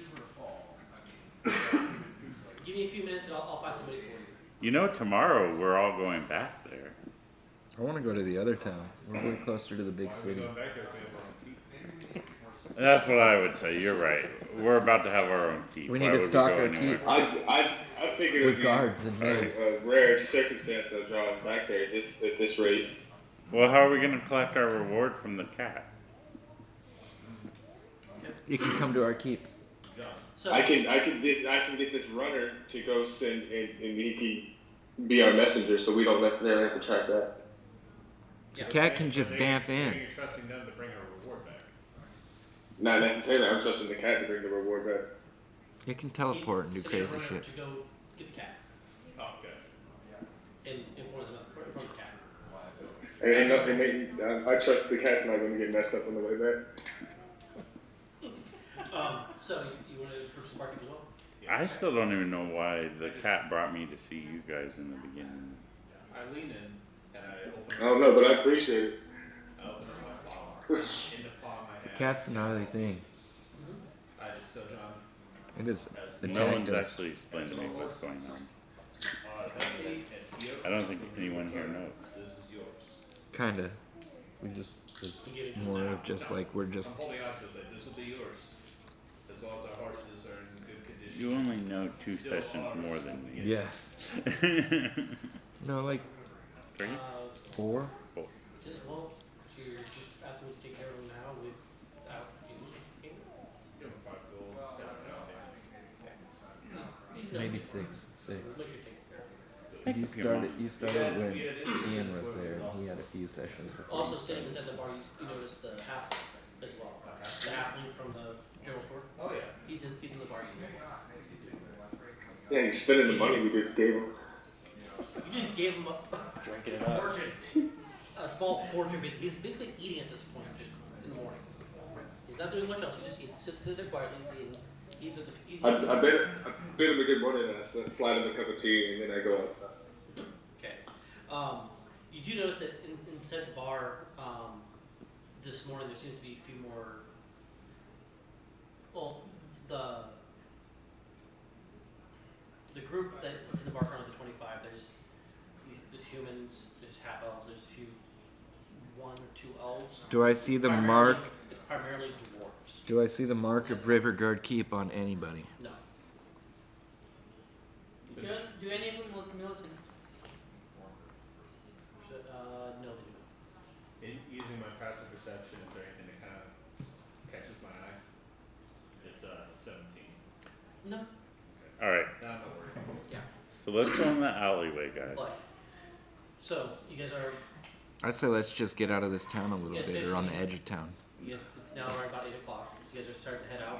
Give me a few minutes and I'll find somebody for you. You know, tomorrow we're all going back there. I want to go to the other town. We're way closer to the big city. Going back there if we have our own keep. That's what I would say. You're right. We're about to have our own keep. We need Why to would stock go our anywhere? keep. I figured it would With be guards and men. a rare circumstance of drawing back there at this rate. Well, how are we going to collect our reward from the cat? You can come to our keep. So I can get this runner to go send and he can be our messenger, so we don't necessarily have to track that. The cat can just bamf in. You're trusting them to bring our reward back. Not necessarily. I'm trusting the cat to bring the reward back. It can teleport and do send a crazy runner shit. to go get the cat Oh, gotcha. and inform them in front of the cat. And nothing. I trust the cat's not going to get messed up on the way back. So you want to approach the market as well? I still don't even know why the cat brought me to see you guys in the beginning. I lean in and I open. I don't know, but I appreciate it. I open up my flower. In the palm of my hand. Cat's a gnarly thing. I just tell John. It is No attacked one's us. actually explained to me what's going on. Henry and Theo, I don't think anyone here knows. this is yours. Kinda. We just, it's more of just like, we're just, I'm holding on to it. Like, this will be yours. As long as our horses are in good condition. You only know 2 sessions more than me. yeah. No, like Three? 4? Since well, so you're just asking me to take care of them now without you. Give him 5 gold. He's Maybe not- 6. 6. Make sure you take care of them. Make You up your mind. started when Ian was there and he had a few sessions before. Also you sitting started. inside the bar, you notice the halfling as well. The halfling from the general store. Oh, yeah. He's in the bar. Yeah, he's spending the money we just gave him. You just gave him Drinking it up. a small fortune. Basically, he's basically eating at this point, just in the morning. He's not doing much else. He's just eating. Sits there quietly. He does. I bet him a good morning and I slide him a cup of tea and then I go outside. Okay. You do notice that inside the bar this morning there seems to be a few more. Well, the group that went to the bar front of the 25. There's humans. There's half elves. There's a few 1 or 2 elves. Do I see the Primarily- mark? It's primarily dwarves. Do I see the mark of Riverguard Keep on anybody? No. Do any of them look militant? No, they do not. Using my passive perception, is there anything that kind of catches my eye? It's 17. No. Alright, Now I'm not worried. Yeah. so let's go in the alleyway, guys. But so you guys are. I'd say let's just get out of this town a little Yes, bit, or on the basically. edge of town. It's now around about 8 o'clock. So you guys are starting to head out.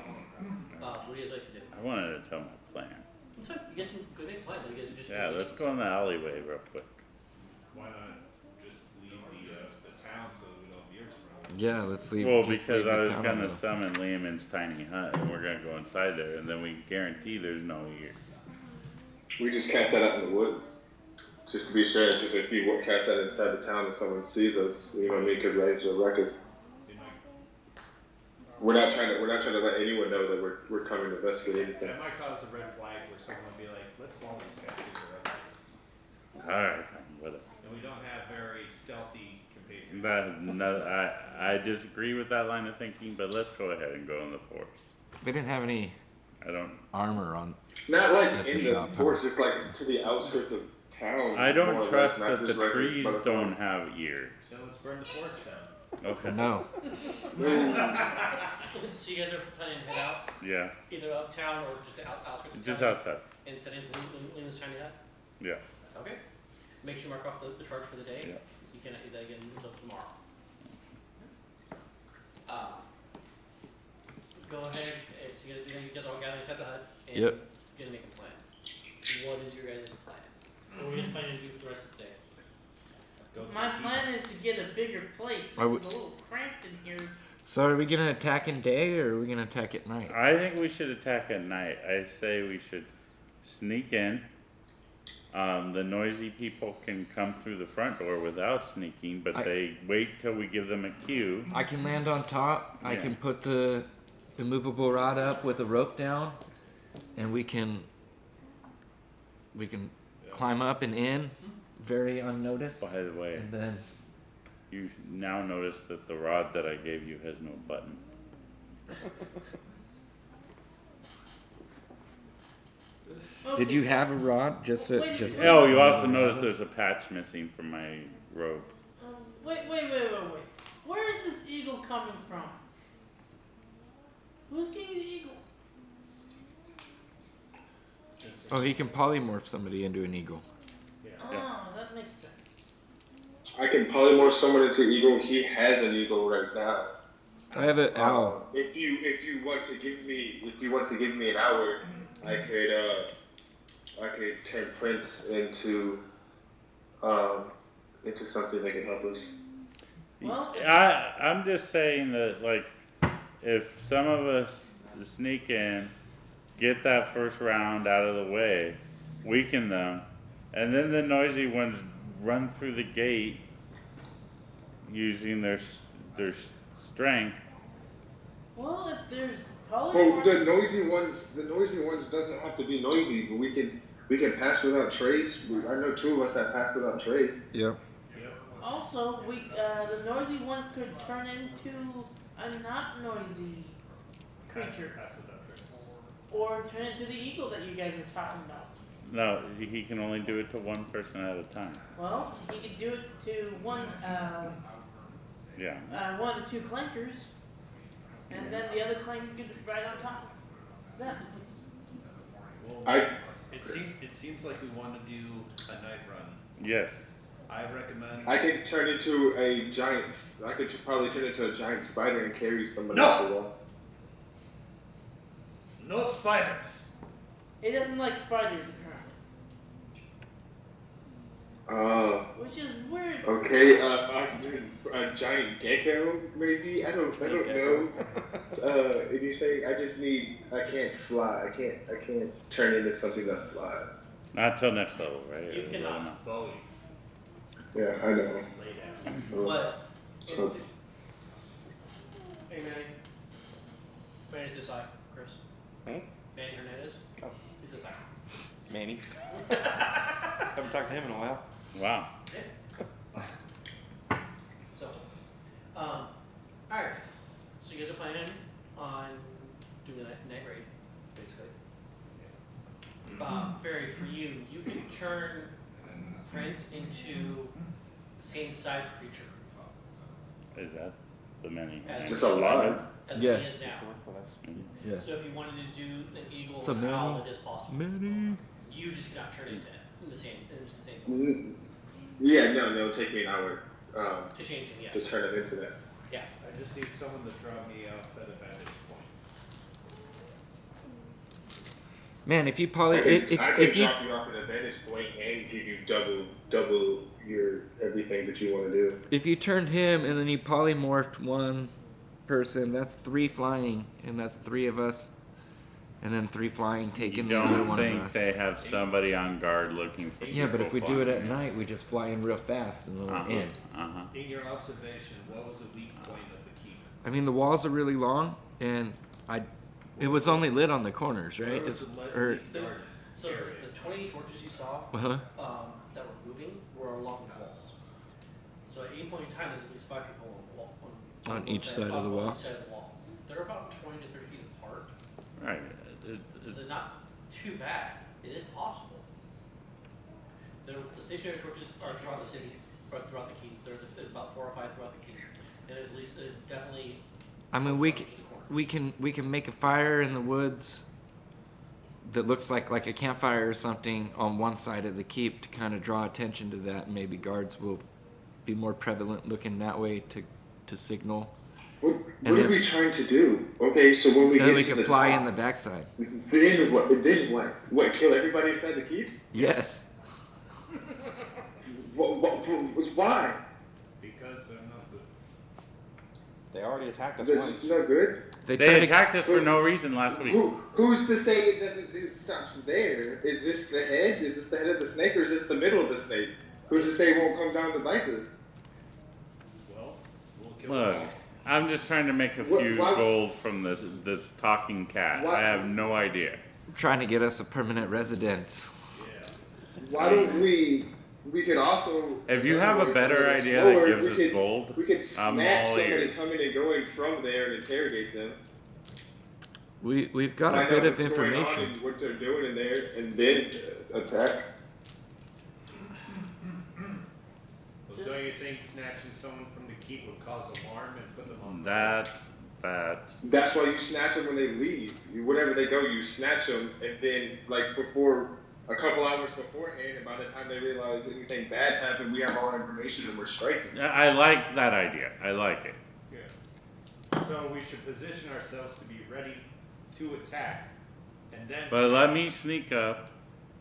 What do you guys like to do? I wanted to tell my plan. It's fine. You guys can go make a plan. You guys are just. Yeah, let's go in the alleyway real quick. Why not just leave the town so we don't veer around? Yeah, let's leave. Well, just because leave the I was town gonna alone. summon Lehman's tiny hut, and we're gonna go inside there, and then we guarantee there's no ears. We just cast that out in the wood. Just to be sure, because if you cast that inside the town and someone sees us, you know what I mean, could raise their records. We're not trying to let anyone know that we're coming to investigate anything. That might cause a red flag where someone would be like, let's follow these guys to the red. Alright, fine, whatever. And we don't have very stealthy compatriots. I disagree with that line of thinking, but let's go ahead and go in the force. They didn't have any I don't. armor on. Not like At in the the shop, forest, just like to the outskirts of town. I more don't or trust less, not that the just regular trees butterfly. don't have ears. So let's burn the forest down. Okay. No. So you guys are planning to head out Yeah. either of town or just the outskirts of Just town? outside. And set into Lena's tiny hut? Yeah. Okay. Make sure you mark off the charge for the day. Yeah. So you cannot use that again until tomorrow. Go ahead, it's, you guys all gather inside the hut and Yep. you're gonna make a plan. What is your guys' plan? What are you guys planning to do for the rest of the day? My plan is to get a bigger place. This I would- is a little cramped in here. So are we gonna attack in day or are we gonna attack at night? I think we should attack at night. I say we should sneak in. The noisy people can come through the front door without sneaking, but they wait till we give them a cue. I can land on top. I Yeah. can put the immovable rod up with a rope down, and we can climb up and in very unnoticed. By the way, And then you now notice that the rod that I gave you has no button. did you have a rod? Just just. Oh, you also notice there's a patch missing from my robe. Wait. Where is this eagle coming from? Who's getting the eagle? Oh, he can polymorph somebody into an eagle. Oh, that makes sense. I can polymorph someone into eagle. He has an eagle right now. I have an owl. If you want to give me an hour, I could turn Prince into something that can help us. Well, I'm just saying that, like, if some of us sneak in, get that first round out of the way, weaken them, and then the noisy ones run through the gate using their strength. well, if there's Well, polymorph. the noisy ones doesn't have to be noisy, but we can pass without trace. I know two of us that pass without trace. Yep. Also, the noisy ones could turn into a not noisy creature, or turn into the eagle that you guys were talking about. No, he can only do it to one person at a time. Well, he could do it to one of the two clankers, and then the other clanker could right on top of them. It seems like we want to do a night run. Yes. I recommend. I could turn into a giant. I could probably turn into a giant spider and carry somebody No! up the wall. No spiders. He doesn't like spiders apparently, which is weird. Okay. I could do a giant gecko, maybe. I don't know. Anything. I can't fly. I can't turn into something that flies. Not till next level, right? You cannot. Bowie. Yeah, I know. Lay down. What? So, Hey, Manny. Manny's this side, Chris. Hmm? Manny Hernandez. Oh. He's this side. Manny. Haven't talked to him in a while. Wow. So, alright. So you guys are planning on doing a night raid, basically. Fairy, for you, you can turn Prince into the same size creature Is that the many? as It's a lot. as Yeah. what he is now. Yeah. So if you wanted to do an eagle So or an Manny- owl, it is possible. Manny. You just cannot turn it into the same form. Yeah, no, it'll take me an hour To change him, to yes. turn it into that. Yeah. I just need someone to drop me off at a vantage point. Man, if you I poly, can, if I can you drop you off at a vantage point and give you double your everything that you want to do. if you turned him and then you polymorphed one person, that's 3 flying, and that's 3 of us, and then 3 flying You taking the other don't one of think us. they have somebody on guard looking for Yeah, but people if we do it at flying? night, we just fly in real fast and then we're in. In your observation, what was the weak point of the keep? I mean, the walls are really long, and it was only lit on the corners, right? Where was It's the or So the 20 torches you saw uh-huh. that were moving were along the walls. So at any point in time, there's at least 5 people on the wall. On each side of the wall? On each side of the wall. They're about 20 to 30 feet apart. Right. So they're not too bad. It is possible. The stationary torches are throughout the city, or throughout the keep. There's about 4 or 5 throughout the keep. And there's definitely. I mean, we can make a fire in the woods that looks like a campfire or something on one side of the keep to kind of draw attention to that. Maybe guards will be more prevalent looking that way to signal. What And are then- we trying to do? Okay, so when we And then get we to can the fly top, in the backside. Then what? Then what? What? Kill everybody inside the keep? Yes. Why? Because they're not good. They already attacked us That's once. not good. They They tried to attacked us for no reason last week. Who's to say it stops there? Is this the head? Is this the head of the snake, or is this the middle of the snake? Who's to say it won't come down to bite us? Well, we'll kill them Look, all. I'm just trying to make a few Why- gold from this talking cat. Why- I have no idea. trying to get us a permanent residence. Yeah. Why don't we could also. If you have a better idea Or that gives we us could- gold, We could I'm snatch all somebody ears. coming and going from there and interrogate them. We've got a Find bit out of what's going on information. and what they're doing in there, and then attack. Well, don't you think snatching someone from the keep would cause alarm and put them on? that That's why you snatch them when they leave. Wherever they go, you snatch them, and then before a couple hours beforehand, and by the time they realize anything bad's happened, we have all our information and we're striking. I like that idea. I like it. Yeah. So we should position ourselves to be ready to attack, and then. But let me sneak up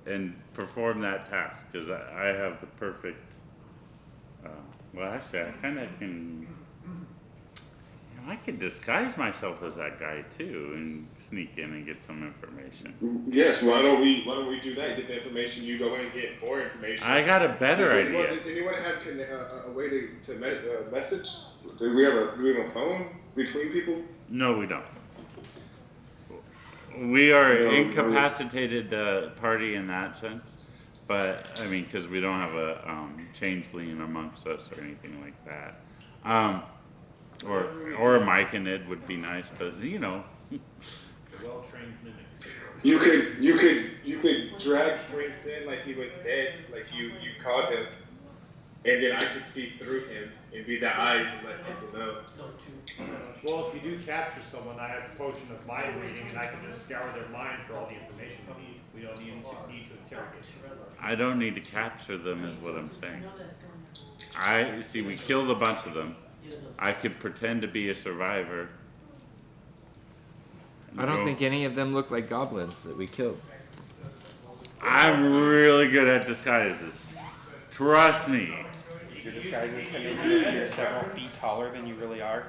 and perform that task because I have the perfect. Well, actually, I kind of can. I could disguise myself as that guy too and sneak in and get some information. Yes, why don't we do that? Get the information. You go in and get more information. I got a better idea. Does anyone have a way to message? Do we have a phone between people? No, we don't. We are No, incapacitated party in that sense, but I mean, because we don't have a changeling amongst us or anything like that. Or a Mike and Ed would be nice, but A well-trained mimic. You could drag Prince in like he was dead, like you caught him, and then I could see through him and be the eyes and let people know. Well, if you do capture someone, I have a potion of mind reading, and I can just scour their mind for all the information we need. We don't need to interrogate them. I don't need to capture them, is what I'm saying. know that's going on. I see. We killed a bunch of them. I could pretend to be a survivor. I don't Go. think any of them look like goblins that we killed. I'm really good at disguises. Trust me. Your disguises can make you appear several feet taller than you really are.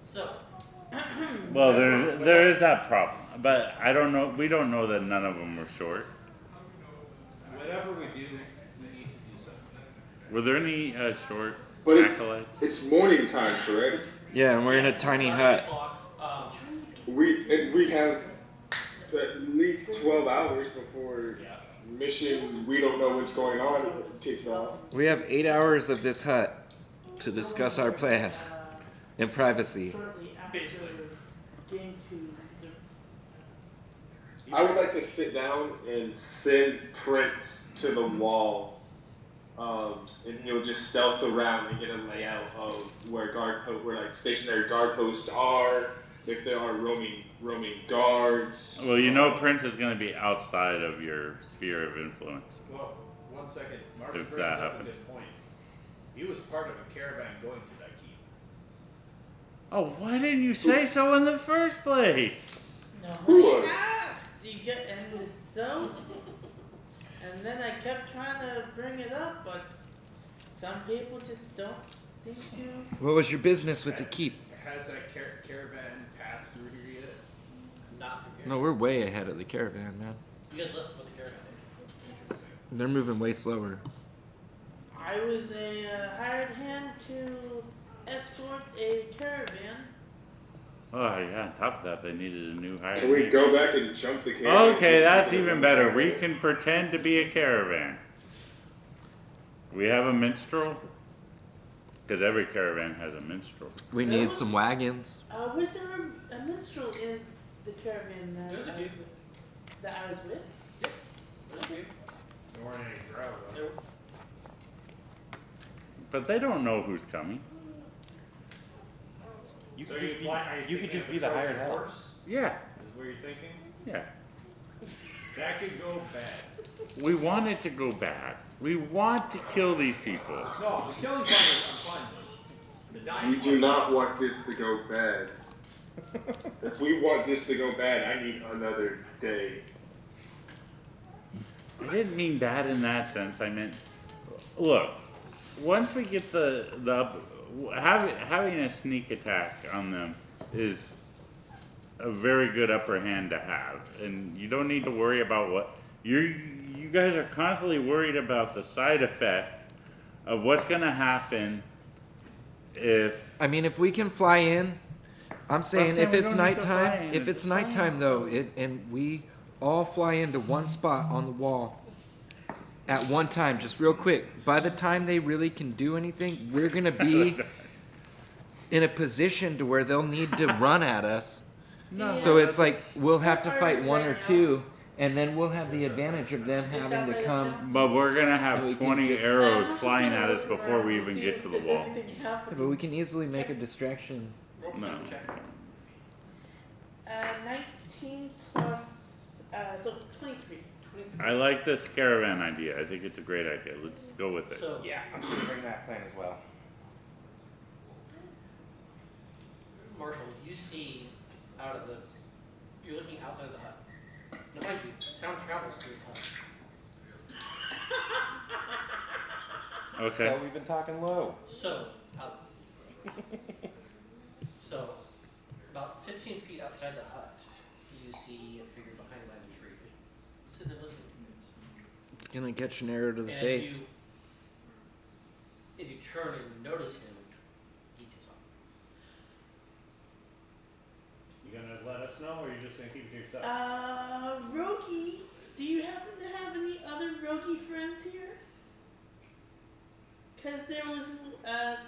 So, Well, there is that problem, but I don't know. We don't know that none of them were short. Whatever we do, we need to do something. Were there any short But acolytes? it's morning time, correct? Yeah, and we're in a tiny hut. We have at least 12 hours before mission. We don't know what's going on kicks off. We have 8 hours of this hut to discuss our plan in privacy. Shortly after getting to the I would like to sit down and send Prince to the wall, and he'll just stealth around and get a layout of where stationary guard posts are, if there are roaming guards. Well, you know, Prince is going to be outside of your sphere of influence. Well, 1 second. Martin If brings that up a happens. good point. He was part of a caravan going to that keep. Oh, why didn't you say so in the first place? Nobody asked. You get and so, and then I kept trying to bring it up, but some people just don't seem to. What was your business with the keep? Has that caravan passed through here yet? not through here. No, we're way ahead of the caravan, man. You guys left for the caravan. They're moving way slower. I was a hired hand to escort a caravan. Oh, yeah, on top of that, they needed a new hire. Can we go back and jump the caravan? Okay, that's even better. We can pretend to be a caravan. We have a minstrel? Because every caravan has a minstrel. We need some wagons. Was there a minstrel in the caravan There's a few. that I was with? There's a few. There weren't any crowd, huh? There- But they don't know who's coming. You So could just be, are you could thinking just of be a the hired Trojan help. horse? Yeah, Is what you're thinking? yeah. That could go bad. We want it to go bad. We want to kill these people. No, the killing part I'm fine with. The dying We do not want this to go bad. If we want this to go bad, I need another day. I didn't mean bad in that sense. I meant, look, once we get having a sneak attack on them is a very good upper hand to have, and you don't need to worry about what you guys are constantly worried about the side effect of what's gonna happen if. I mean, if we can fly in, I'm saying saying if we it's don't need to fly nighttime, in, if it's it's nighttime fine. though, and we all fly into one spot on the wall at one time, just real quick. By the time they really can do anything, we're gonna be in a position to where they'll need to run at us. No, So it's like we'll have to Where are fight you one right or now? two, and then we'll have the advantage of them Just having to outside of come. town? But we're gonna And we have can 20 just- arrows I'm flying gonna at us look before around we and even see get if to the there's wall. anything Yeah, happening. but we can easily make a distraction. Roll No. perception check. 19 plus, so 23. 23. I like this caravan idea. I think it's a great idea. Let's go with it. So, Yeah, I'm considering that plan as well. Marshall, you see out of the. You're looking outside the hut. Now, mind you, sound travels through the hut. Okay. So we've been talking low. So, so, about 15 feet outside the hut, you see a figure behind a line of tree. Sitting there listening to you. It's gonna catch an arrow to the And face. If you turn and notice him, he takes off. You gonna let us know, or you just gonna keep it to yourself? Rogi, do you happen to have any other Rogi friends here? Because there was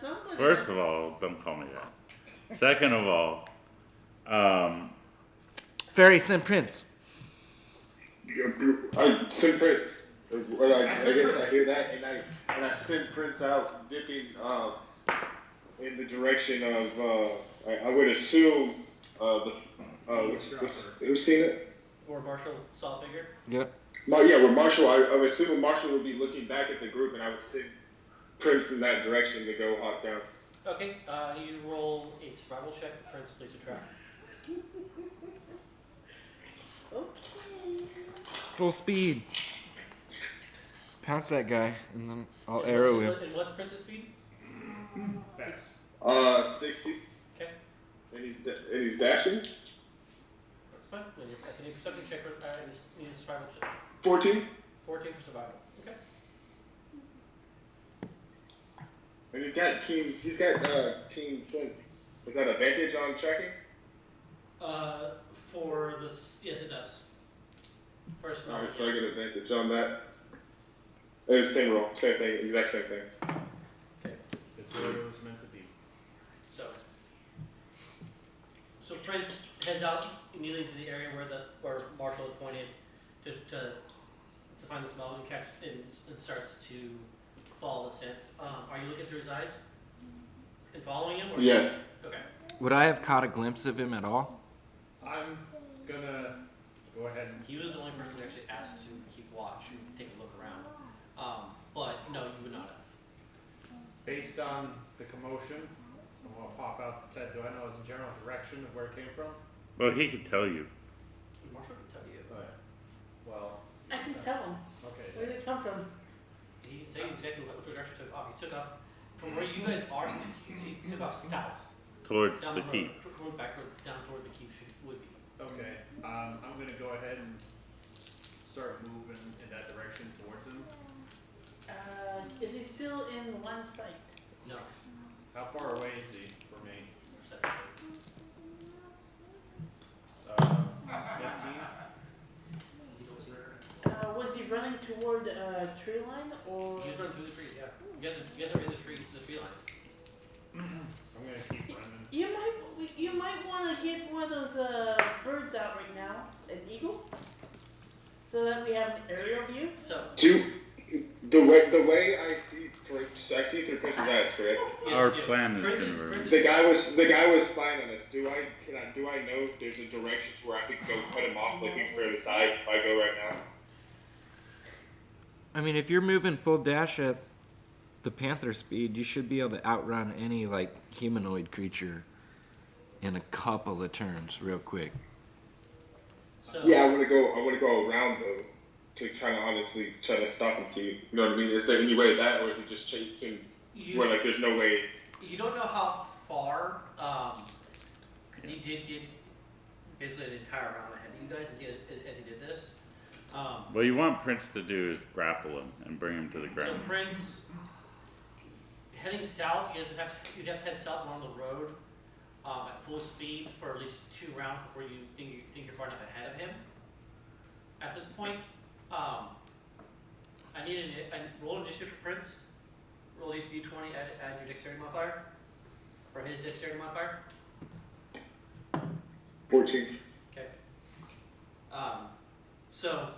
somebody. First of all, don't call me that. Second of all, Fairy sent Prince. I send Prince. Well, I guess I hear that, and I send Prince out dipping in the direction of I would assume who's seen it? Or Marshall saw a figure. Yep. Where Marshall. I would assume Marshall would be looking back at the group, and I would send Prince in that direction to go hop down. Okay, you roll a survival check. Prince, place a trap. Okay. Full speed. Pounce that guy, and then I'll arrow him. And what's Prince's speed? Fast. 60. Okay, And he's dashing. that's fine. And it's a perception check. Need a survival check. 14. 14 for survival. Okay. And he's got keen sense. Is that advantage on tracking? For this, yes, it does. First smell. Alright, so I get advantage on that. It's same roll, same thing, exact same thing. It's what it was meant to be. So Prince heads out immediately to the area where Marshall had pointed to find the smell and catch and starts to follow the scent. Are you looking through his eyes and following him? Or Yes. Okay. Would I have caught a glimpse of him at all? I'm gonna go ahead and. He was the only person who actually asked to keep watch and take a look around. But no, you would not have. Based on the commotion, I'm gonna pop out the Ted. Do I know his general direction of where it came from? well, he could tell you. Marshall can tell you. Alright. Well, I can tell him. okay. Where did it come from? He can tell you exactly which direction he took off. He took off from where you guys are. He took off south. Towards Down the road, keep. down toward the keep would be. Okay. I'm gonna go ahead and start moving in that direction towards him. Is he still in line of sight? No. How far away is he from me? Perception check. 15. You don't see her. Was he running toward a tree line or? He's running through the trees. Yeah. You guys are in the tree line. I'm gonna keep running. You might want to get one of those birds out right now, an eagle, so that we have an aerial view. So The way I see through Prince's eyes, correct? Our plan is Prince gonna The guy was spying on us. Do I know if there's a direction to where I could go cut him off looking for his eyes if I go right now? I mean, if you're moving full dash at the panther speed, you should be able to outrun any like humanoid creature in a couple of turns real quick. So Yeah, I want to go around though, to kind of honestly try to stop and see. You know what I mean? Is there any way that, or is it just chasing where like there's no way? you don't know how far, because he did get basically an entire round ahead of you guys as he did this. What you want Prince to do is grapple him and bring him to the So ground. Prince, heading south, you'd have to head south along the road at full speed for at least 2 rounds before you think you're far enough ahead of him. At this point, I need roll initiative for Prince. Roll a d20, add your dexterity modifier, or his dexterity modifier. 14. Okay. So,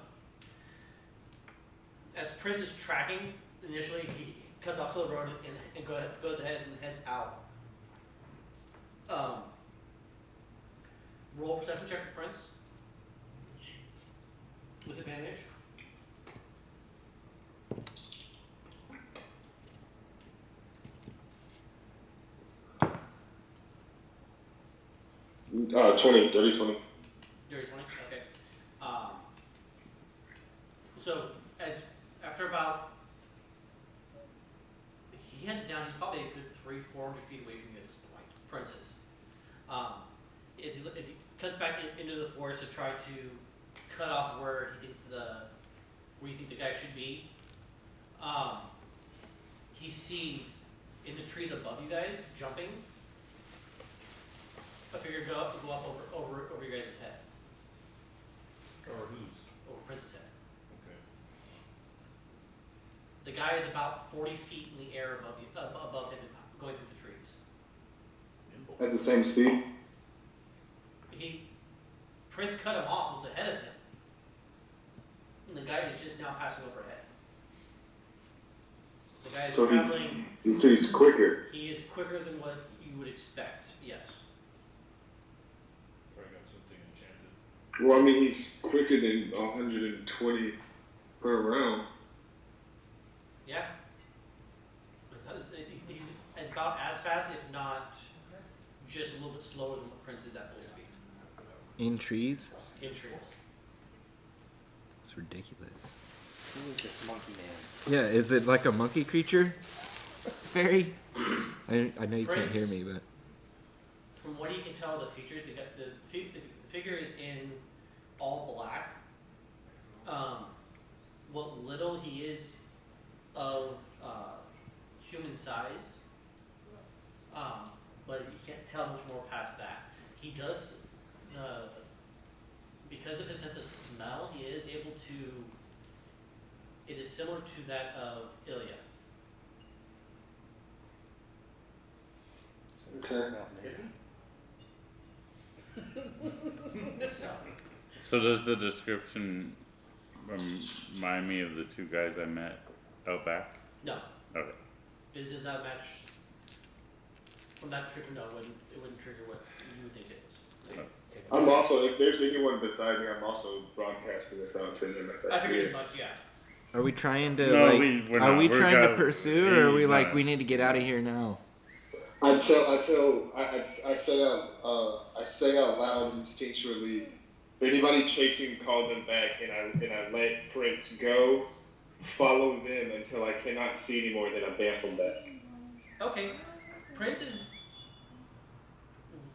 as Prince is tracking, initially he cuts off to the road and goes ahead and heads out. Roll a perception check for Prince with advantage. Dirty 20. Dirty 20, okay. So, after about, he heads down, he's probably a good 300-400 feet away from you at this point, Prince is. As he cuts back into the forest to try to cut off where you think the guy should be, he sees in the trees above you guys, jumping, a figure go up over your guys' head. Or whose? Over Prince's head. Okay. The guy is about 40 feet in the air above him, going through the trees. Nimble. At the same speed. Prince cut him off, was ahead of him. And the guy is just now passing overhead. The guy is So traveling. he's quicker. He is quicker than what you would expect, yes. Probably got something enchanted. Well, I mean, he's quicker than 120 per round. Yeah. He's about as fast, if not just a little bit slower than what Prince is at full speed. In trees? In trees. It's ridiculous. Who is this monkey man? Yeah, is it like a monkey creature? Fairy? I know you can't hear Prince. me, but From what you can tell, the features, the figure is in all black. What little he is of human size, but you can't tell much more past that. He does, because of his sense of smell, he is able to. It is similar to that of Ilya. Okay. So, So does the description remind me of the 2 guys I met out back? no, Okay. it does not match. From that description, no, it wouldn't trigger what you would think it is. I'm also, if there's anyone beside me, I'm also broadcasting this out to them if I I see figured it. as much, yeah. are we trying to No, like? we're Are not. we We're trying to got- pursue, or are we no. like we need to get out of here now? I say out loud instinctually, if anybody chasing, call them back, and I let Prince go, follow them until I cannot see anymore, then I bamf them back. Okay, Prince is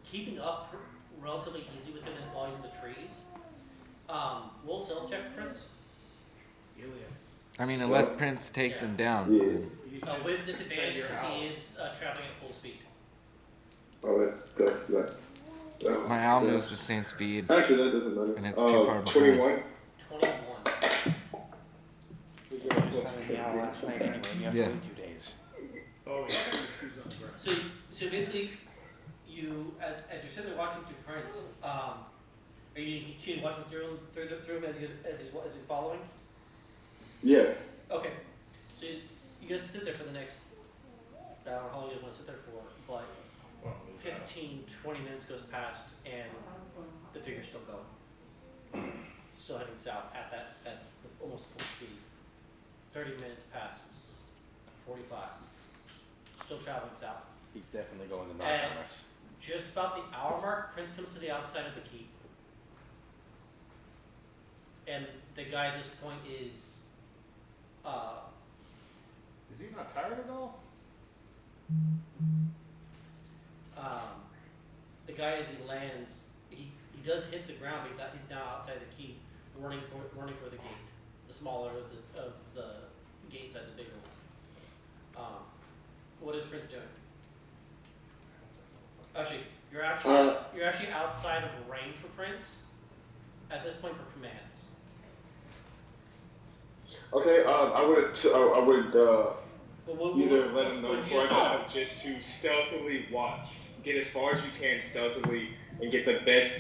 keeping up relatively easy with him while he's in the trees. Roll stealth check for Prince. I mean, unless Prince takes him down. Yeah. then- With disadvantage because he is traveling at full speed. Oh, that's My owl moves the same speed. Actually, that doesn't matter. And it's too far behind. 21. 21. You saw the owl last night anyway, and you have Yeah. to wait 2 days. Oh, yeah. She's on the ground. So basically, as you're sitting there watching through Prince, are you watching through him as he's following? Yes. Okay, so you guys sit there for the next, I don't know how long you guys want to sit there for, but 15, 20 minutes goes past and the figure's still going. Still heading south at almost full speed. 30 minutes passes, 45. Still traveling south. He's definitely going to knock And on us. just about the hour mark, Prince comes to the outside of the keep. And the guy at this point is, Is he not tired at all? the guy as he lands, he does hit the ground, but he's now outside the keep, running for the gate, the smaller of the gate side, the bigger one. What is Prince doing? Actually, you're actually outside of range for Prince at this point for commands. Okay, I would But what, either let him know would before I you, dive just to stealthily watch. Get as far as you can stealthily and get the best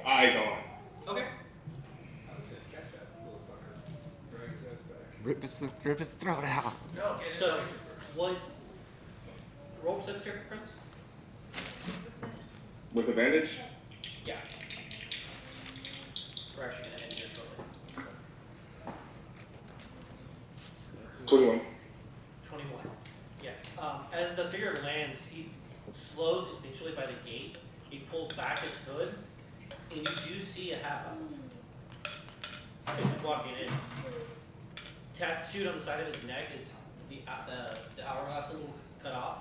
eyes on. okay. I said, catch that motherfucker. Drag his ass back. Rip his throat out. No, okay. So, what? Roll perception check for Prince. With advantage? Yeah. We're actually gonna end here shortly. 21. 21. Yes. As the figure lands, he slows instinctually by the gate. He pulls back his hood, and you do see a half elf. He's walking in. Tattooed on the side of his neck is the hourglass symbol cut off.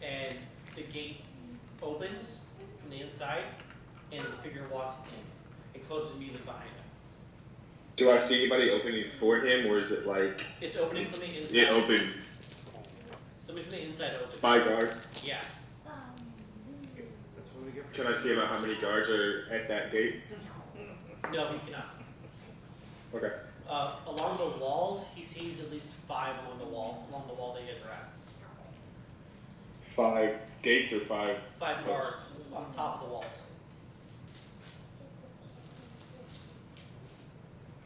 And the gate opens from the inside, and the figure walks in. It closes immediately behind him. Do I see anybody opening for him, or is it like It's opening from the inside. it opened Somebody from the inside opened. by guards? Yeah. That's what we get for Can I see about how many guards are at that gate? No, he cannot. Okay. Along the walls, he sees at least 5 along the wall that you guys are at. 5 gates or 5? 5 guards on top of the walls.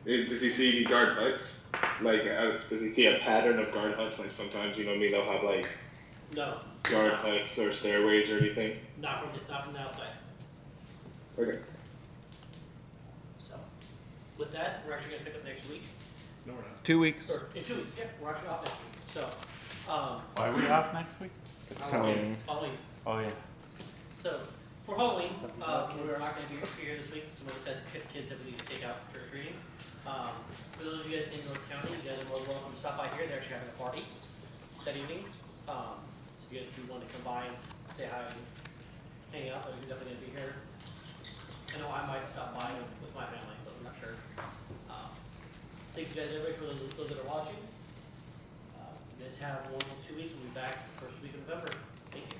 Does he see any guard huts? Like, does he see a pattern of guard huts? Like sometimes, you know what I mean, they'll have like No, guard huts or stairways or anything. not from the outside. Okay. So, with that, we're actually gonna pick up next week, No, we're not. 2 weeks. or in 2 weeks. Yeah, we're actually off next week. So, Why are we off next week? So, Halloween. Oh yeah. So for Halloween, we're not going to be here this week. Some of us has kids that we need to take out trick or treating. For those of you guys in North County, you guys are more than welcome to stop by here. They're actually having a party that evening. So if you guys do want to come by and say hi and hang out, you're definitely going to be here. I know I might stop by with my family, but I'm not sure. Thank you guys, everybody, for those that are watching. You guys have 1 or 2 weeks. We'll be back first week of November. Thank you.